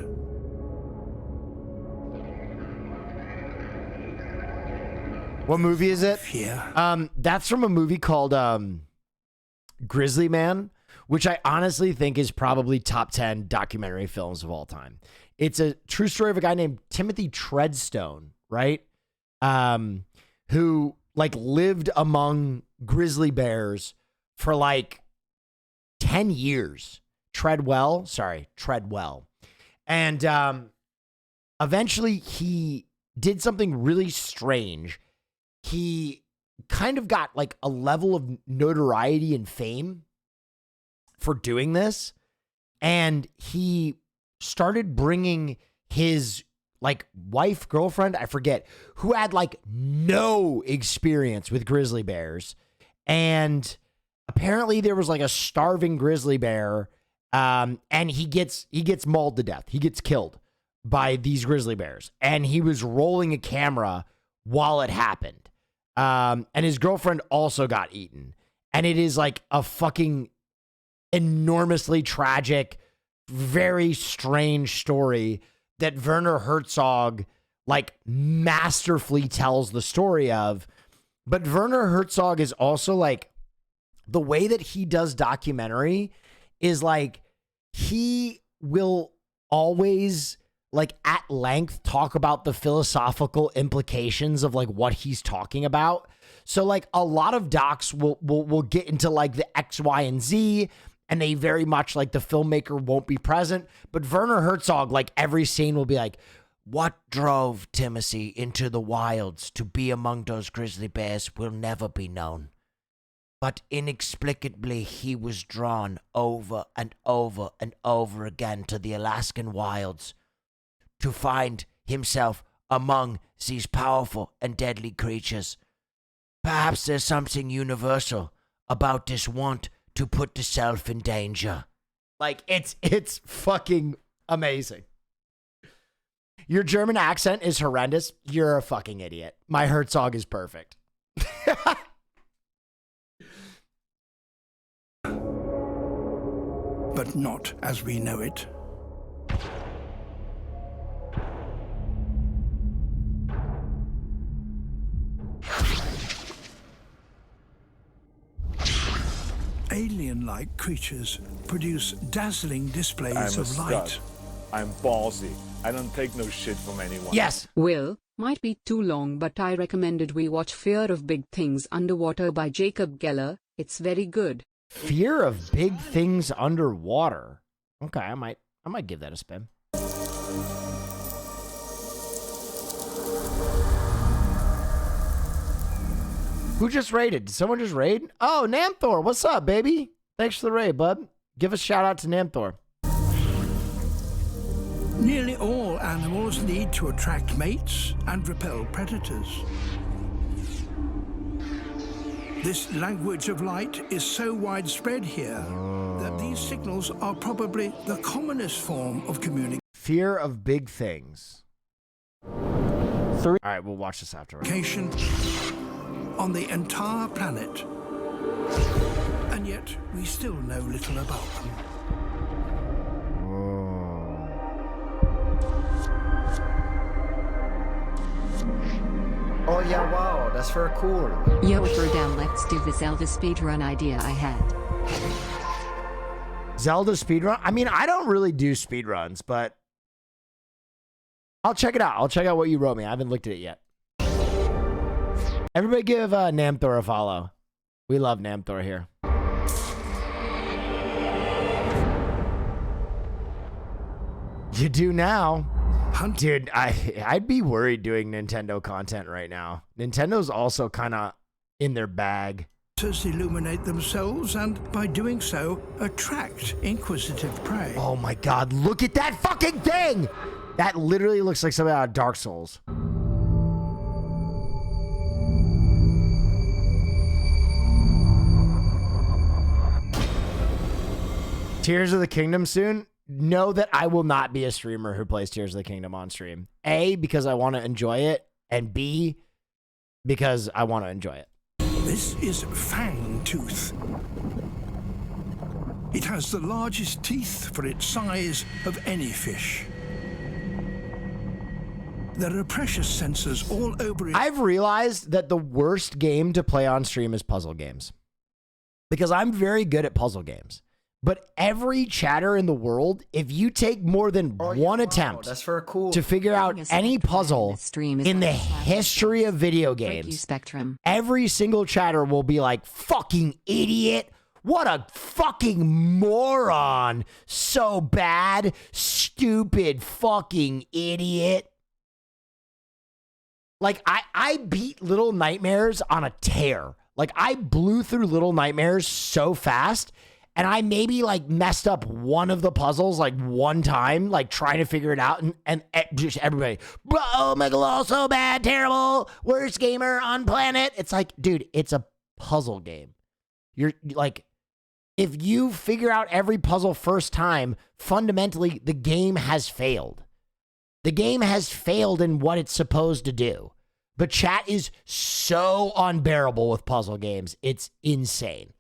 What movie is it? Yeah. That's from a movie called Grizzly Man, which I honestly think is probably top 10 documentary films of all time. It's a true story of a guy named Timothy Treadstone, right? Who like lived among grizzly bears for like 10 years. Treadwell. And eventually he did something really strange. He kind of got like a level of notoriety and fame for doing this. And he started bringing his like wife, girlfriend, I forget, who had like no experience with grizzly bears. And apparently there was like a starving grizzly bear. And he gets mauled to death. He gets killed by these grizzly bears. And he was rolling a camera while it happened. And his girlfriend also got eaten. And it is like a fucking enormously tragic, very strange story that Werner Herzog like masterfully tells the story of. But Werner Herzog is also like, the way that he does documentary is like, he will always like at length talk about the philosophical implications of like what he's talking about. So like a lot of docs will get into like the X, Y, and Z, and they very much like the filmmaker won't be present. But Werner Herzog, like every scene will be like, what drove Timothy into the wilds to be among those grizzly bears will never be known. But inexplicably, he was drawn over and over and over again to the Alaskan wilds to find himself among these powerful and deadly creatures. Perhaps there's something universal about this want to put the self in danger. Like, it's fucking amazing. Your German accent is horrendous. You're a fucking idiot. My Herzog is perfect. But not as we know it. Alien-like creatures produce dazzling displays of light. I'm ballsy. I don't take no shit from anyone. Yes. Will, might be too long, but I recommended we watch Fear of Big Things Underwater by Jacob Geller. It's very good. Fear of Big Things Underwater. Okay, I might give that a spin. Who just raided? Did someone just raid? Oh, Namthor, what's up, baby? Thanks for the raid, bud. Give a shout out to Namthor. Nearly all animals need to attract mates and repel predators. This language of light is so widespread here that these signals are probably the commonest form of communication. Fear of Big Things. All right, we'll watch this after. On the entire planet. And yet, we still know little about them. Oh yeah, wow, that's very cool. Yo, down, let's do the Zelda speedrun idea I had. Zelda speedrun? I mean, I don't really do speedruns, but I'll check it out. I'll check out what you wrote me. I haven't looked at it yet. Everybody give Namthor a follow. We love Namthor here. You do now. Dude, I'd be worried doing Nintendo content right now. Nintendo's also kind of in their bag. Illuminate themselves and by doing so attract inquisitive prey. Oh my god, look at that fucking thing! That literally looks like something out of Dark Souls. Tears of the Kingdom soon? Know that I will not be a streamer who plays Tears of the Kingdom on stream. A, because I want to enjoy it, and B, because I want to enjoy it. This is Fangtooth. It has the largest teeth for its size of any fish. There are pressure sensors all over it. I've realized that the worst game to play on stream is puzzle games. Because I'm very good at puzzle games. But every chatter in the world, if you take more than one attempt that's very cool. to figure out any puzzle in the history of video games, every single chatter will be like, fucking idiot. What a fucking moron. So bad. Stupid fucking idiot. Like, I beat Little Nightmares on a tear. Like, I blew through Little Nightmares so fast. And I maybe like messed up one of the puzzles like one time, like trying to figure it out. And just everybody, bro, Megalo, so bad, terrible, worst gamer on planet. It's like, dude, it's a puzzle game. You're like, if you figure out every puzzle first time, fundamentally, the game has failed. The game has failed in what it's supposed to do. But chat is so unbearable with puzzle games. It's insane.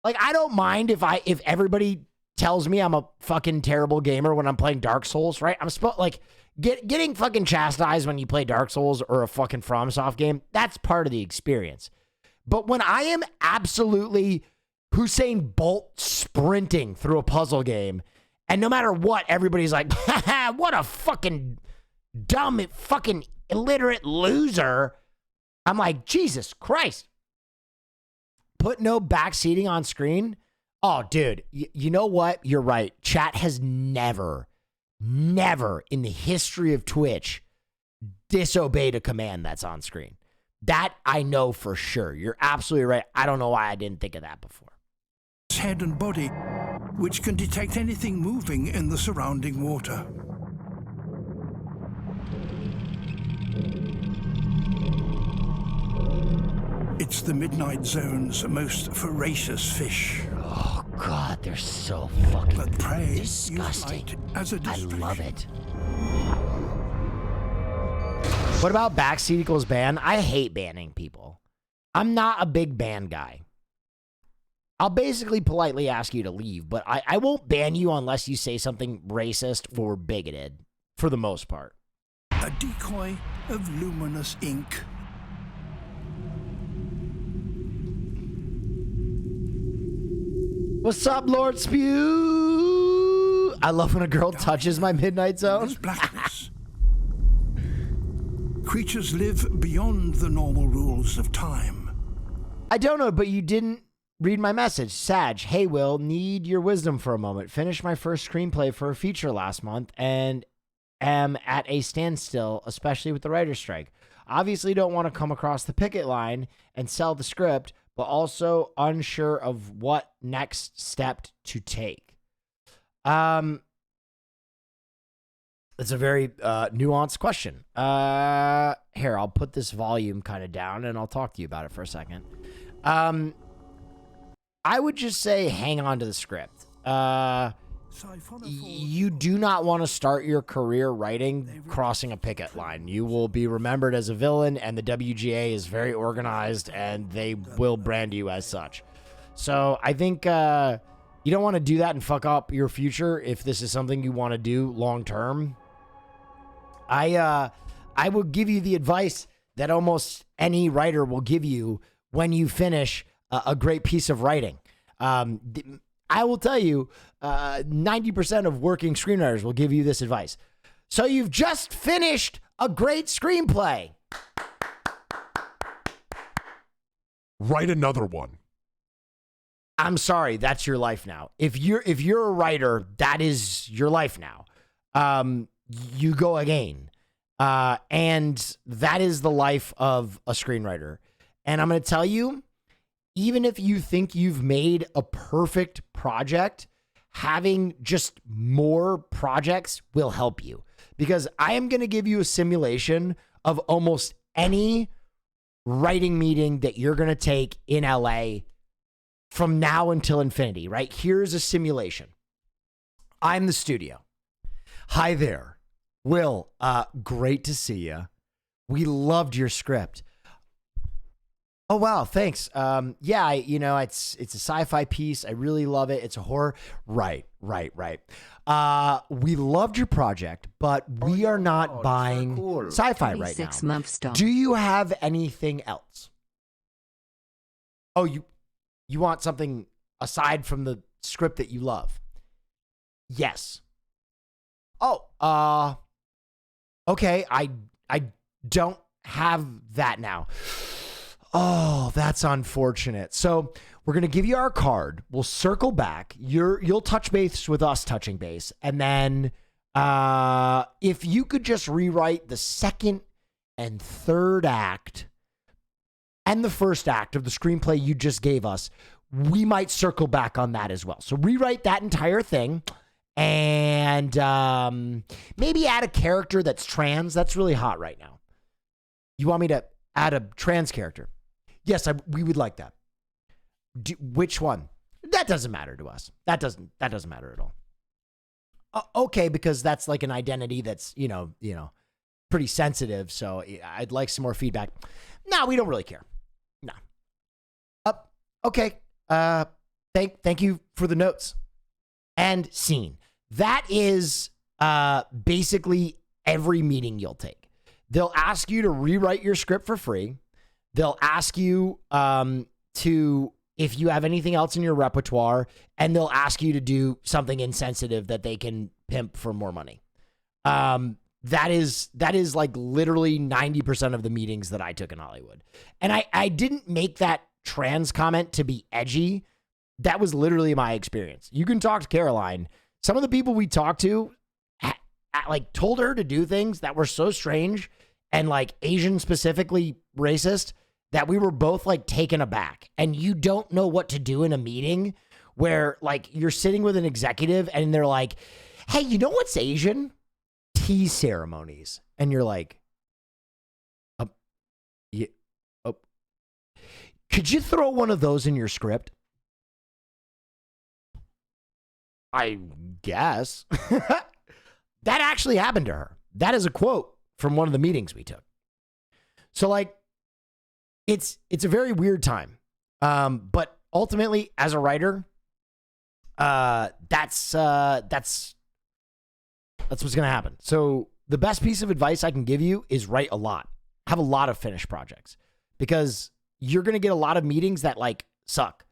Like, I don't mind if everybody tells me I'm a fucking terrible gamer when I'm playing Dark Souls, right? I'm supposed like getting fucking chastised when you play Dark Souls or a fucking FromSoft game. That's part of the experience. But when I am absolutely Usain Bolt sprinting through a puzzle game, and no matter what, everybody's like, haha, what a fucking dumb, fucking illiterate loser. I'm like, Jesus Christ. Put no backseating on screen? Oh, dude, you know what? You're right. Chat has never in the history of Twitch disobeyed a command that's on screen. That I know for sure. You're absolutely right. I don't know why I didn't think of that before. Head and body, which can detect anything moving in the surrounding water. It's the Midnight Zone's most voracious fish. Oh, God, they're so fucking but prey disgusting. As a I love it. What about backseat equals ban? I hate banning people. I'm not a big ban guy. I'll basically politely ask you to leave, but I won't ban you unless you say something racist or bigoted, for the most part. A decoy of luminous ink. What's up, Lord Spew? I love when a girl touches my Midnight Zone. Blackness. Creatures live beyond the normal rules of time. I don't know, but you didn't read my message. Sag, hey Will, need your wisdom for a moment. Finished my first screenplay for a feature last month and am at a standstill, especially with the writer's strike. Obviously don't want to come across the picket line and sell the script, but also unsure of what next step to take. It's a very nuanced question. Here, I'll put this volume kind of down and I'll talk to you about it for a second. I would just say hang on to the script. You do not want to start your career writing crossing a picket line. You will be remembered as a villain, and the WGA is very organized, and they will brand you as such. So I think you don't want to do that and fuck up your future if this is something you want to do long term. I will give you the advice that almost any writer will give you when you finish a great piece of writing. I will tell you, 90% of working screenwriters will give you this advice. So you've just finished a great screenplay. Write another one. I'm sorry, that's your life now. If you're a writer, that is your life now. You go again. And that is the life of a screenwriter. And I'm going to tell you, even if you think you've made a perfect project, having just more projects will help you. Because I am going to give you a simulation of almost any writing meeting that you're going to take in LA from now until infinity, right? Here's a simulation. I'm the studio. Hi there. Will, great to see you. We loved your script. Oh, wow. Thanks. Yeah, it's a sci-fi piece. I really love it. It's a horror. Right. We loved your project, but we are not buying sci-fi right now. 6 months stop. Do you have anything else? Oh, you want something aside from the script that you love? Yes. Oh, okay. I don't have that now. Oh, that's unfortunate. So we're going to give you our card. We'll circle back. You'll touch base with us touching base. And then if you could just rewrite the second and third act and the first act of the screenplay you just gave us, we might circle back on that as well. So rewrite that entire thing and maybe add a character that's trans. That's really hot right now. You want me to add a trans character? Yes, we would like that. Which one? That doesn't matter to us. That doesn't matter at all. Okay, because that's like an identity that's, pretty sensitive. So I'd like some more feedback. No, we don't really care. No. Okay. Thank you for the notes. and scene. That is basically every meeting you'll take. They'll ask you to rewrite your script for free. They'll ask you to, if you have anything else in your repertoire, and they'll ask you to do something insensitive that they can pimp for more money. That is like literally 90% of the meetings that I took in Hollywood. And I didn't make that trans comment to be edgy. That was literally my experience. You can talk to Caroline. Some of the people we talked to like told her to do things that were so strange and like Asian specifically racist that we were both like taken aback. And you don't know what to do in a meeting where like you're sitting with an executive and they're like, hey, you know what's Asian? Tea ceremonies. And you're like, yeah, oh. Could you throw one of those in your script? I guess. That actually happened to her. That is a quote from one of the meetings we took. So like, it's a very weird time. But ultimately, as a writer, that's what's going to happen. So the best piece of advice I can give you is write a lot. Have a lot of finished projects, because you're going to get a lot of meetings that like suck.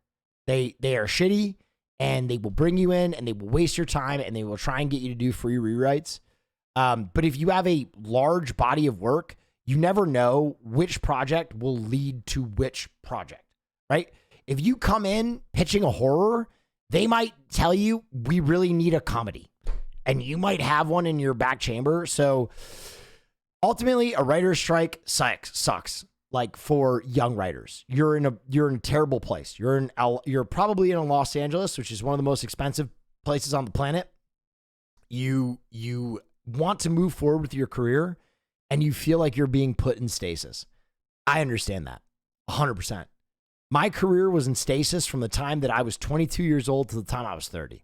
They are shitty, and they will bring you in and they will waste your time and they will try and get you to do free rewrites. But if you have a large body of work, you never know which project will lead to which project, right? If you come in pitching a horror, they might tell you, we really need a comedy. And you might have one in your back chamber. So ultimately, a writer's strike sucks. Like for young writers, you're in a terrible place. You're probably in Los Angeles, which is one of the most expensive places on the planet. You want to move forward with your career, and you feel like you're being put in stasis. I understand that 100%. My career was in stasis from the time that I was 22 years old to the time I was 30.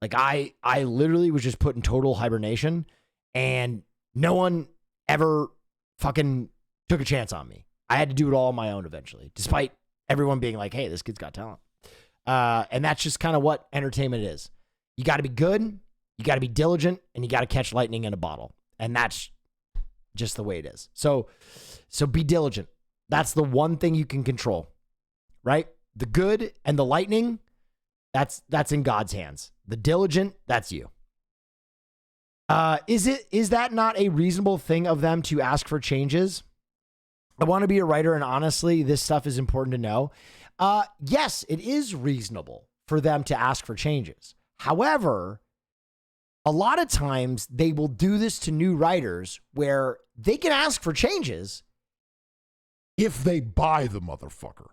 Like I literally was just put in total hibernation, and no one ever fucking took a chance on me. I had to do it all on my own eventually, despite everyone being like, hey, this kid's got talent. And that's just kind of what entertainment is. You got to be good, you got to be diligent, and you got to catch lightning in a bottle. And that's just the way it is. So be diligent. That's the one thing you can control, right? The good and the lightning, that's in God's hands. The diligent, that's you. Is that not a reasonable thing of them to ask for changes? I want to be a writer, and honestly, this stuff is important to know. Yes, it is reasonable for them to ask for changes. However, a lot of times they will do this to new writers where they can ask for changes if they buy the motherfucker.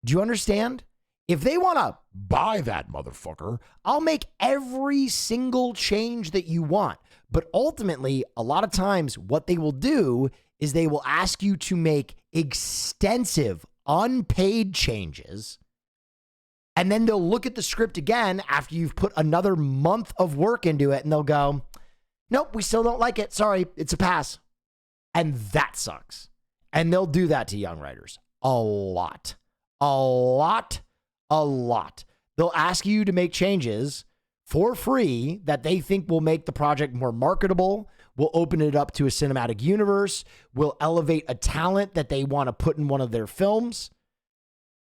Do you understand? If they want to buy that motherfucker, I'll make every single change that you want. But ultimately, a lot of times what they will do is they will ask you to make extensive unpaid changes. And then they'll look at the script again after you've put another month of work into it, and they'll go, nope, we still don't like it. Sorry, it's a pass. And that sucks. And they'll do that to young writers a lot. They'll ask you to make changes for free that they think will make the project more marketable, will open it up to a cinematic universe, will elevate a talent that they want to put in one of their films.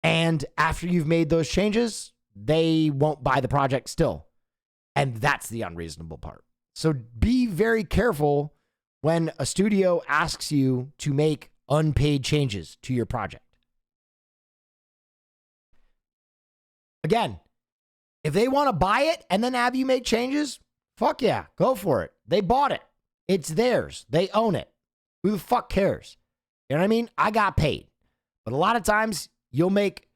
And after you've made those changes, they won't buy the project still. And that's the unreasonable part. So be very careful when a studio asks you to make unpaid changes to your project. Again, if they want to buy it and then have you make changes, fuck yeah, go for it. They bought it. It's theirs. They own it. Who the fuck cares? You know what I mean? I got paid. But a lot of times you'll make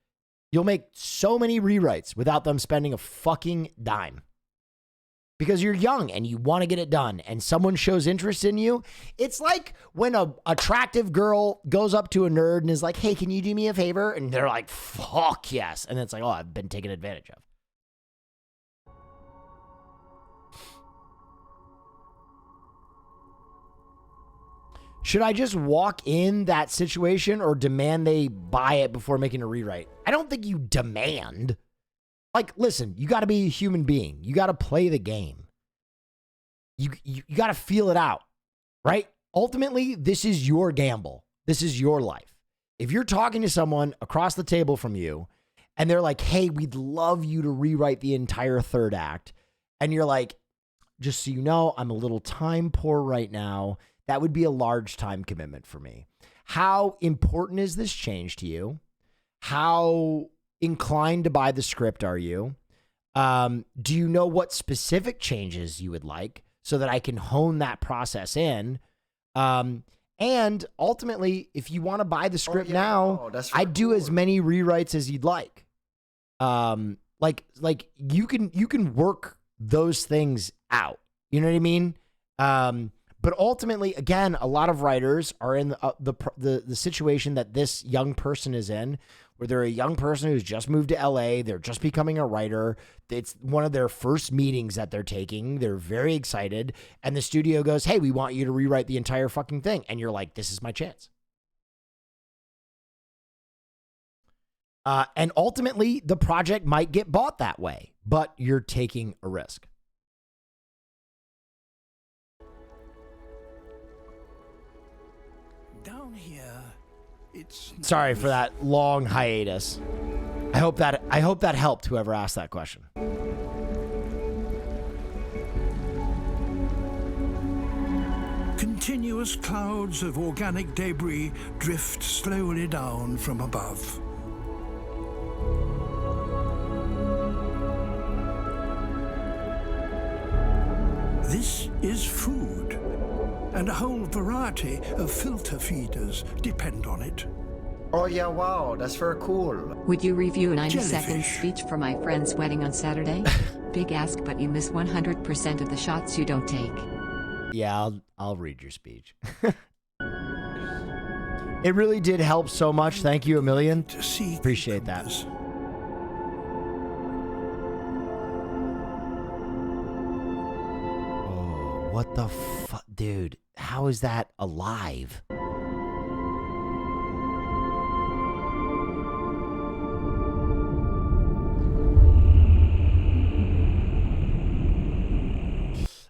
so many rewrites without them spending a fucking dime. Because you're young and you want to get it done and someone shows interest in you. It's like when a attractive girl goes up to a nerd and is like, hey, can you do me a favor? And they're like, fuck yes. And it's like, oh, I've been taken advantage of. Should I just walk in that situation or demand they buy it before making a rewrite? I don't think you demand. like, listen, you got to be a human being. You got to play the game. You got to feel it out, right? Ultimately, this is your gamble. This is your life. If you're talking to someone across the table from you and they're like, hey, we'd love you to rewrite the entire third act. And you're like, just so you know, I'm a little time poor right now. That would be a large time commitment for me. How important is this change to you? How inclined to buy the script are you? Do you know what specific changes you would like so that I can hone that process in? And ultimately, if you want to buy the script now, I'd do as many rewrites as you'd like. Like you can work those things out. You know what I mean? But ultimately, again, a lot of writers are in the situation that this young person is in, where they're a young person who's just moved to LA. They're just becoming a writer. It's one of their first meetings that they're taking. They're very excited. And the studio goes, hey, we want you to rewrite the entire fucking thing. And you're like, this is my chance. And ultimately, the project might get bought that way, but you're taking a risk. Down here, it's sorry for that long hiatus. I hope that helped whoever asked that question. Continuous clouds of organic debris drift slowly down from above. This is food, and a whole variety of filter feeders depend on it. Oh yeah, wow, that's very cool. Would you review a 90-second Jellyfish. speech for my friend's wedding on Saturday? Big ask, but you miss 100% of the shots you don't take. Yeah, I'll read your speech. It really did help so much. Thank you a million. Appreciate that. Oh, what the fuck? Dude, how is that alive?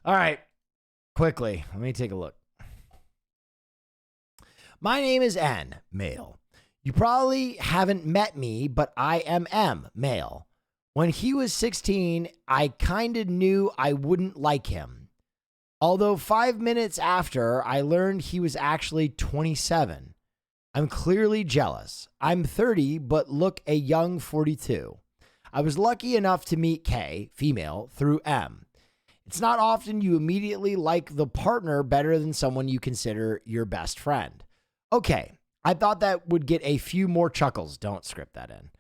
All right, quickly, let me take a look. My name is N, male. You probably haven't met me, but I am M, male. When he was 16, I kind of knew I wouldn't like him. Although 5 minutes after, I learned he was actually 27. I'm clearly jealous. I'm 30, but look a young 42. I was lucky enough to meet K, female, through M. It's not often you immediately like the partner better than someone you consider your best friend. Okay, I thought that would get a few more chuckles. Don't script that in.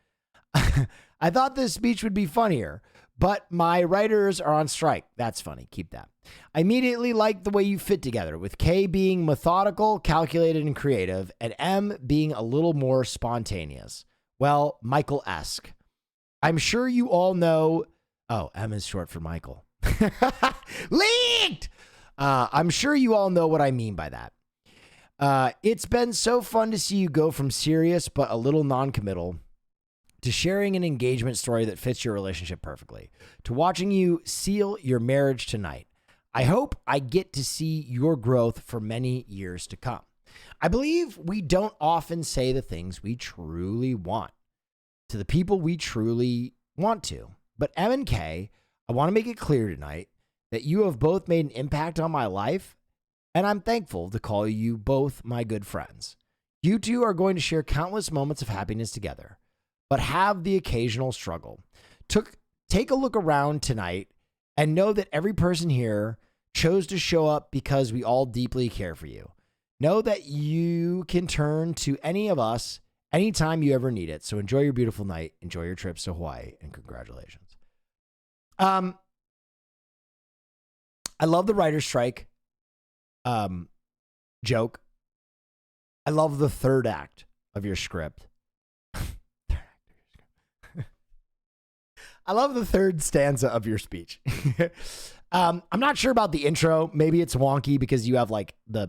I thought this speech would be funnier, but my writers are on strike. That's funny. Keep that. I immediately liked the way you fit together, with K being methodical, calculated, and creative, and M being a little more spontaneous. Well, Michael-esque. I'm sure you all know... Oh, M is short for Michael. Leaked! I'm sure you all know what I mean by that. It's been so fun to see you go from serious but a little non-committal to sharing an engagement story that fits your relationship perfectly, to watching you seal your marriage tonight. I hope I get to see your growth for many years to come. I believe we don't often say the things we truly want to the people we truly want to. But M and K, I want to make it clear tonight that you have both made an impact on my life, and I'm thankful to call you both my good friends. You two are going to share countless moments of happiness together, but have the occasional struggle. Take a look around tonight and know that every person here chose to show up because we all deeply care for you. Know that you can turn to any of us anytime you ever need it. So enjoy your beautiful night. Enjoy your trips to Hawaii, and congratulations. I love the writer's strike joke. I love the third act of your script. I love the third stanza of your speech. I'm not sure about the intro. Maybe it's wonky because you have like the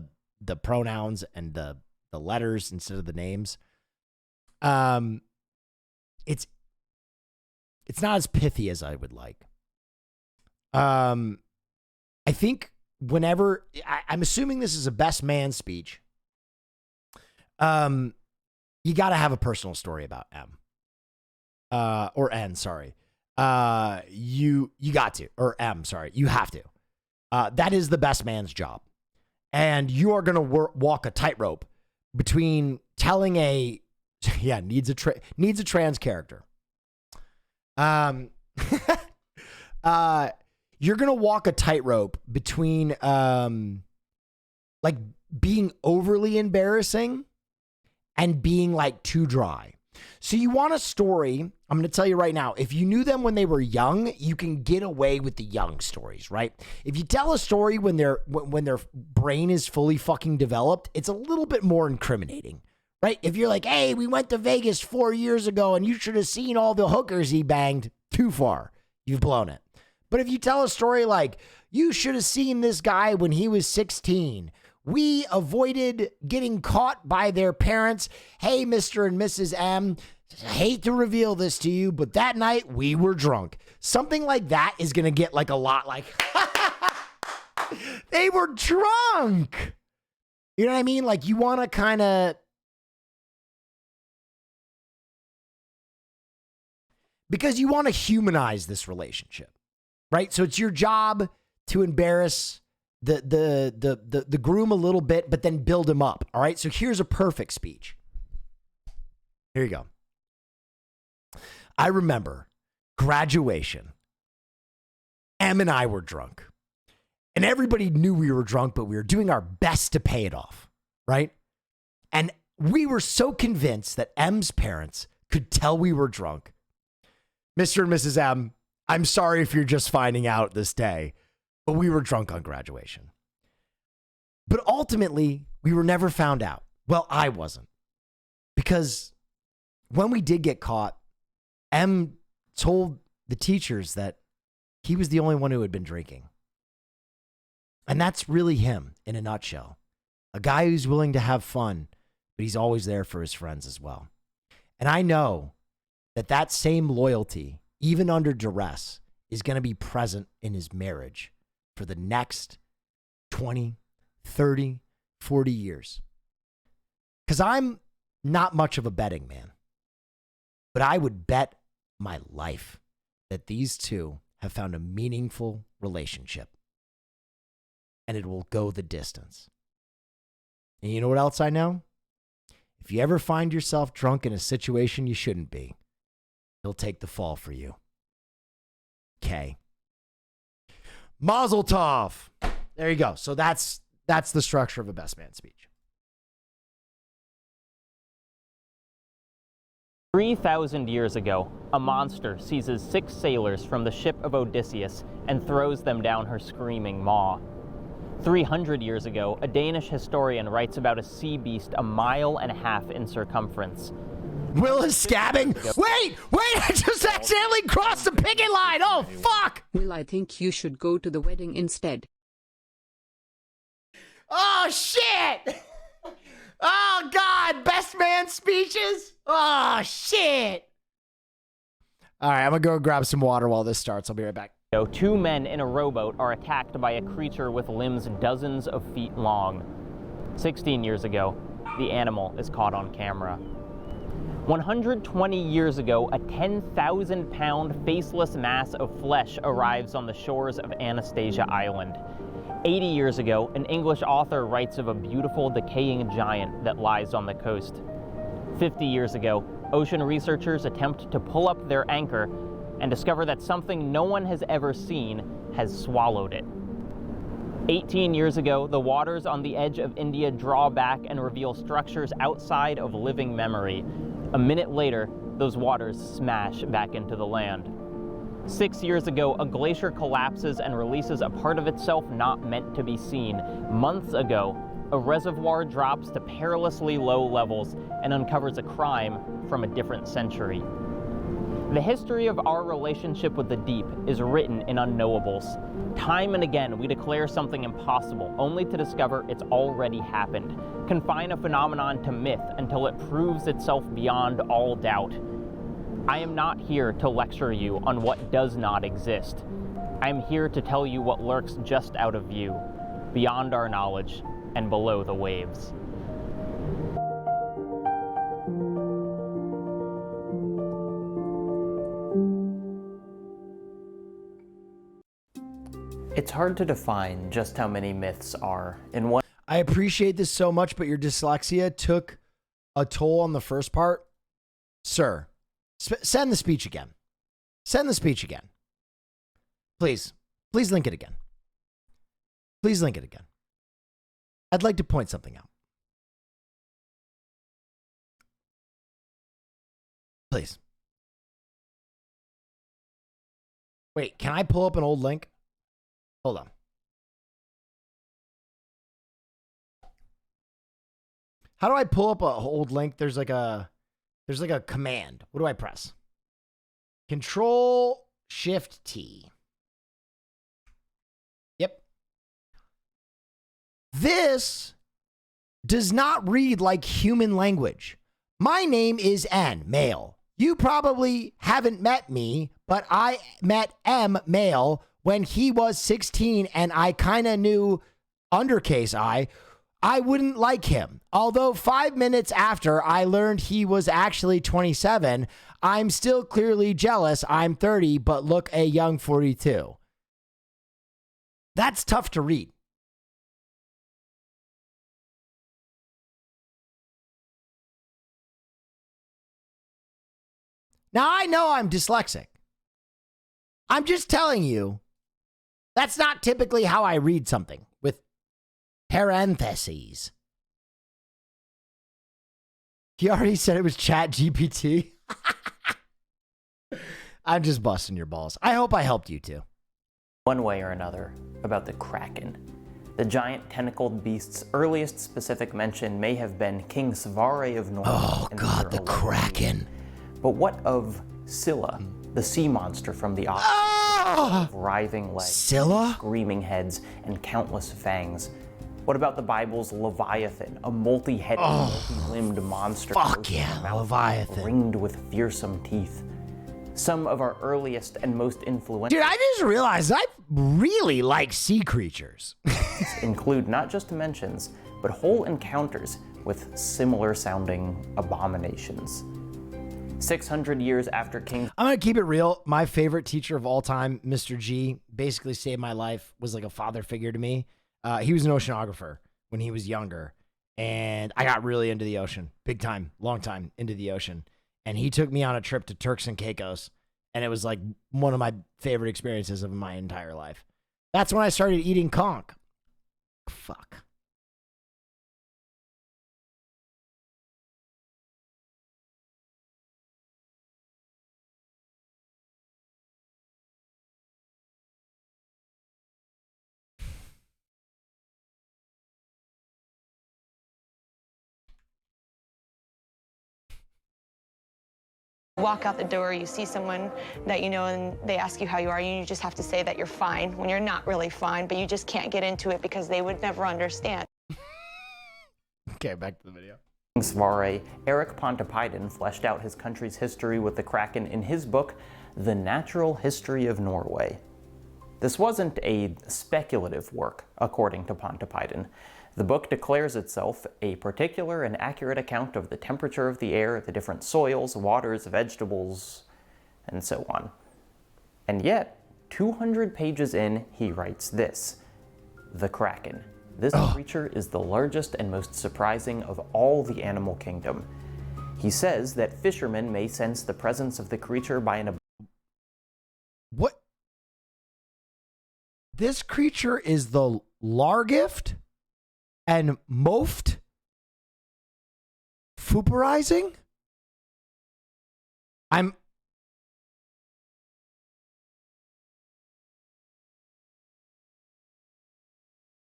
pronouns and the letters instead of the names. It's It's not as pithy as I would like. I think whenever I'm assuming this is a best man speech, you got to have a personal story about M. Or N, sorry. You got to, or M, sorry. You have to. That is the best man's job. And you are going to walk a tightrope between telling a, needs a trans character. You're going to walk a tightrope between, like being overly embarrassing and being like too dry. So you want a story, I'm going to tell you right now, if you knew them when they were young, you can get away with the young stories, right? If you tell a story when their brain is fully fucking developed, it's a little bit more incriminating, right? If you're like, hey, we went to Vegas 4 years ago and you should have seen all the hookers he banged, too far. You've blown it. But if you tell a story like, you should have seen this guy when he was 16, we avoided getting caught by their parents. Hey, Mr. and Mrs. M, I hate to reveal this to you, but that night we were drunk. Something like that is going to get like a lot like, they were drunk. You know what I mean? Like you want to kind of, because you want to humanize this relationship, right? So it's your job to embarrass the groom a little bit, but then build him up. All right. So here's a perfect speech. Here you go. I remember graduation. Em and I were drunk. And everybody knew we were drunk, but we were doing our best to pay it off. Right. And we were so convinced that Em's parents could tell we were drunk. Mr. and Mrs. M, I'm sorry if you're just finding out this day, but we were drunk on graduation. But ultimately, we were never found out. Well, I wasn't. Because when we did get caught, M told the teachers that he was the only one who had been drinking. And that's really him in a nutshell. A guy who's willing to have fun, but he's always there for his friends as well. And I know that that same loyalty, even under duress, is going to be present in his marriage for the next 20, 30, 40 years. Because I'm not much of a betting man, but I would bet my life that these two have found a meaningful relationship and it will go the distance. And you know what else I know? If you ever find yourself drunk in a situation you shouldn't be, he'll take the fall for you. K. Mazel tov. There you go. So that's the structure of a best man speech. 3,000 years ago, a monster seizes 6 sailors from the ship of Odysseus and throws them down her screaming maw. 300 years ago, a Danish historian writes about a sea beast 1.5 miles in circumference. Will is scabbing. Wait, I just accidentally crossed the picket line. Oh, fuck. Will, I think you should go to the wedding instead. Oh, shit. Oh, God. Best man speeches. Oh, shit. All right, I'm going to go grab some water while this starts. I'll be right back. 2 men in a rowboat are attacked by a creature with limbs dozens of feet long. 16 years ago, the animal is caught on camera. 120 years ago, a 10,000-pound faceless mass of flesh arrives on the shores of Anastasia Island. 80 years ago, an English author writes of a beautiful decaying giant that lies on the coast. 50 years ago, ocean researchers attempt to pull up their anchor and discover that something no one has ever seen has swallowed it. 18 years ago, the waters on the edge of India draw back and reveal structures outside of living memory. A minute later, those waters smash back into the land. 6 years ago, a glacier collapses and releases a part of itself not meant to be seen. Months ago, a reservoir drops to perilously low levels and uncovers a crime from a different century. The history of our relationship with the deep is written in unknowables. Time and again, we declare something impossible, only to discover it's already happened. Confine a phenomenon to myth until it proves itself beyond all doubt. I am not here to lecture you on what does not exist. I am here to tell you what lurks just out of view, beyond our knowledge, and below the waves. It's hard to define just how many myths are in one. I appreciate this so much, but your dyslexia took a toll on the first part. Sir, send the speech again. Send the speech again. Please. Please link it again. Please link it again. I'd like to point something out. Please. Wait, can I pull up an old link? Hold on. How do I pull up an old link? There's like a command. What do I press? Control Shift T. Yep. This does not read like human language. My name is N, male. You probably haven't met me, but I met M, male, when he was 16 and I kind of knew, undercase I wouldn't like him. Although 5 minutes after I learned he was actually 27, I'm still clearly jealous. I'm 30, but look a young 42. That's tough to read. Now, I know I'm dyslexic. I'm just telling you, that's not typically how I read something, with parentheses. He already said it was Chat GPT. I'm just busting your balls. I hope I helped you too. One way or another, about the Kraken. The giant tentacled beast's earliest specific mention may have been King Svare of Norway. Oh God, the Kraken. But what of Scylla, the sea monster from the Odyssey? Writhing legs, Scylla? Screaming heads, and countless fangs. What about the Bible's Leviathan, a multi-headed, multi-limbed monster? Fuck yeah, Leviathan. Ringed with fearsome teeth. Some of our earliest and most influential... Dude, I just realized I really like sea creatures. include not just mentions, but whole encounters with similar sounding abominations. 600 years after King... I'm going to keep it real. My favorite teacher of all time, Mr. G, basically saved my life, was like a father figure to me. He was an oceanographer when he was younger, and I got really into the ocean. Big time, long time into the ocean. And he took me on a trip to Turks and Caicos, and it was like one of my favorite experiences of my entire life. That's when I started eating conch. Fuck. Walk out the door, you see someone that you know, and they ask you how you are, and you just have to say that you're fine when you're not really fine, but you just can't get into it because they would never understand. Okay, back to the video. Svare, Eric Pontoppidan fleshed out his country's history with the Kraken in his book, The Natural History of Norway. This wasn't a speculative work, according to Pontoppidan. The book declares itself a particular and accurate account of the temperature of the air, the different soils, waters, vegetables, and so on. And yet, 200 pages in, he writes this: the Kraken. This creature is the largest and most surprising of all the animal kingdom. He says that fishermen may sense the presence of the creature by an... What? This creature is the Largift and Moft Fuperizing? I'm...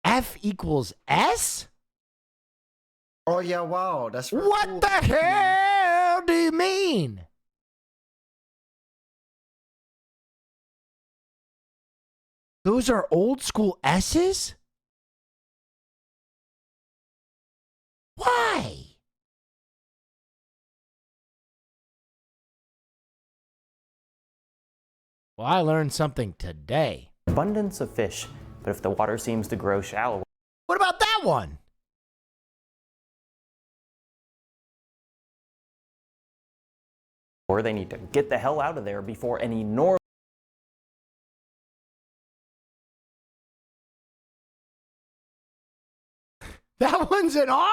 F equals S? Oh, yeah, wow. That's really what cool. the hell do you mean? Those are old school S's? Why? Well, I learned something today. Abundance of fish, but if the water seems to grow shallow. What about that one? Or they need to get the hell out of there before any normal. That one's an R?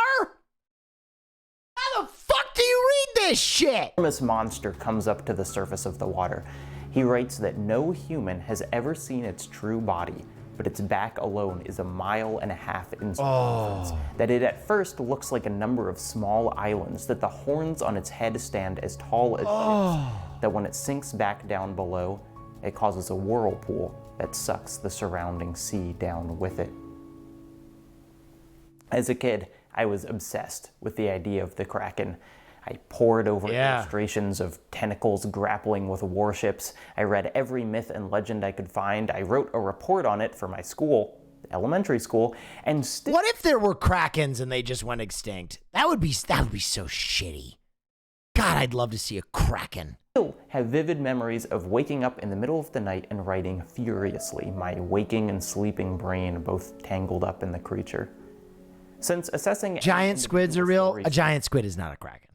How the fuck do you read this shit? Enormous monster comes up to the surface of the water. He writes that no human has ever seen its true body, but its back alone is 1.5 miles in circumference. That it at first looks like a number of small islands, that the horns on its head stand as tall as ships, that when it sinks back down below, it causes a whirlpool that sucks the surrounding sea down with it. As a kid, I was obsessed with the idea of the Kraken. I pored over illustrations of tentacles grappling with warships. I read every myth and legend I could find. I wrote a report on it for my school, elementary school, and what if there were Krakens and they just went extinct? That would be so shitty. God, I'd love to see a Kraken. Still have vivid memories of waking up in the middle of the night and writing furiously, my waking and sleeping brain both tangled up in the creature. Since assessing giant squids are real, a giant squid is not a Kraken.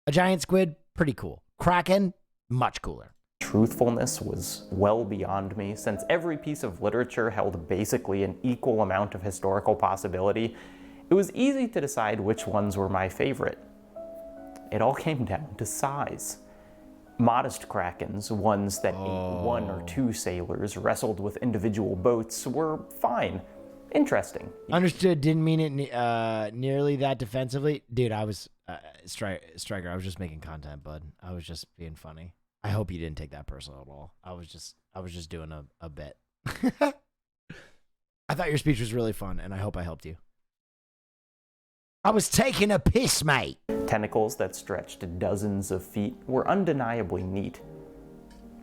A giant squid, pretty cool. Kraken, much cooler. Truthfulness was well beyond me, since every piece of literature held basically an equal amount of historical possibility. It was easy to decide which ones were my favorite. It all came down to size. Modest krakens, ones that ate 1 or 2 sailors, wrestled with individual boats, were fine. Interesting. Understood. Didn't mean it nearly that defensively. Dude, I was Striker. I was just making content, bud. I was just being funny. I hope you didn't take that personal at all. I was just doing a bit. I thought your speech was really fun, and I hope I helped you. I was taking a piss, mate. Tentacles that stretched dozens of feet were undeniably neat.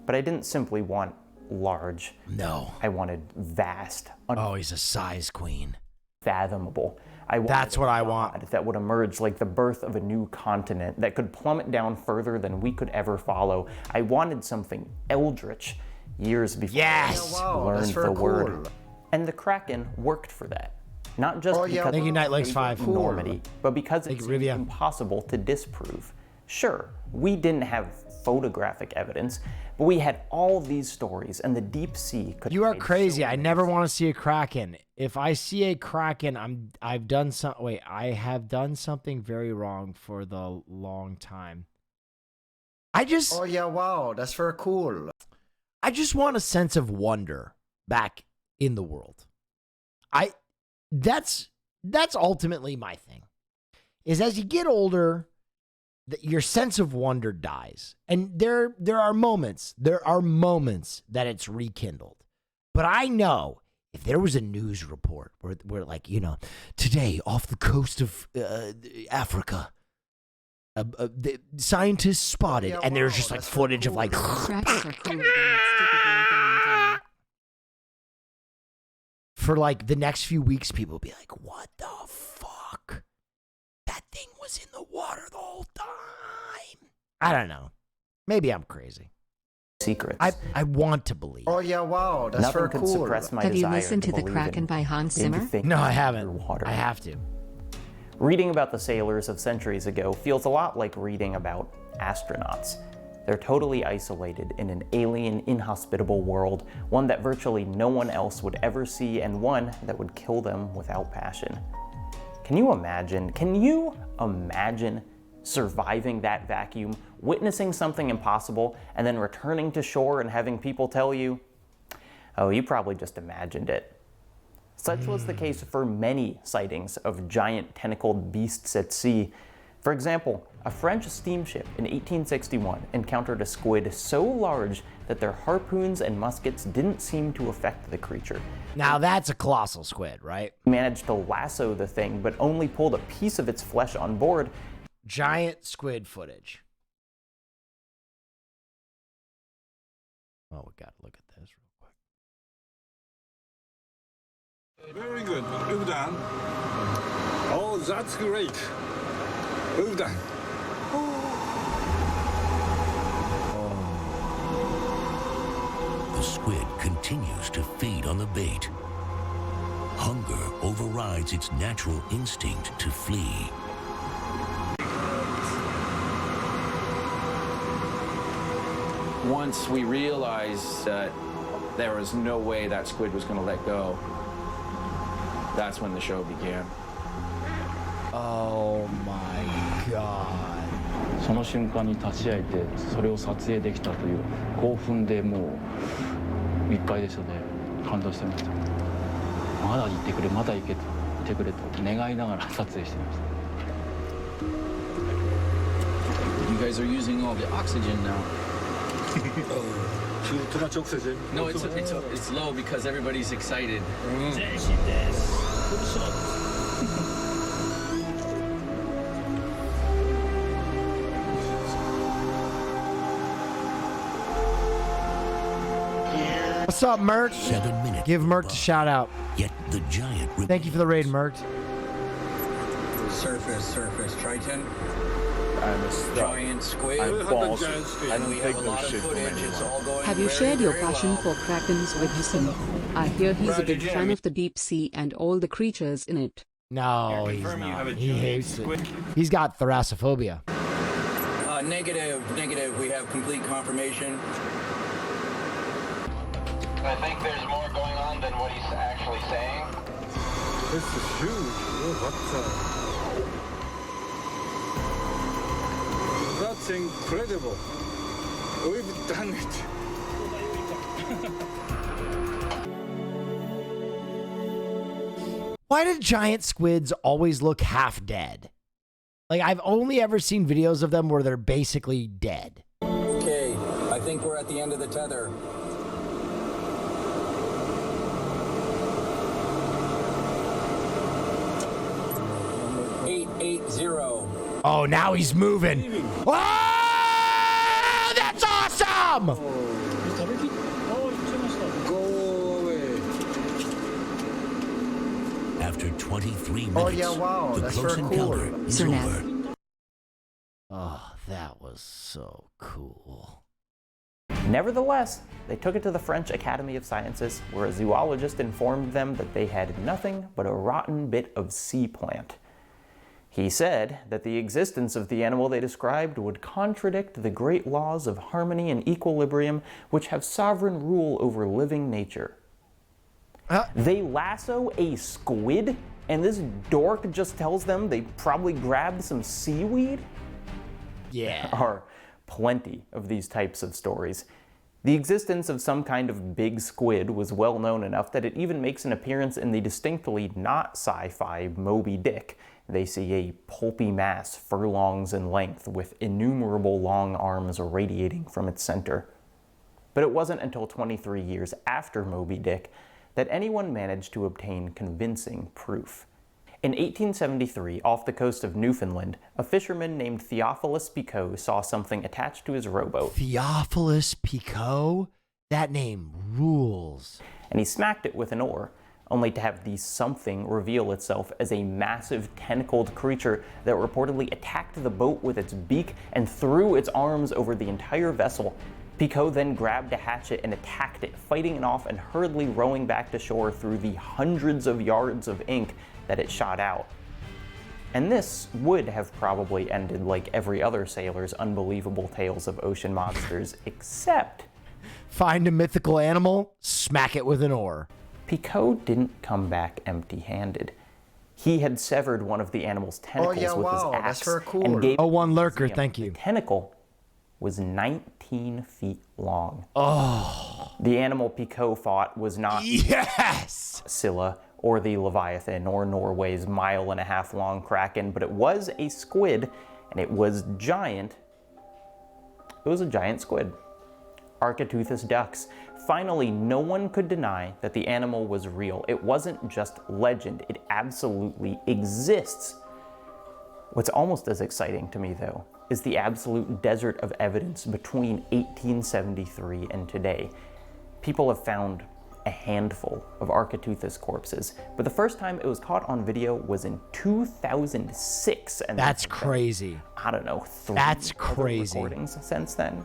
But I didn't simply want large. No. I wanted vast. Oh, he's a size queen. Fathomable. That's what I want. That would emerge like the birth of a new continent that could plummet down further than we could ever follow. I wanted something eldritch years before I learned the word. And the Kraken worked for that. Not just because Thank you, Nightlegs5. of enormity, but because it's impossible to disprove. Sure, we didn't have photographic evidence, but we had all these stories, and the deep sea could. You are crazy. I never want to see a Kraken. If I see a Kraken, I have done something very wrong for the long time. Oh yeah, wow, that's very cool. I just want a sense of wonder back in the world. That's ultimately my thing. Is as you get older, your sense of wonder dies. And there are moments that it's rekindled. But I know if there was a news report where like, today off the coast of Africa, the scientists spotted, and there's just like footage of like. For like the next few weeks, people will be like, what the fuck? That thing was in the water the whole time. I don't know. Maybe I'm crazy. Secrets. I want to believe. Oh yeah, wow, that's Nothing very could cool. suppress my Have you desire listened to The believe Kraken in by Hans Zimmer? anything No, I haven't. underwater. I have to. Reading about the sailors of centuries ago feels a lot like reading about astronauts. They're totally isolated in an alien, inhospitable world, one that virtually no one else would ever see, and one that would kill them without passion. Can you imagine surviving that vacuum, witnessing something impossible, and then returning to shore and having people tell you, oh, you probably just imagined it? Such was the case for many sightings of giant tentacled beasts at sea. For example, a French steamship in 1861 encountered a squid so large that their harpoons and muskets didn't seem to affect the creature. Now that's a colossal squid, right? They managed to lasso the thing, but only pulled a piece of its flesh on board. Giant squid footage. Oh, we gotta look at this real quick. Very good. Well done. Oh, that's great. Well done. squid continues to feed on the bait. Hunger overrides its natural instinct to flee. Once we realized that there was no way that squid was going to let go, that's when the show began. Oh my god. その瞬間に立ち会えてそれを撮影できたという興奮でもういっぱいでしたね。感動してました。まだ行ってくれ、まだ行けと言ってくれと願いながら撮影してました。 You guys are using all the oxygen now. Too much oxygen. No, it's low because everybody's excited. What's up, Mert? 7 minutes. Give Mert a shout out. Yet the giant. Thank you for the raid, Mert. Surface, Triton. I'm a giant squid. I'm false. I don't we take have a no lot of shit from footage. It's all going Have you very, shared your very passion well. for krakens with Hassan? I hear he's a Roger, big Jim. fan of the deep sea and all the creatures in it. No, he's not. He hates it. He's got thalassophobia. Negative. We have complete confirmation. I think there's more going on than what he's actually saying. This is huge. That's incredible. We've done it. Why do giant squids always look half dead? Like, I've only ever seen videos of them where they're basically dead. Okay, I think we're at the end of the tether. 880. Oh, now he's moving. Oh, that's awesome! Go away. After 23 minutes, Oh, yeah, wow, the that's close very encounter cool. is Sir over. Neff. Oh, that was so cool. Nevertheless, they took it to the French Academy of Sciences, where a zoologist informed them that they had nothing but a rotten bit of sea plant. He said that the existence of the animal they described would contradict the great laws of harmony and equilibrium which have sovereign rule over living nature. They lasso a squid, and this dork just tells them they probably grabbed some seaweed? Yeah. There are plenty of these types of stories. The existence of some kind of big squid was well known enough that it even makes an appearance in the distinctly not sci-fi Moby Dick. They see a pulpy mass furlongs in length with innumerable long arms radiating from its center. But it wasn't until 23 years after Moby Dick that anyone managed to obtain convincing proof. In 1873, off the coast of Newfoundland, a fisherman named Theophilus Picot saw something attached to his rowboat. Theophilus Picot? That name rules. And he smacked it with an oar, only to have the something reveal itself as a massive tentacled creature that reportedly attacked the boat with its beak and threw its arms over the entire vessel. Picot then grabbed a hatchet and attacked it, fighting it off and hurriedly rowing back to shore through the hundreds of yards of ink that it shot out. And this would have probably ended like every other sailor's unbelievable tales of ocean monsters, except... Find a mythical animal, smack it with an oar. Picot didn't come back empty-handed. He had severed one of the animal's tentacles with his axe and gave one lurker, thank you. The tentacle was 19 feet long. Oh. The animal Picot fought was not Scylla or the Leviathan or Norway's 1.5 mile long kraken, but it was a squid, and it was giant. It was a giant squid. Architeuthis ducks. Finally, no one could deny that the animal was real. It wasn't just legend, it absolutely exists. What's almost as exciting to me, though, is the absolute desert of evidence between 1873 and today. People have found a handful of Architeuthis corpses, but the first time it was caught on video was in 2006. And that's crazy. I don't know, 3 That's other crazy. recordings since then.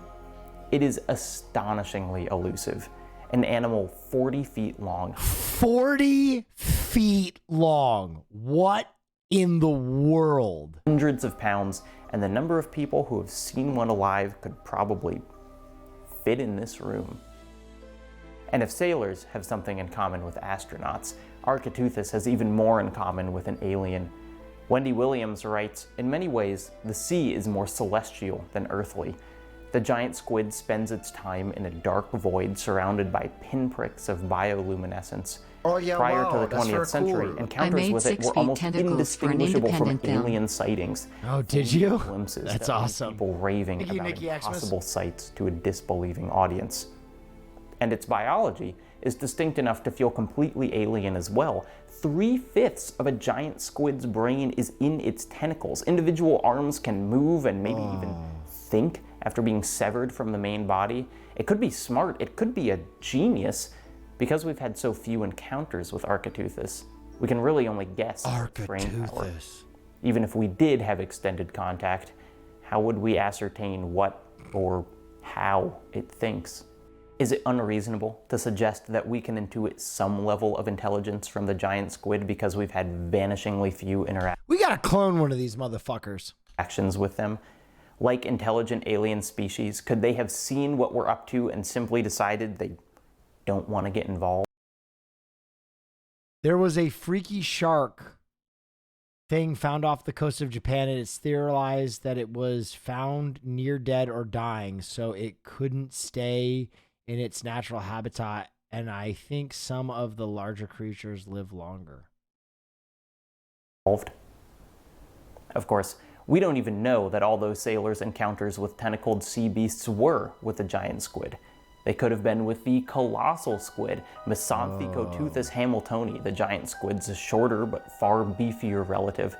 It is astonishingly elusive, an animal 40 feet long. 40 feet long. What in the world? Hundreds of pounds, and the number of people who have seen one alive could probably fit in this room. And if sailors have something in common with astronauts, Architeuthis has even more in common with an alien. Wendy Williams writes, "In many ways, the sea is more celestial than earthly. The giant squid spends its time in a dark void surrounded by pinpricks of bioluminescence. Oh, yeah, Prior wow, to the that's 20th century, cool. encounters with it were almost indistinguishable from alien sightings. Oh, did you? Glimpses That's that leave awesome. People raving Thank you, about Nikki Xmas. impossible sights to a disbelieving audience. And its biology is distinct enough to feel completely alien as well. 3/5 of a giant squid's brain is in its tentacles. Individual arms can move and maybe even think after being severed from the main body. It could be smart, it could be a genius. Because we've had so few encounters with Architeuthis, we can really only guess at its brain power. Even if we did have extended contact, how would we ascertain what or how it thinks? Is it unreasonable to suggest that we can intuit some level of intelligence from the giant squid because we've had vanishingly few We gotta clone one of these motherfuckers. interactions with them? Like intelligent alien species, could they have seen what we're up to and simply decided they don't want to get involved? There was a freaky shark thing found off the coast of Japan, and it's theorized that it was found near dead or dying, so it couldn't stay in its natural habitat, and I think some of the larger creatures live longer. Of course, we don't even know that all those sailors' encounters with tentacled sea beasts were with the giant squid. They could have been with the colossal squid, Misanthicotuthis hamiltoni, the giant squid's shorter but far beefier relative.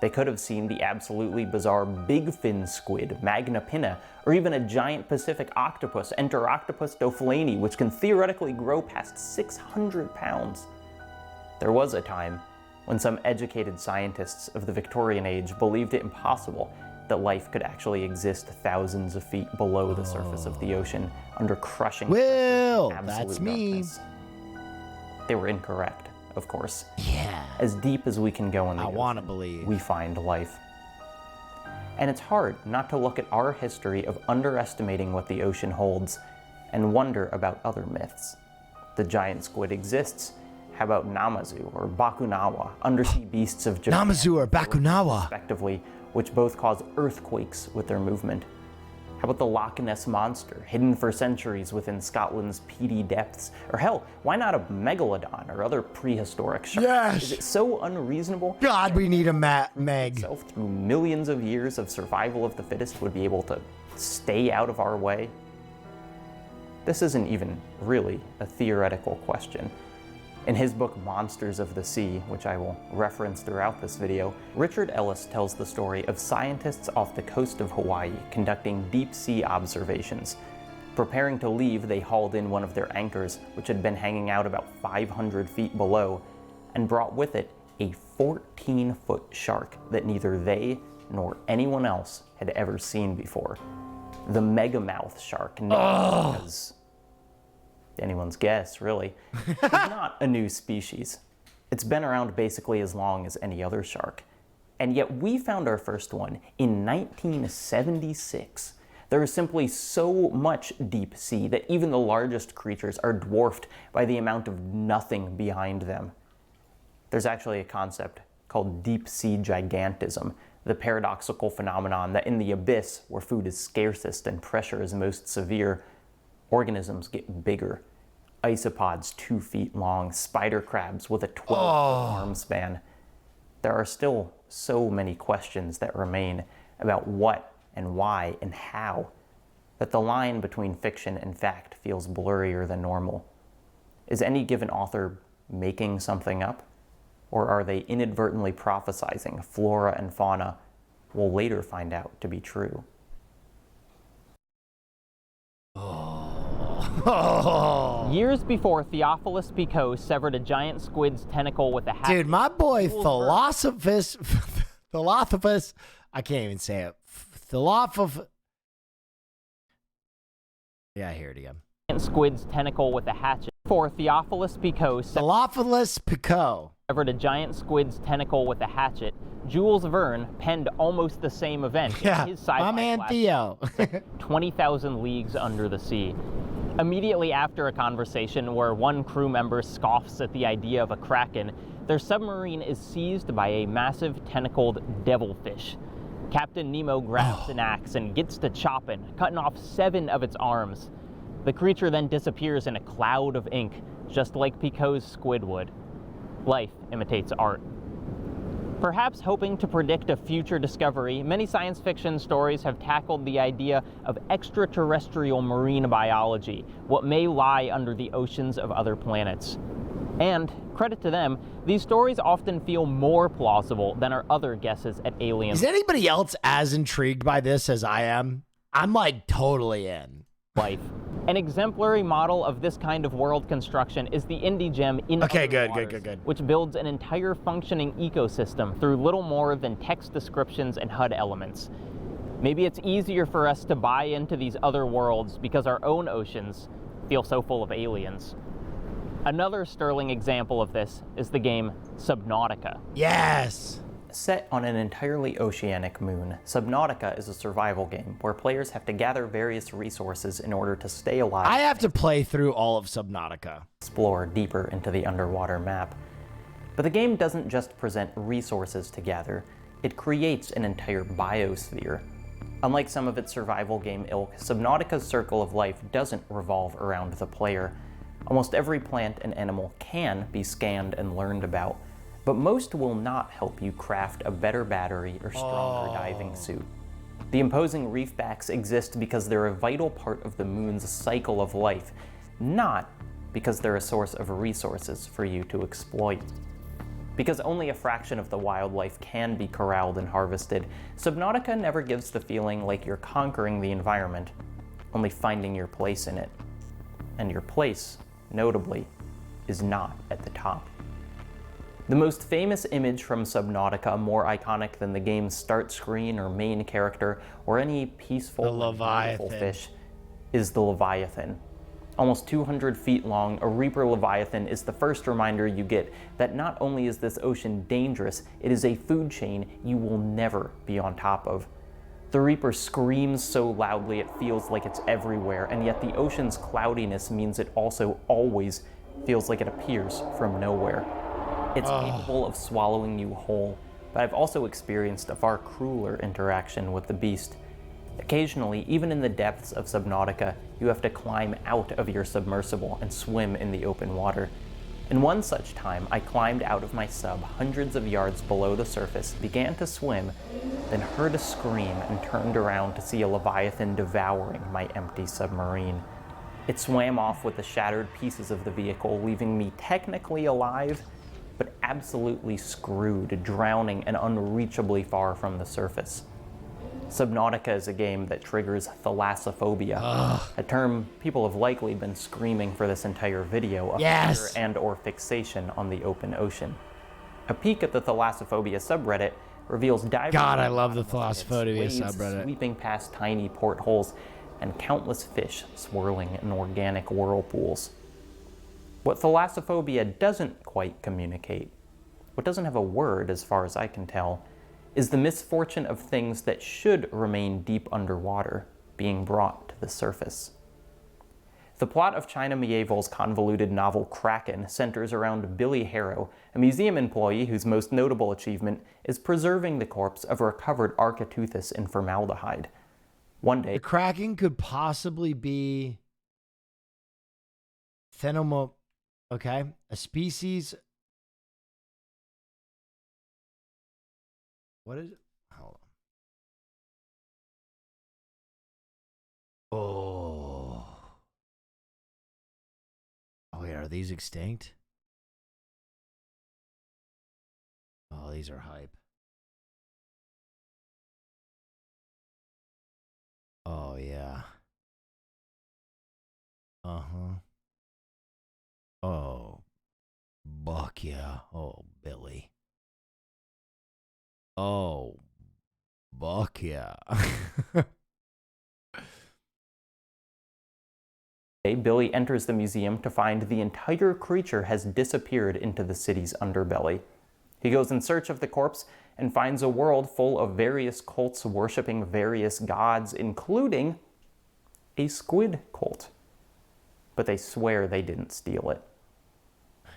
They could have seen the absolutely bizarre big fin squid, Magna pinna, or even a giant Pacific octopus, Enteroctopus doflani, which can theoretically grow past 600 pounds. There was a time when some educated scientists of the Victorian age believed it impossible that life could actually exist thousands of feet below the surface of the ocean under crushing Will, pressure and that's absolute me. darkness. They were incorrect, of course. Yeah. As deep as we can go in the I ocean, wanna believe. we find life. And it's hard not to look at our history of underestimating what the ocean holds and wonder about other myths. The giant squid exists. How about Namazu or Bakunawa, undersea beasts of Japan? Namazu or Bakunawa. Respectively, which both cause earthquakes with their movement. How about the Loch Ness Monster, hidden for centuries within Scotland's peaty depths? Or hell, why not a megalodon or other prehistoric shark? Yes! Is it so unreasonable? God, we need a Meg. Itself through millions of years of survival of the fittest would be able to stay out of our way? This isn't even really a theoretical question. In his book Monsters of the Sea, which I will reference throughout this video, Richard Ellis tells the story of scientists off the coast of Hawaii conducting deep sea observations. Preparing to leave, they hauled in one of their anchors, which had been hanging out about 500 feet below, and brought with it a 14-foot shark that neither they nor anyone else had ever seen before. The megamouth shark, named as anyone's guess, really, is not a new species. It's been around basically as long as any other shark. And yet we found our first one in 1976. There is simply so much deep sea that even the largest creatures are dwarfed by the amount of nothing behind them. There's actually a concept called deep sea gigantism, the paradoxical phenomenon that in the abyss, where food is scarcest and pressure is most severe, organisms get bigger. Isopods 2 feet long, spider crabs with a 12-foot arm span. There are still so many questions that remain about what and why and how, that the line between fiction and fact feels blurrier than normal. Is any given author making something up? Or are they inadvertently prophesizing flora and fauna we'll later find out to be true? Years before Theophilus Picot severed a giant squid's tentacle with a hat. Dude, my boy Philosophus, I can't even say it. Yeah, I hear it again. giant squid's tentacle with a hatchet. For Theophilus Picot severed a giant squid's tentacle with a hatchet, Jules Verne penned almost the same event in his sci-fi my man Theo. 20,000 Leagues Under the Sea. Immediately after a conversation where one crew member scoffs at the idea of a kraken, their submarine is seized by a massive tentacled devilfish. Captain Nemo grabs an axe and gets to chopping, cutting off 7 of its arms. The creature then disappears in a cloud of ink, just like Picot's squid would. Life imitates art. Perhaps hoping to predict a future discovery, many science fiction stories have tackled the idea of extraterrestrial marine biology, what may lie under the oceans of other planets. And, credit to them, these stories often feel more plausible than our other guesses at aliens. Is anybody else as intrigued by this as I am? I'm like totally in. Life. An exemplary model of this kind of world construction is the indie gem In Other Waters, which builds an entire functioning ecosystem through little more than text descriptions and HUD elements. Maybe it's easier for us to buy into these other worlds because our own oceans feel so full of aliens. Another sterling example of this is the game Subnautica. Yes! Set on an entirely oceanic moon, Subnautica is a survival game where players have to gather various resources in order to stay alive. I have to play through all of Subnautica. Explore deeper into the underwater map. But the game doesn't just present resources to gather, it creates an entire biosphere. Unlike some of its survival game ilk, Subnautica's circle of life doesn't revolve around the player. Almost every plant and animal can be scanned and learned about, but most will not help you craft a better battery or stronger diving suit. The imposing reefbacks exist because they're a vital part of the moon's cycle of life, not because they're a source of resources for you to exploit. Because only a fraction of the wildlife can be corralled and harvested, Subnautica never gives the feeling like you're conquering the environment, only finding your place in it. And your place, notably, is not at the top. The most famous image from Subnautica, more iconic than the game's start screen or main character or any peaceful and beautiful fish, is the Leviathan. Almost 200 feet long, a Reaper Leviathan is the first reminder you get that not only is this ocean dangerous, it is a food chain you will never be on top of. The Reaper screams so loudly it feels like it's everywhere, and yet the ocean's cloudiness means it also always feels like it appears from nowhere. It's capable of swallowing you whole, but I've also experienced a far crueler interaction with the beast. Occasionally, even in the depths of Subnautica, you have to climb out of your submersible and swim in the open water. In one such time, I climbed out of my sub hundreds of yards below the surface, began to swim, then heard a scream and turned around to see a Leviathan devouring my empty submarine. It swam off with the shattered pieces of the vehicle, leaving me technically alive, but absolutely screwed, drowning and unreachably far from the surface. Subnautica is a game that triggers thalassophobia, a term people have likely been screaming for this entire video, a fear and or fixation on the open ocean. A peek at the thalassophobia subreddit reveals divers God, I love the thalassophobia subreddit. Sweeping past tiny portholes and countless fish swirling in organic whirlpools. What thalassophobia doesn't quite communicate, what doesn't have a word as far as I can tell, is the misfortune of things that should remain deep underwater being brought to the surface. The plot of China Miéville's convoluted novel Kraken centers around Billy Harrow, a museum employee whose most notable achievement is preserving the corpse of a recovered Architeuthis in formaldehyde. One day, the Kraken could possibly be a species. What is it? Hold on. Oh wait, are these extinct? Oh, these are hype. Oh yeah. Oh, buck yeah. Oh, Billy. Oh, buck yeah. Billy enters the museum to find the entire creature has disappeared into the city's underbelly. He goes in search of the corpse and finds a world full of various cults worshipping various gods, including a squid cult. But they swear they didn't steal it.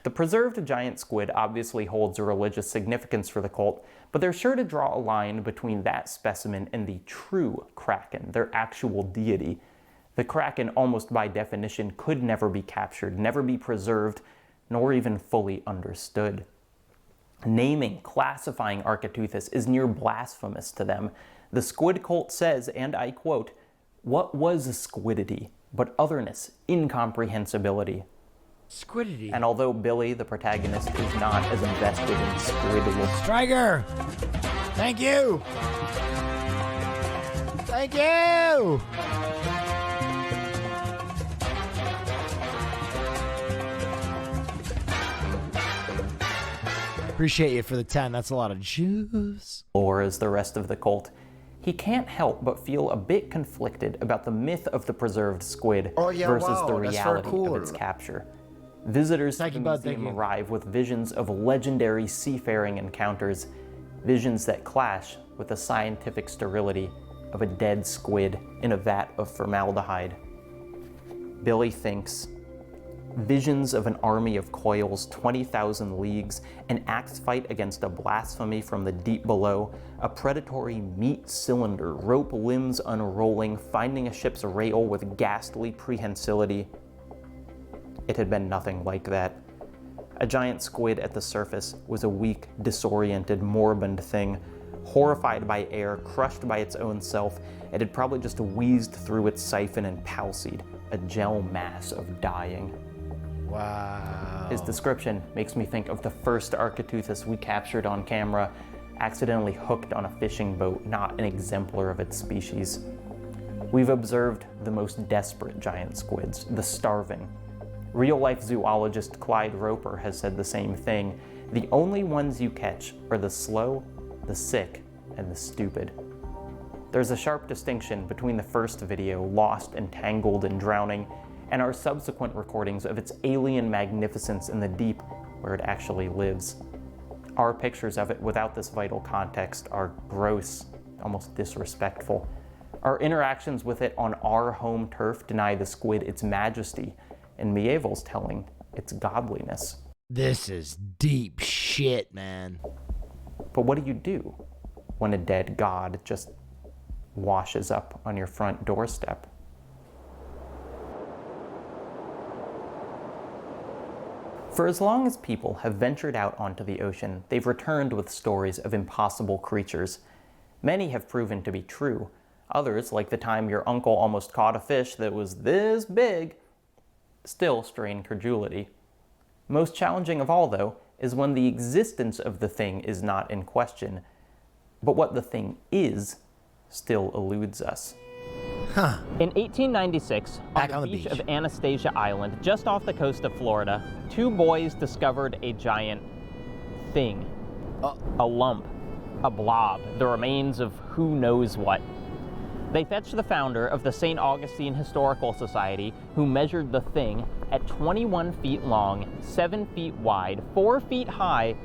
The preserved giant squid obviously holds a religious significance for the cult, but they're sure to draw a line between that specimen and the true Kraken, their actual deity. The Kraken, almost by definition, could never be captured, never be preserved, nor even fully understood. Naming, classifying Architeuthis is near blasphemous to them. The squid cult says, and I quote, "What was squidity but otherness, incomprehensibility?" Squidity. And although Billy, the protagonist, is not as invested in squid lore. Striker! Thank you! Thank you! Appreciate you for the 10. That's a lot of juice. Or as the rest of the cult, he can't help but feel a bit conflicted about the myth of the preserved squid versus the reality of its capture. Visitors to the museum arrive with visions of legendary seafaring encounters, visions that clash with the scientific sterility of a dead squid in a vat of formaldehyde. Billy thinks, visions of an army of coils 20,000 leagues, an axe fight against a blasphemy from the deep below, a predatory meat cylinder, rope limbs unrolling, finding a ship's rail with ghastly prehensility. It had been nothing like that. A giant squid at the surface was a weak, disoriented, moribund thing. Horrified by air, crushed by its own self, it had probably just wheezed through its siphon and palsied, a gel mass of dying. Wow. His description makes me think of the first Architeuthis we captured on camera, accidentally hooked on a fishing boat, not an exemplar of its species. We've observed the most desperate giant squids, the starving. Real-life zoologist Clyde Roper has said the same thing. The only ones you catch are the slow, the sick, and the stupid. There's a sharp distinction between the first video, lost and tangled and drowning, and our subsequent recordings of its alien magnificence in the deep where it actually lives. Our pictures of it without this vital context are gross, almost disrespectful. Our interactions with it on our home turf deny the squid its majesty, and Mievel's telling its godliness. This is deep shit, man. But what do you do when a dead god just washes up on your front doorstep? For as long as people have ventured out onto the ocean, they've returned with stories of impossible creatures. Many have proven to be true. Others, like the time your uncle almost caught a fish that was this big, still strain credulity. Most challenging of all, though, is when the existence of the thing is not in question, but what the thing is still eludes us. In 1896, on the beach of Anastasia Island, just off the coast of Florida, two boys discovered a giant thing. A lump, a blob, the remains of who knows what. They fetched the founder of the St. Augustine Historical Society, who measured the thing at 21 feet long, 7 feet wide, 4 feet high,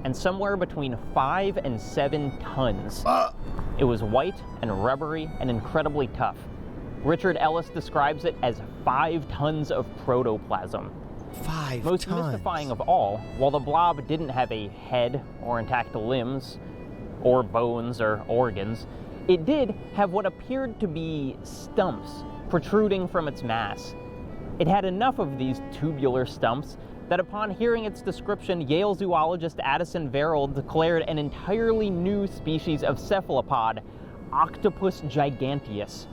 and somewhere between 5 and 7 tons. It was white and rubbery and incredibly tough. Richard Ellis describes it as 5 tons of protoplasm. 5 Most tons. mystifying of all, while the blob didn't have a head or intact limbs, or bones or organs, it did have what appeared to be stumps protruding from its mass. It had enough of these tubular stumps that upon hearing its description, Yale zoologist Addison Verrill declared an entirely new species of cephalopod, Octopus giganteus.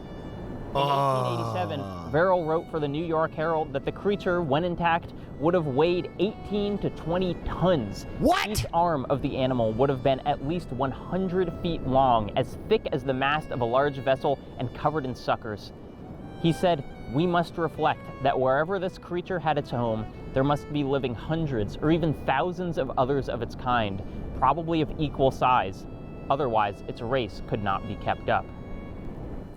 In 1887, Verrill wrote for the New York Herald that the creature, when intact, would have weighed 18 to 20 tons. What? Each arm of the animal would have been at least 100 feet long, as thick as the mast of a large vessel and covered in suckers. He said, "We must reflect that wherever this creature had its home, there must be living hundreds or even thousands of others of its kind, probably of equal size. Otherwise, its race could not be kept up."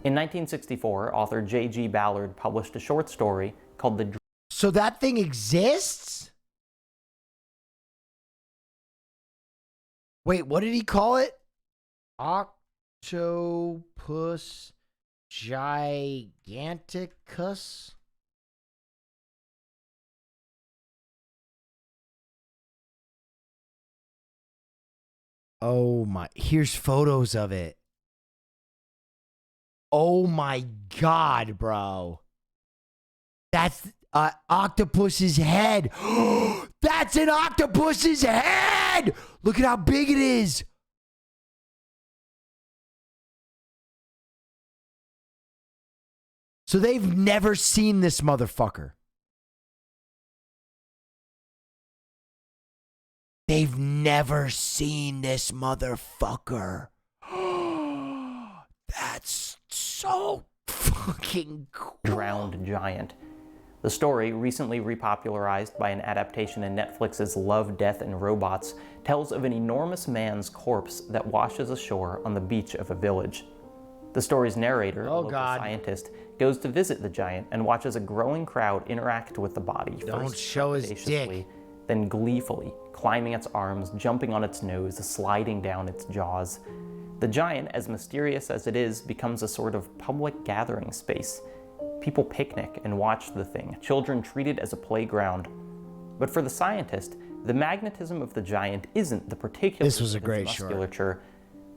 In 1964, author J.G. Ballard published a short story called the... So that thing exists? Wait, what did he call it? Octopus giganticus? Oh my, here's photos of it. Oh my God, bro. That's octopus's head. That's an octopus's head. Look at how big it is. So they've never seen this motherfucker. They've never seen this motherfucker. That's so fucking cool. Drowned giant. The story, recently repopularized by an adaptation in Netflix's Love, Death, and Robots, tells of an enormous man's corpse that washes ashore on the beach of a village. The story's narrator, a local scientist, goes to visit the giant and watches a growing crowd interact with the body. Don't show his dick. Then gleefully, climbing its arms, jumping on its nose, sliding down its jaws. The giant, as mysterious as it is, becomes a sort of public gathering space. People picnic and watch the thing, children treat it as a playground. But for the scientist, the magnetism of the giant isn't the particular musculature,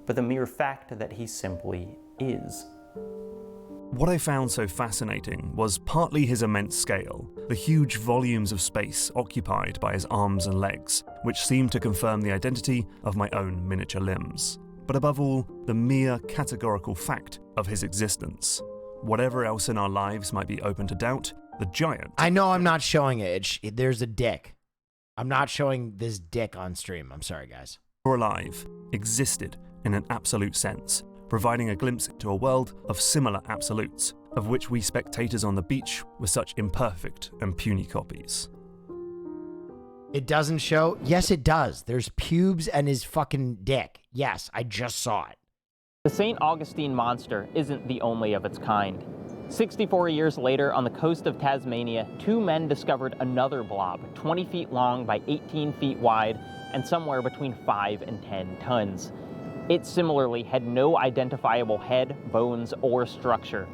but the mere fact that he simply is. What I found so fascinating was partly his immense scale, the huge volumes of space occupied by his arms and legs, which seemed to confirm the identity of my own miniature limbs. But above all, the mere categorical fact of his existence. Whatever else in our lives might be open to doubt, the giant... I know I'm not showing it. There's a dick. I'm not showing this dick on stream. I'm sorry, guys. Or alive, existed in an absolute sense, providing a glimpse into a world of similar absolutes, of which we spectators on the beach were such imperfect and puny copies. It doesn't show? Yes, it does. There's pubes and his fucking dick. Yes, I just saw it. The St. Augustine monster isn't the only of its kind. 64 years later, on the coast of Tasmania, two men discovered another blob, 20 feet long by 18 feet wide, and somewhere between 5 and 10 tons. It similarly had no identifiable head, bones, or structure.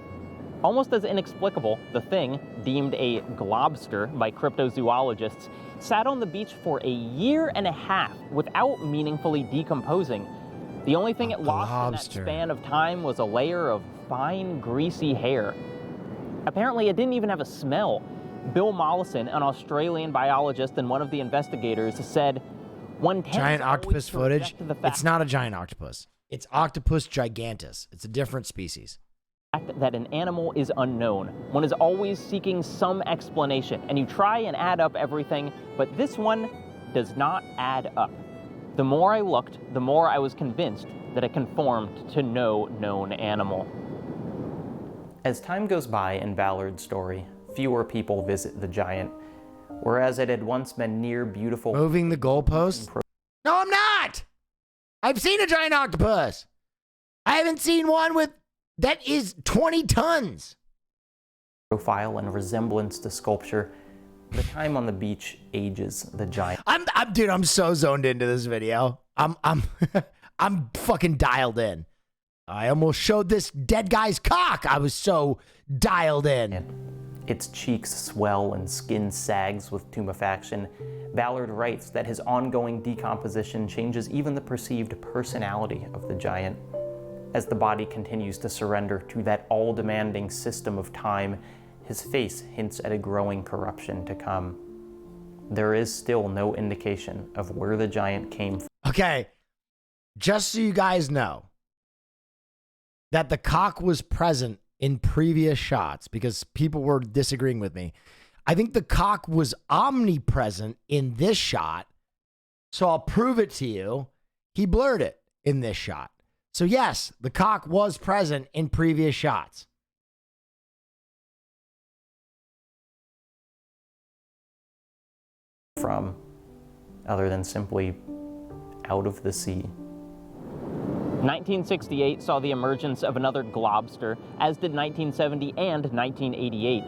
Almost as inexplicable, the thing, deemed a globster by cryptozoologists, sat on the beach for a year and a half without meaningfully decomposing. The only thing it lost in that span of time was a layer of fine, greasy hair. Apparently, it didn't even have a smell. Bill Mollison, an Australian biologist and one of the investigators, said, giant octopus footage? It's not a giant octopus. It's Octopus gigantus. It's a different species. That an animal is unknown. One is always seeking some explanation, and you try and add up everything, but this one does not add up. The more I looked, the more I was convinced that it conformed to no known animal. As time goes by in Ballard's story, fewer people visit the giant, whereas it had once been near beautiful... Moving the goalpost? No, I'm not! I've seen a giant octopus! I haven't seen one that is 20 tons! Profile and resemblance to sculpture. The time on the beach ages the giant. Dude, I'm so zoned into this video. I'm fucking dialed in. I almost showed this dead guy's cock. I was so dialed in. Its cheeks swell and skin sags with tumefaction. Ballard writes that his ongoing decomposition changes even the perceived personality of the giant. As the body continues to surrender to that all-demanding system of time, his face hints at a growing corruption to come. There is still no indication of where the giant came from. Okay, just so you guys know that the cock was present in previous shots because people were disagreeing with me. I think the cock was omnipresent in this shot, so I'll prove it to you. He blurred it in this shot. So yes, the cock was present in previous shots. From, other than simply out of the sea. 1968 saw the emergence of another globster, as did 1970 and 1988.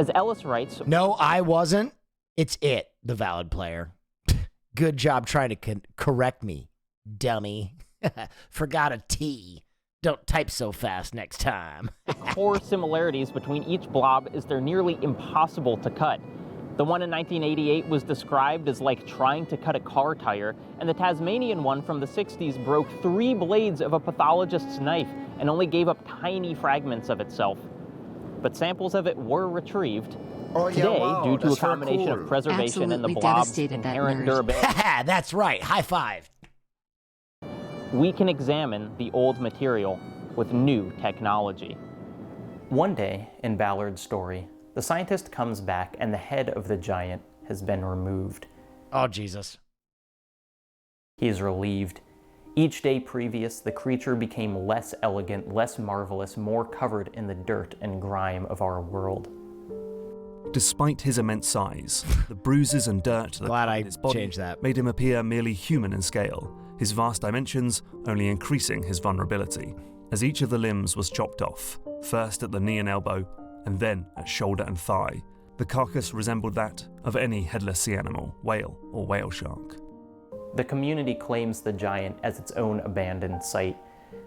As Ellis writes, No, I wasn't. It's it, the valid player. Good job trying to correct me, dummy. Forgot a T. Don't type so fast next time. the core similarities between each blob is they're nearly impossible to cut. The one in 1988 was described as like trying to cut a car tire, and the Tasmanian one from the 60s broke 3 blades of a pathologist's knife and only gave up tiny fragments of itself. But samples of it were retrieved. Today, due to a combination of preservation and the blob's inherent durability. That's right. High five. We can examine the old material with new technology. One day in Ballard's story, the scientist comes back and the head of the giant has been removed. Oh, Jesus. He is relieved. Each day previous, the creature became less elegant, less marvelous, more covered in the dirt and grime of our world. Despite his immense size, the bruises and dirt that covered his body made him appear merely human in scale, his vast dimensions only increasing his vulnerability, as each of the limbs was chopped off, first at the knee and elbow, and then at shoulder and thigh. The carcass resembled that of any headless sea animal, whale or whale shark. The community claims the giant as its own abandoned site.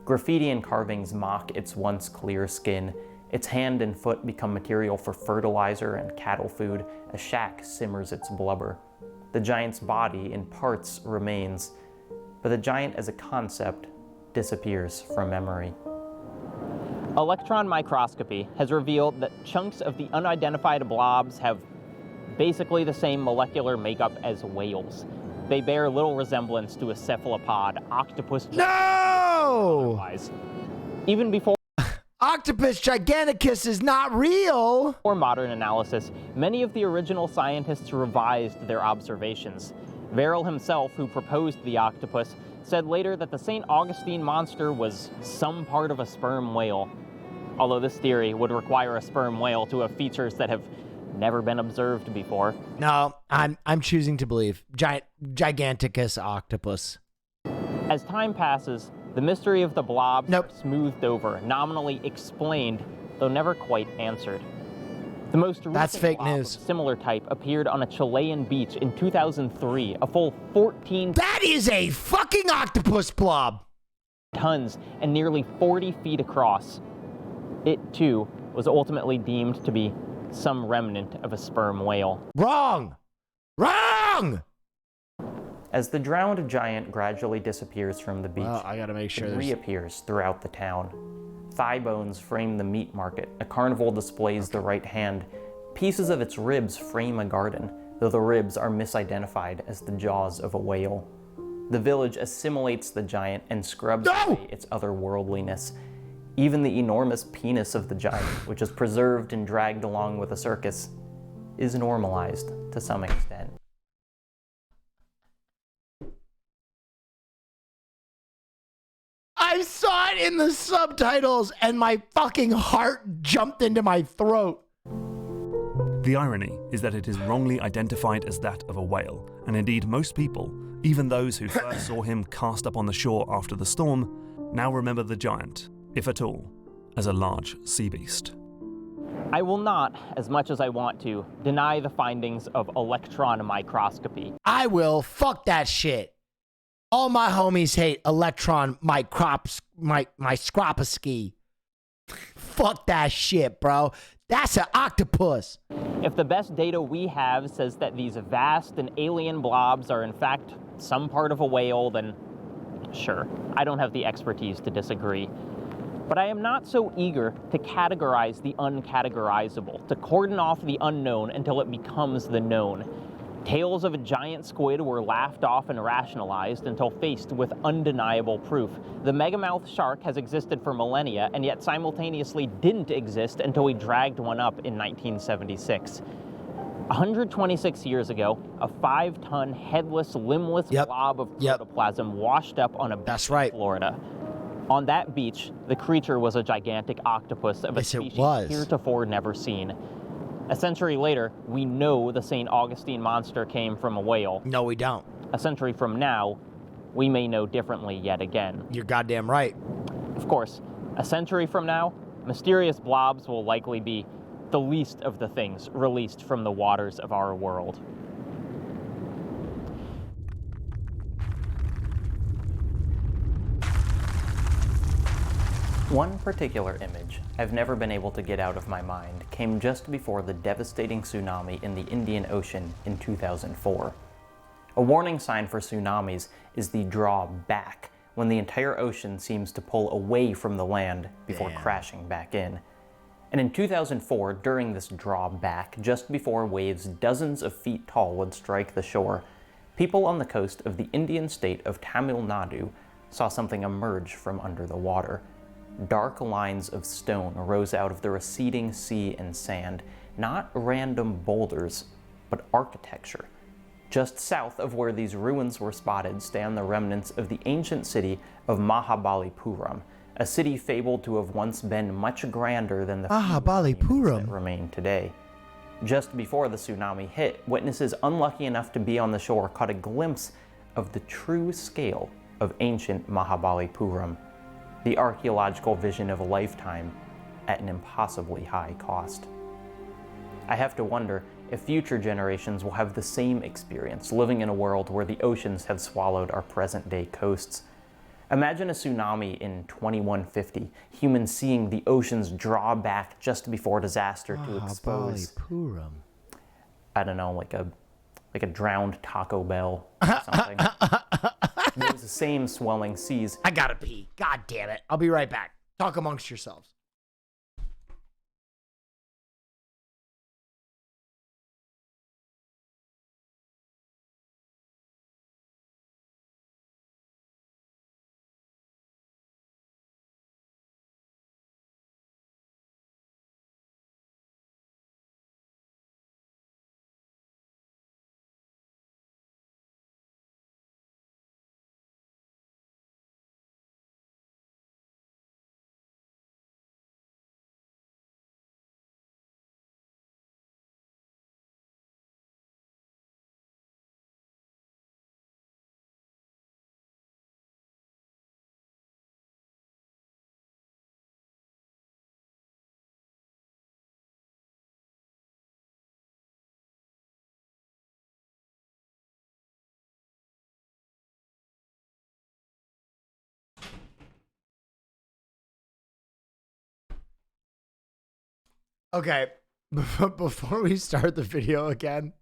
Graffiti and carvings mock its once clear skin. Its hand and foot become material for fertilizer and cattle food. A shack simmers its blubber. The giant's body in parts remains, but the giant as a concept disappears from memory. Electron microscopy has revealed that chunks of the unidentified blobs have basically the same molecular makeup as whales. They bear little resemblance to a cephalopod, octopus. No! Even before Octopus giganticus is not real! For modern analysis, many of the original scientists revised their observations. Verrill himself, who proposed the octopus, said later that the St. Augustine monster was some part of a sperm whale. Although this theory would require a sperm whale to have features that have never been observed before. No, I'm choosing to believe. Giganticus octopus. As time passes, the mystery of the blobs are smoothed over, nominally explained, though never quite answered. The most recent That's fake blob news. of similar type appeared on a Chilean beach in 2003, a full 14 That is a fucking octopus blob! Tons and nearly 40 feet across. It, too, was ultimately deemed to be some remnant of a sperm whale. Wrong! Wrong! As the drowned giant gradually disappears from the beach, I gotta make sure it reappears throughout the town. Thigh bones frame the meat market. A carnival displays the right hand. Pieces of its ribs frame a garden, though the ribs are misidentified as the jaws of a whale. The village assimilates the giant and scrubs away its otherworldliness. Even the enormous penis of the giant, which is preserved and dragged along with a circus, is normalized to some extent. I saw it in the subtitles and my fucking heart jumped into my throat. The irony is that it is wrongly identified as that of a whale, and indeed most people, even those who first saw him cast up on the shore after the storm, now remember the giant, if at all, as a large sea beast. I will not, as much as I want to, deny the findings of electron microscopy. I will. Fuck that shit. All my homies hate electron microscopy. Fuck that shit, bro. That's an octopus. If the best data we have says that these vast and alien blobs are in fact some part of a whale, then sure, I don't have the expertise to disagree. But I am not so eager to categorize the uncategorizable, to cordon off the unknown until it becomes the known. Tales of a giant squid were laughed off and rationalized until faced with undeniable proof. The megamouth shark has existed for millennia and yet simultaneously didn't exist until we dragged one up in 1976. 126 years ago, a 5-ton headless, limbless blob of protoplasm washed up on a beach in Florida. On that beach, the creature was a gigantic octopus of a species heretofore never seen. A century later, we know the St. Augustine monster came from a whale. No, we don't. A century from now, we may know differently yet again. You're goddamn right. Of course, a century from now, mysterious blobs will likely be the least of the things released from the waters of our world. One particular image I've never been able to get out of my mind came just before the devastating tsunami in the Indian Ocean in 2004. A warning sign for tsunamis is the draw back, when the entire ocean seems to pull away from the land before crashing back in. And in 2004, during this draw back, just before waves dozens of feet tall would strike the shore, people on the coast of the Indian state of Tamil Nadu saw something emerge from under the water. Dark lines of stone rose out of the receding sea and sand, not random boulders, but architecture. Just south of where these ruins were spotted stand the remnants of the ancient city of Mahabalipuram, a city fabled to have once been much grander than the that remain today. Just before the tsunami hit, witnesses unlucky enough to be on the shore caught a glimpse of the true scale of ancient Mahabalipuram, the archaeological vision of a lifetime at an impossibly high cost. I have to wonder if future generations will have the same experience, living in a world where the oceans have swallowed our present-day coasts. Imagine a tsunami in 2150, humans seeing the oceans draw back just before disaster to expose, I don't know, like a drowned Taco Bell or something. Those same swelling seas. I gotta pee. God damn it. I'll be right back. Talk amongst yourselves. Okay, before we start the video again,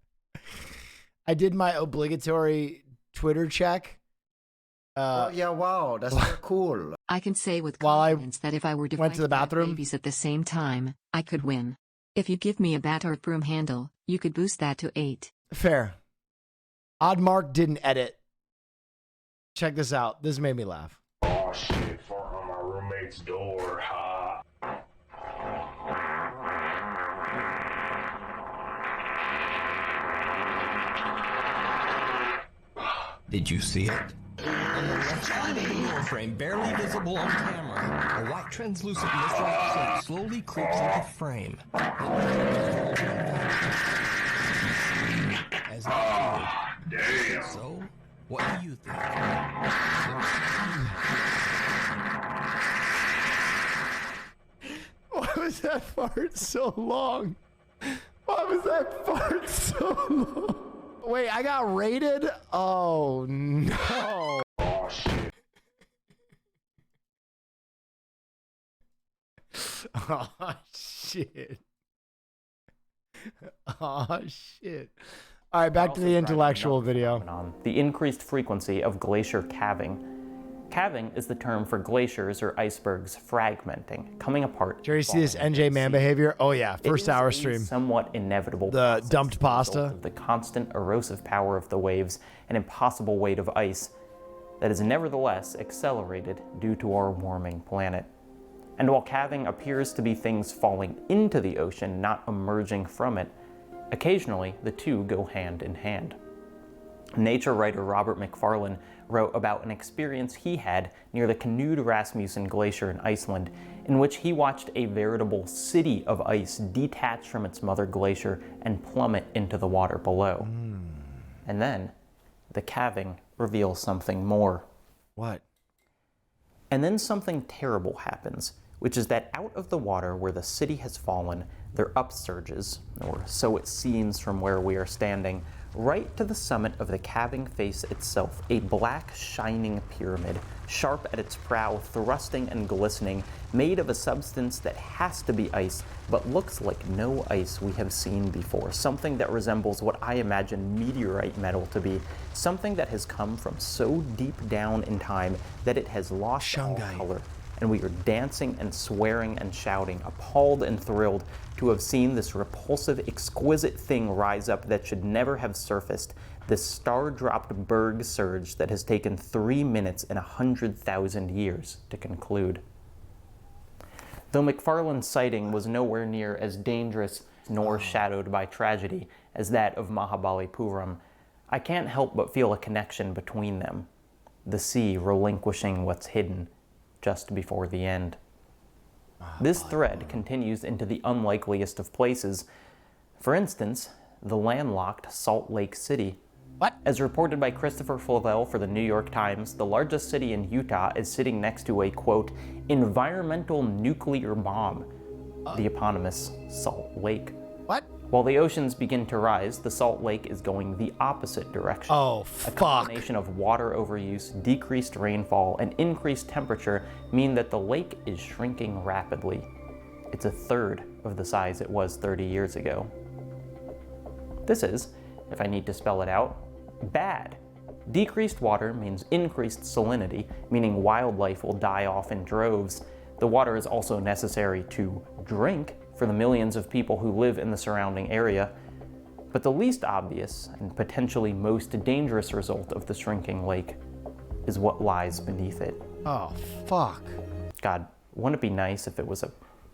I did my obligatory Twitter check. Yeah, wow, that's so cool. I can say with confidence that if I were to went to the bathroom babies at the same time, I could win. If you give me a bat or broom handle, you could boost that to 8. Fair. Oddmark didn't edit. Check this out. This made me laugh. Oh shit, fart on my roommate's door. Ha. Did you see it? On the left side of the door frame, barely visible on camera, a white translucent missile shape slowly creeps into the frame. As damn. So, what do you think? Why was that fart so long? Why was that fart so long? Wait, I got rated? Oh, no. Oh, shit. Oh, shit. Oh, shit. All right, back to the intellectual video. The increased frequency of glacier calving. Calving is the term for glaciers or icebergs fragmenting, coming apart. Jerry, see this NJ man behavior? Oh yeah, first hour stream. Somewhat inevitable. The dumped pasta. Of the constant erosive power of the waves and impossible weight of ice that is nevertheless accelerated due to our warming planet. And while calving appears to be things falling into the ocean, not emerging from it, occasionally the two go hand in hand. Nature writer Robert McFarlane wrote about an experience he had near the Knud Rasmussen Glacier in Iceland, in which he watched a veritable city of ice detach from its mother glacier and plummet into the water below. And then, the calving reveals something more. What? And then something terrible happens. which is that out of the water where the city has fallen, there upsurges, or so it seems from where we are standing, right to the summit of the calving face itself, a black shining pyramid, sharp at its prow, thrusting and glistening, made of a substance that has to be ice, but looks like no ice we have seen before, something that resembles what I imagine meteorite metal to be, something that has come from so deep down in time that it has lost all color. And we are dancing and swearing and shouting, appalled and thrilled to have seen this repulsive, exquisite thing rise up that should never have surfaced, this star-dropped berg surge that has taken 3 minutes and 100,000 years to conclude. Though McFarlane's sighting was nowhere near as dangerous nor shadowed by tragedy as that of Mahabalipuram, I can't help but feel a connection between them, the sea relinquishing what's hidden just before the end. This thread continues into the unlikeliest of places. For instance, the landlocked Salt Lake City. What? As reported by Christopher Flavell for the New York Times, the largest city in Utah is sitting next to a, quote, environmental nuclear bomb, the eponymous Salt Lake. What? While the oceans begin to rise, the Salt Lake is going the opposite direction. Oh, A combination of water overuse, decreased rainfall, and increased temperature mean that the lake is shrinking rapidly. It's a third of the size it was 30 years ago. This is, if I need to spell it out, bad. Decreased water means increased salinity, meaning wildlife will die off in droves. The water is also necessary to drink for the millions of people who live in the surrounding area. But the least obvious and potentially most dangerous result of the shrinking lake is what lies beneath it. Oh, fuck. God, wouldn't it be nice if it was a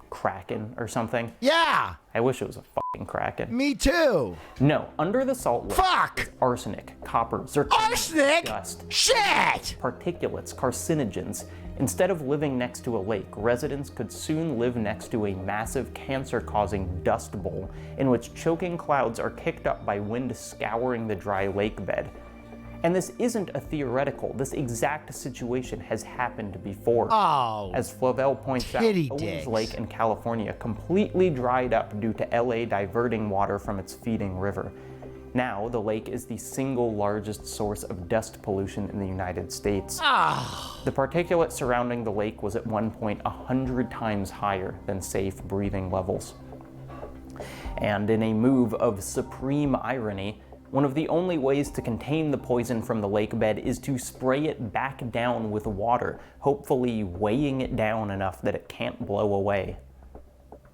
kraken or something? Yeah! I wish it was a fucking kraken. Me too! No, under the Salt Lake. Fuck! Is arsenic, copper, zirconium, arsenic? dust, shit! Particulates, carcinogens. Instead of living next to a lake, residents could soon live next to a massive cancer-causing dust bowl in which choking clouds are kicked up by wind scouring the dry lake bed. And this isn't a theoretical. This exact situation has happened before. Oh, as Flavell points out, Owens Lake in California completely dried up due to LA diverting water from its feeding river. Now, the lake is the single largest source of dust pollution in the United States. The particulate surrounding the lake was at one point 100 times higher than safe breathing levels. And in a move of supreme irony, one of the only ways to contain the poison from the lake bed is to spray it back down with water, hopefully weighing it down enough that it can't blow away.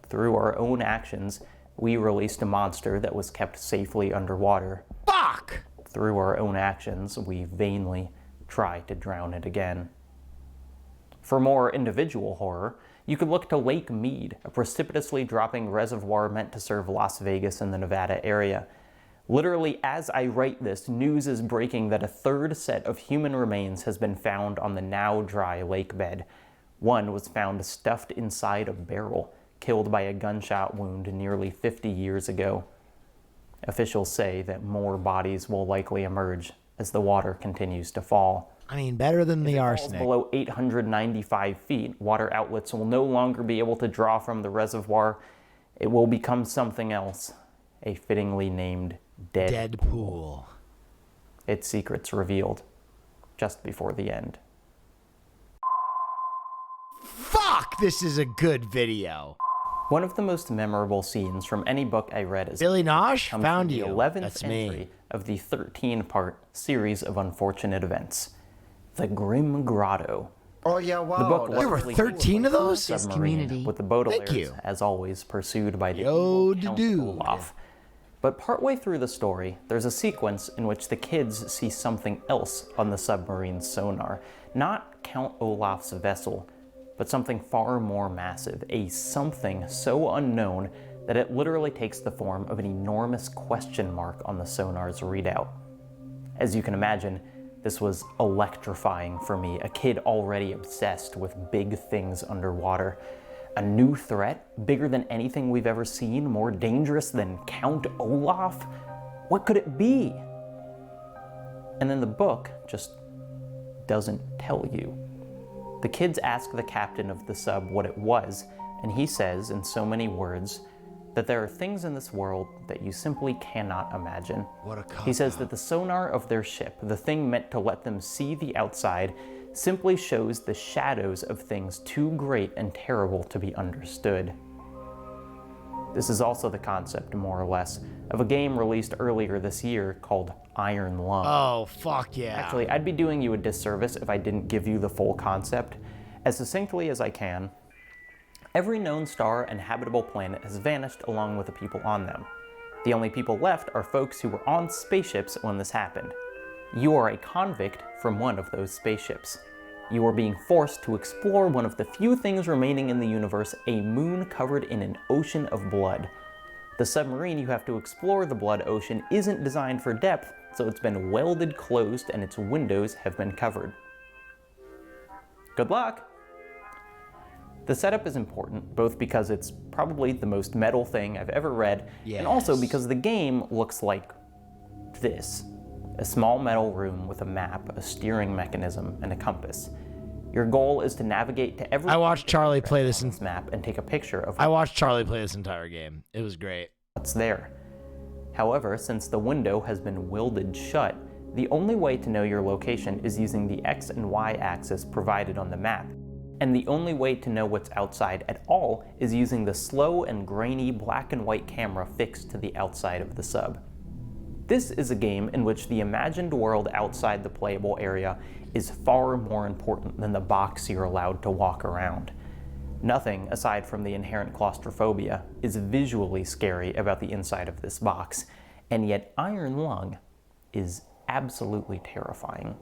Through our own actions, we released a monster that was kept safely underwater. Fuck! Through our own actions, we vainly try to drown it again. For more individual horror, you could look to Lake Mead, a precipitously dropping reservoir meant to serve Las Vegas and the Nevada area. Literally, as I write this, news is breaking that a third set of human remains has been found on the now dry lake bed. One was found stuffed inside a barrel, killed by a gunshot wound nearly 50 years ago. Officials say that more bodies will likely emerge as the water continues to fall. I mean, better than the arsenic. Below 895 feet, water outlets will no longer be able to draw from the reservoir. It will become something else, a fittingly named dead pool. Its secrets revealed just before the end. Fuck, this is a good video. One of the most memorable scenes from any book I read is Billy Nosh found the you. 11th That's entry me. of the 13-part series of unfortunate events, The Grim Grotto. Oh yeah, wow. The book There were 13 of those? Submarine, with the Baudelaires, Thank you. as always, pursued by the evil Count dude. Olaf. But partway through the story, there's a sequence in which the kids see something else on the submarine's sonar. Not Count Olaf's vessel, but something far more massive. A something so unknown that it literally takes the form of an enormous question mark on the sonar's readout. As you can imagine, this was electrifying for me, a kid already obsessed with big things underwater. A new threat, bigger than anything we've ever seen, more dangerous than Count Olaf? What could it be? And then the book just doesn't tell you. The kids ask the captain of the sub what it was, and he says, in so many words, that there are things in this world that you simply cannot imagine. What a cop-out. He says that the sonar of their ship, the thing meant to let them see the outside, simply shows the shadows of things too great and terrible to be understood. This is also the concept, more or less, of a game released earlier this year called Iron Lung. Oh, fuck yeah. Actually, I'd be doing you a disservice if I didn't give you the full concept. As succinctly as I can, every known star and habitable planet has vanished along with the people on them. The only people left are folks who were on spaceships when this happened. You are a convict from one of those spaceships. You are being forced to explore one of the few things remaining in the universe, a moon covered in an ocean of blood. The submarine you have to explore the blood ocean isn't designed for depth, so it's been welded closed and its windows have been covered. Good luck! The setup is important, both because it's probably the most metal thing I've ever read, and also because the game looks like this. A small metal room with a map, a steering mechanism, and a compass. Your goal is to navigate to every— I watched Charlie play this map and take a picture of— I watched Charlie play this entire game. It was great. What's there. However, since the window has been welded shut, the only way to know your location is using the X and Y axis provided on the map. And the only way to know what's outside at all is using the slow and grainy black and white camera fixed to the outside of the sub. This is a game in which the imagined world outside the playable area is far more important than the box you're allowed to walk around. Nothing, aside from the inherent claustrophobia, is visually scary about the inside of this box, and yet Iron Lung is absolutely terrifying.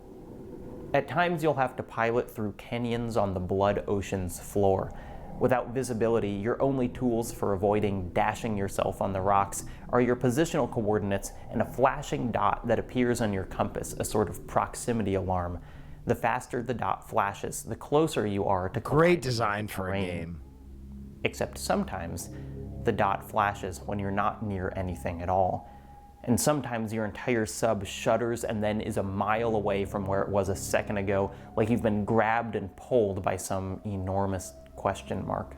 At times you'll have to pilot through canyons on the blood ocean's floor. Without visibility, your only tools for avoiding dashing yourself on the rocks are your positional coordinates and a flashing dot that appears on your compass, a sort of proximity alarm. The faster the dot flashes, the closer you are to— Great design for a game. Except sometimes the dot flashes when you're not near anything at all. And sometimes your entire sub shudders and then is a mile away from where it was a second ago, like you've been grabbed and pulled by some enormous question mark.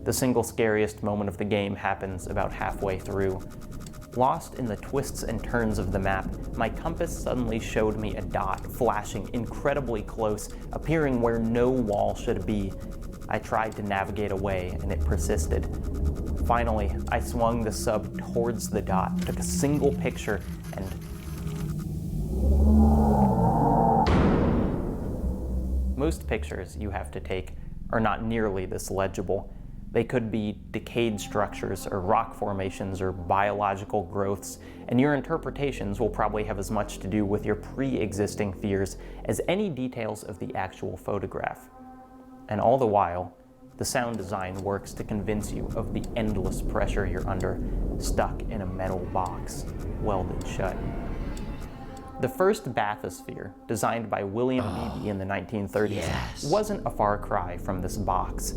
The single scariest moment of the game happens about halfway through. Lost in the twists and turns of the map, my compass suddenly showed me a dot flashing incredibly close, appearing where no wall should be. I tried to navigate away, and it persisted. Finally, I swung the sub towards the dot, took a single picture, and— Most pictures you have to take are not nearly this legible. They could be decayed structures or rock formations or biological growths, and your interpretations will probably have as much to do with your pre-existing fears as any details of the actual photograph. And all the while, the sound design works to convince you of the endless pressure you're under, stuck in a metal box, welded shut. The first bathysphere, designed by William Beebe in the 1930s, wasn't a far cry from this box.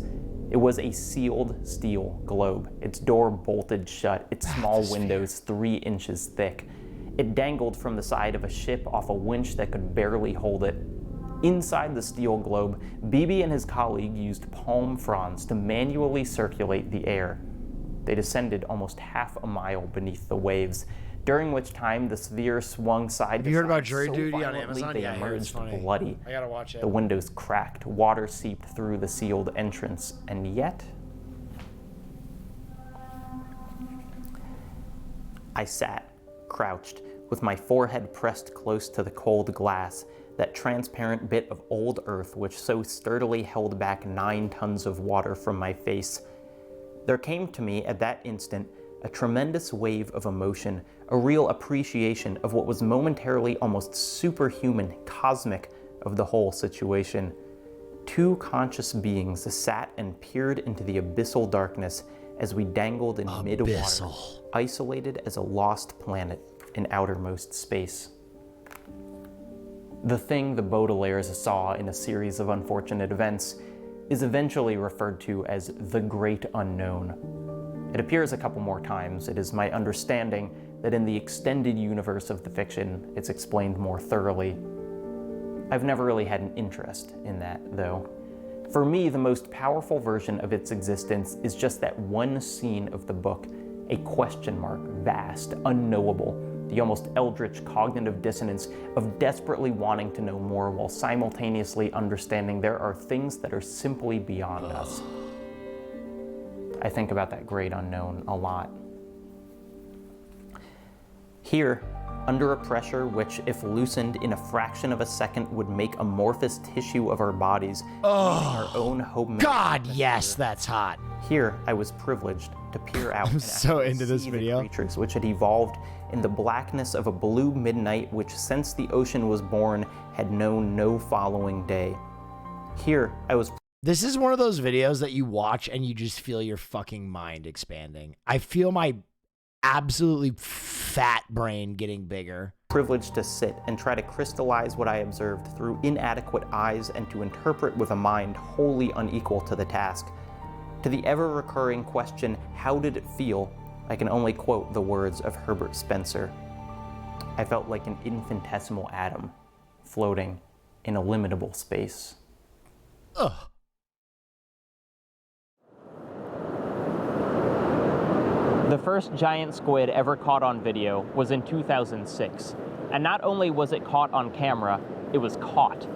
It was a sealed steel globe, its door bolted shut, its small windows 3 inches thick. It dangled from the side of a ship off a winch that could barely hold it. Inside the steel globe, Beebe and his colleague used palm fronds to manually circulate the air. They descended almost half a mile beneath the waves, during which time the sphere swung side to side. Have you heard about Jury so Duty on violently Amazon? they Yeah, I heard it's emerged funny. bloody. I gotta watch it. The windows cracked, water seeped through the sealed entrance, and yet I sat, crouched, with my forehead pressed close to the cold glass, that transparent bit of old earth which so sturdily held back 9 tons of water from my face. There came to me at that instant a tremendous wave of emotion, a real appreciation of what was momentarily almost superhuman, cosmic of the whole situation. 2 conscious beings sat and peered into the abyssal darkness as we dangled in mid-water, isolated as a lost planet in outermost space. The thing the Baudelaires saw in a series of unfortunate events is eventually referred to as the Great Unknown. It appears a couple more times. It is my understanding that in the extended universe of the fiction, it's explained more thoroughly. I've never really had an interest in that, though. For me, the most powerful version of its existence is just that one scene of the book, a question mark, vast, unknowable, the almost eldritch cognitive dissonance of desperately wanting to know more while simultaneously understanding there are things that are simply beyond us. I think about that great unknown a lot. Here, under a pressure which, if loosened in a fraction of a second, would make amorphous tissue of our bodies, our own homemade. God, yes, that's hot. Here, I was privileged to peer out. I'm so into this video. Creatures which had evolved in the blackness of a blue midnight, which, since the ocean was born, had known no following day. Here, I was. This is one of those videos that you watch and you just feel your fucking mind expanding. I feel my absolutely fat brain getting bigger. Privileged to sit and try to crystallize what I observed through inadequate eyes and to interpret with a mind wholly unequal to the task. To the ever-recurring question, how did it feel? I can only quote the words of Herbert Spencer. I felt like an infinitesimal atom floating in illimitable space. Ugh. The first giant squid ever caught on video was in 2006. And not only was it caught on camera, it was caught.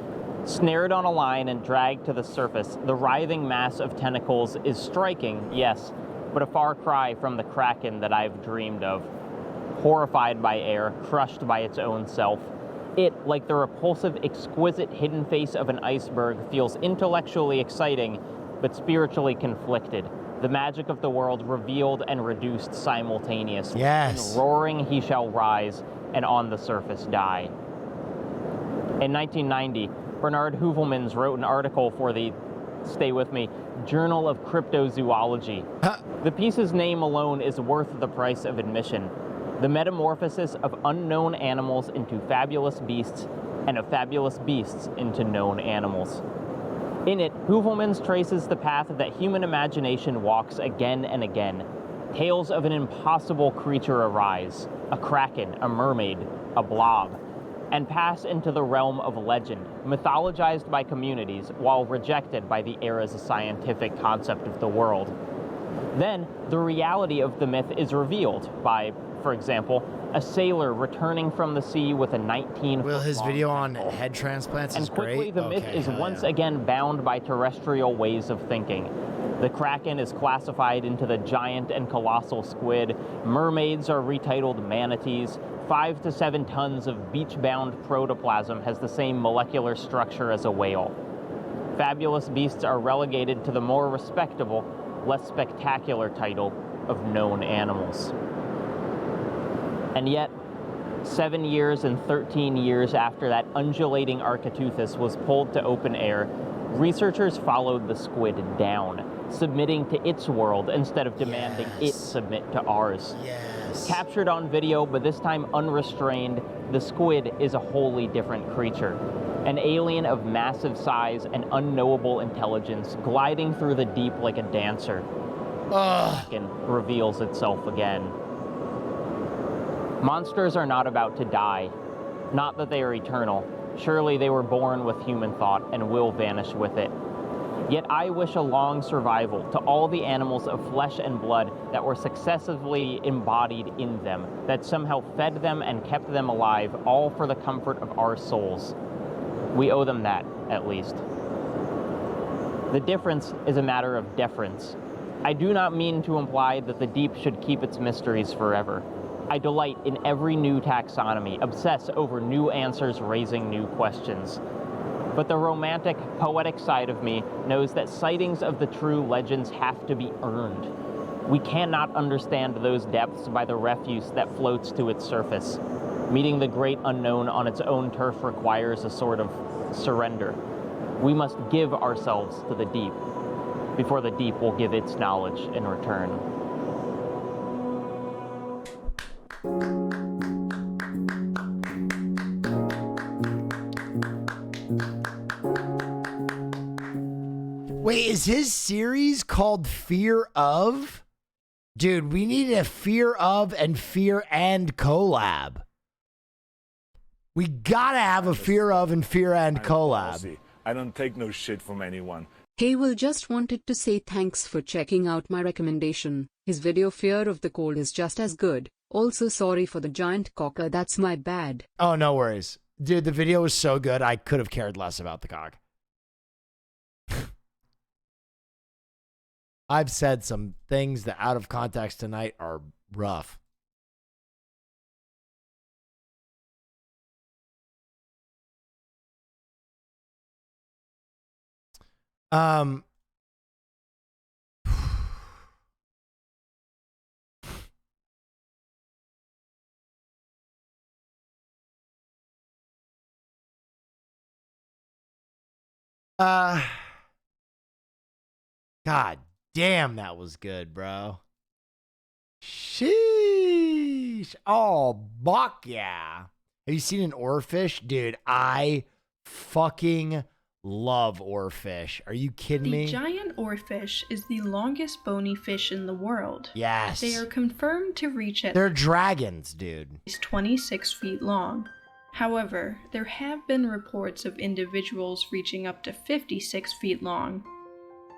Snared on a line and dragged to the surface, the writhing mass of tentacles is striking, yes, but a far cry from the kraken that I've dreamed of. Horrified by air, crushed by its own self, it, like the repulsive, exquisite hidden face of an iceberg, feels intellectually exciting, but spiritually conflicted. The magic of the world revealed and reduced simultaneously. Yes. In roaring he shall rise, and on the surface die. In 1990, Bernard Heuvelmans wrote an article for the, stay with me, Journal of Cryptozoology. The piece's name alone is worth the price of admission. The metamorphosis of unknown animals into fabulous beasts, and of fabulous beasts into known animals. In it, Heuvelmans traces the path that human imagination walks again and again. Tales of an impossible creature arise, a kraken, a mermaid, a blob, and pass into the realm of legend, mythologized by communities while rejected by the era's scientific concept of the world. Then, the reality of the myth is revealed by, for example, a sailor returning from the sea with a 19-foot Will, his video on head transplants is great. And quickly the myth is once again bound by terrestrial ways of thinking. The kraken is classified into the giant and colossal squid. Mermaids are retitled manatees. 5 to 7 tons of beach-bound protoplasm has the same molecular structure as a whale. Fabulous beasts are relegated to the more respectable, less spectacular title of known animals. And yet, 7 years and 13 years after that undulating Architeuthis was pulled to open air, researchers followed the squid down, submitting to its world instead of demanding it submit to ours. Yes. Captured on video, but this time unrestrained, the squid is a wholly different creature. An alien of massive size and unknowable intelligence, gliding through the deep like a dancer. And reveals itself again. Monsters are not about to die. Not that they are eternal. Surely they were born with human thought and will vanish with it. Yet I wish a long survival to all the animals of flesh and blood that were successively embodied in them, that somehow fed them and kept them alive, all for the comfort of our souls. We owe them that, at least. The difference is a matter of deference. I do not mean to imply that the deep should keep its mysteries forever. I delight in every new taxonomy, obsess over new answers raising new questions. But the romantic, poetic side of me knows that sightings of the true legends have to be earned. We cannot understand those depths by the refuse that floats to its surface. Meeting the great unknown on its own turf requires a sort of surrender. We must give ourselves to the deep, before the deep will give its knowledge in return. Wait, is his series called Fear of? Dude, we need a Fear of and Fear and collab. We gotta have a Fear of and Fear and collab. I don't take no shit from anyone. Hey Will just wanted to say thanks for checking out my recommendation. His video Fear of the Cold is just as good. Also sorry for the giant cocker, that's my bad. Oh, no worries. Dude, the video was so good, I could have cared less about the cock. I've said some things that out of context tonight are rough. God damn, that was good, bro. Sheesh. Oh, buck yeah. Have you seen an oarfish? Dude, I fucking love oarfish. Are you kidding me? The giant oarfish is the longest bony fish in the world. Yes. They are confirmed to reach at They're dragons, dude. least 26 feet long. However, there have been reports of individuals reaching up to 56 feet long.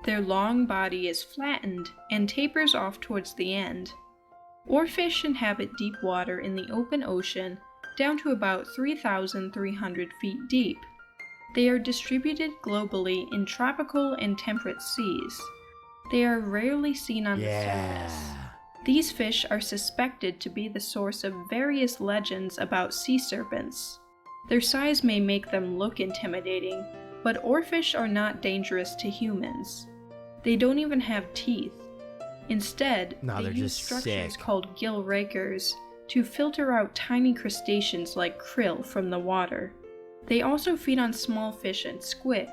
Their long body is flattened and tapers off towards the end. Oarfish inhabit deep water in the open ocean down to about 3,300 feet deep. They are distributed globally in tropical and temperate seas. They are rarely seen on the surface. These fish are suspected to be the source of various legends about sea serpents. Their size may make them look intimidating, but oarfish are not dangerous to humans. They don't even have teeth. Instead, they use structures called gill rakers to filter out tiny crustaceans like krill from the water. They also feed on small fish and squid.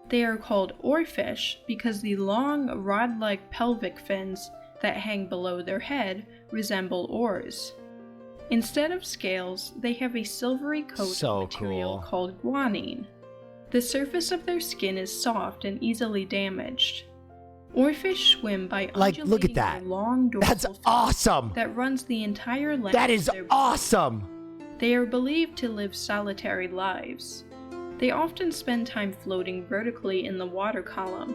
They are called oarfish because the long, rod-like pelvic fins that hang below their head resemble oars. Instead of scales, they have a silvery coat of material called guanine. The surface of their skin is soft and easily damaged. Oarfish swim by undulating look at that. a long dorsal That's fin awesome. that runs the entire length That is of their awesome. They are believed to live solitary lives. They often spend time floating vertically in the water column.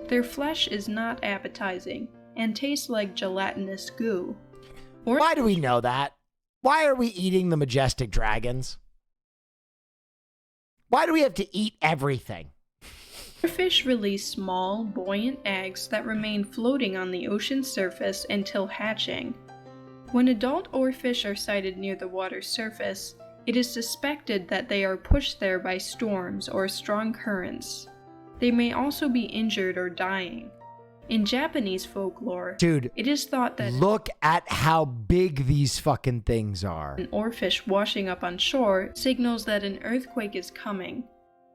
Their flesh is not appetizing and tastes like gelatinous goo. Why do we know that? Why are we eating the majestic dragons? Why do we have to eat everything? Fish release small, buoyant eggs that remain floating on the ocean's surface until hatching. When adult oarfish are sighted near the water's surface, it is suspected that they are pushed there by storms or strong currents. They may also be injured or dying. In Japanese folklore, Dude, it is thought that look at how big these fucking things are. an oarfish washing up on shore signals that an earthquake is coming.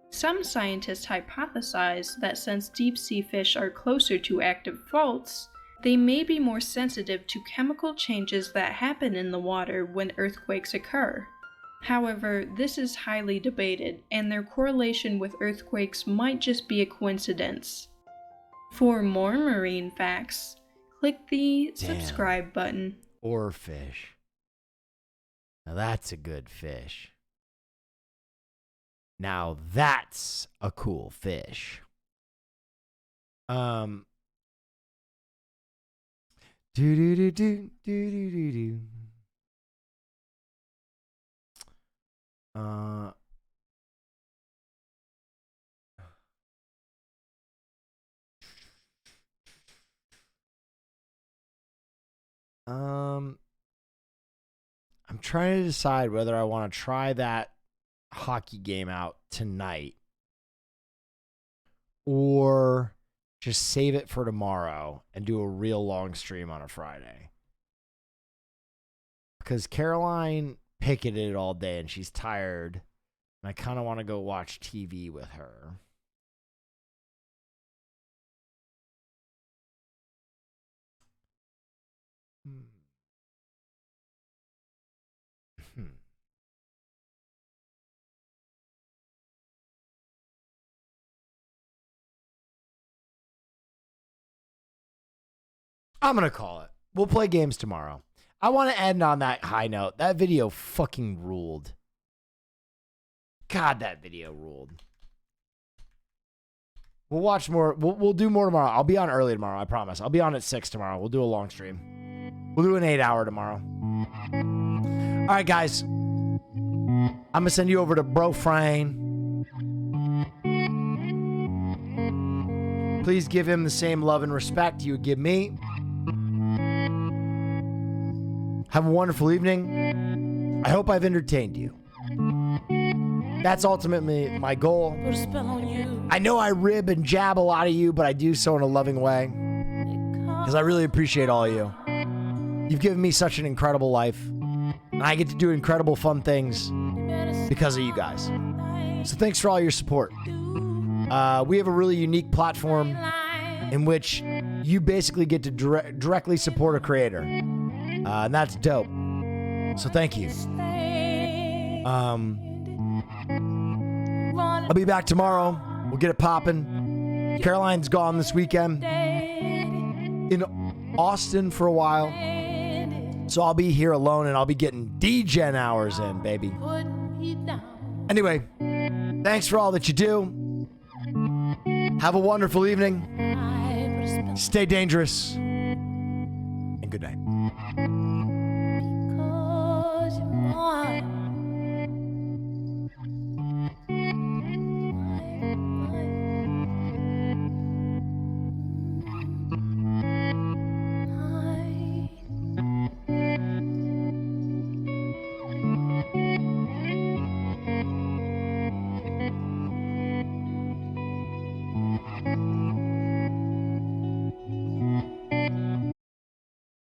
Some scientists hypothesize that since deep-sea fish are closer to active faults, they may be more sensitive to chemical changes that happen in the water when earthquakes occur. However, this is highly debated, and their correlation with earthquakes might just be a coincidence. For more marine facts, click the subscribe button. Oarfish. Now that's a good fish. Now that's a cool fish. Do do do do do do do do. I'm trying to decide whether I want to try that hockey game out tonight or just save it for tomorrow and do a real long stream on a Friday. Because Caroline picketed all day and she's tired, and I kind of want to go watch TV with her. I'm going to call it. We'll play games tomorrow. I want to end on that high note. That video fucking ruled. God, that video ruled. We'll watch more. We'll do more tomorrow. I'll be on early tomorrow, I promise. I'll be on at 6 tomorrow. We'll do a long stream. We'll do an 8-hour tomorrow. All right, guys. I'm going to send you over to Bro Frame. Please give him the same love and respect you would give me. Have a wonderful evening. I hope I've entertained you. That's ultimately my goal. I know I rib and jab a lot of you, but I do so in a loving way. Because I really appreciate all of you. You've given me such an incredible life. And I get to do incredible fun things because of you guys. So thanks for all your support. We have a really unique platform in which you basically get to directly support a creator. And that's dope. So thank you. I'll be back tomorrow. We'll get it popping. Caroline's gone this weekend in Austin for a while. So I'll be here alone and I'll be getting D-Gen hours in, baby. Anyway, thanks for all that you do. Have a wonderful evening. Stay dangerous. And good night.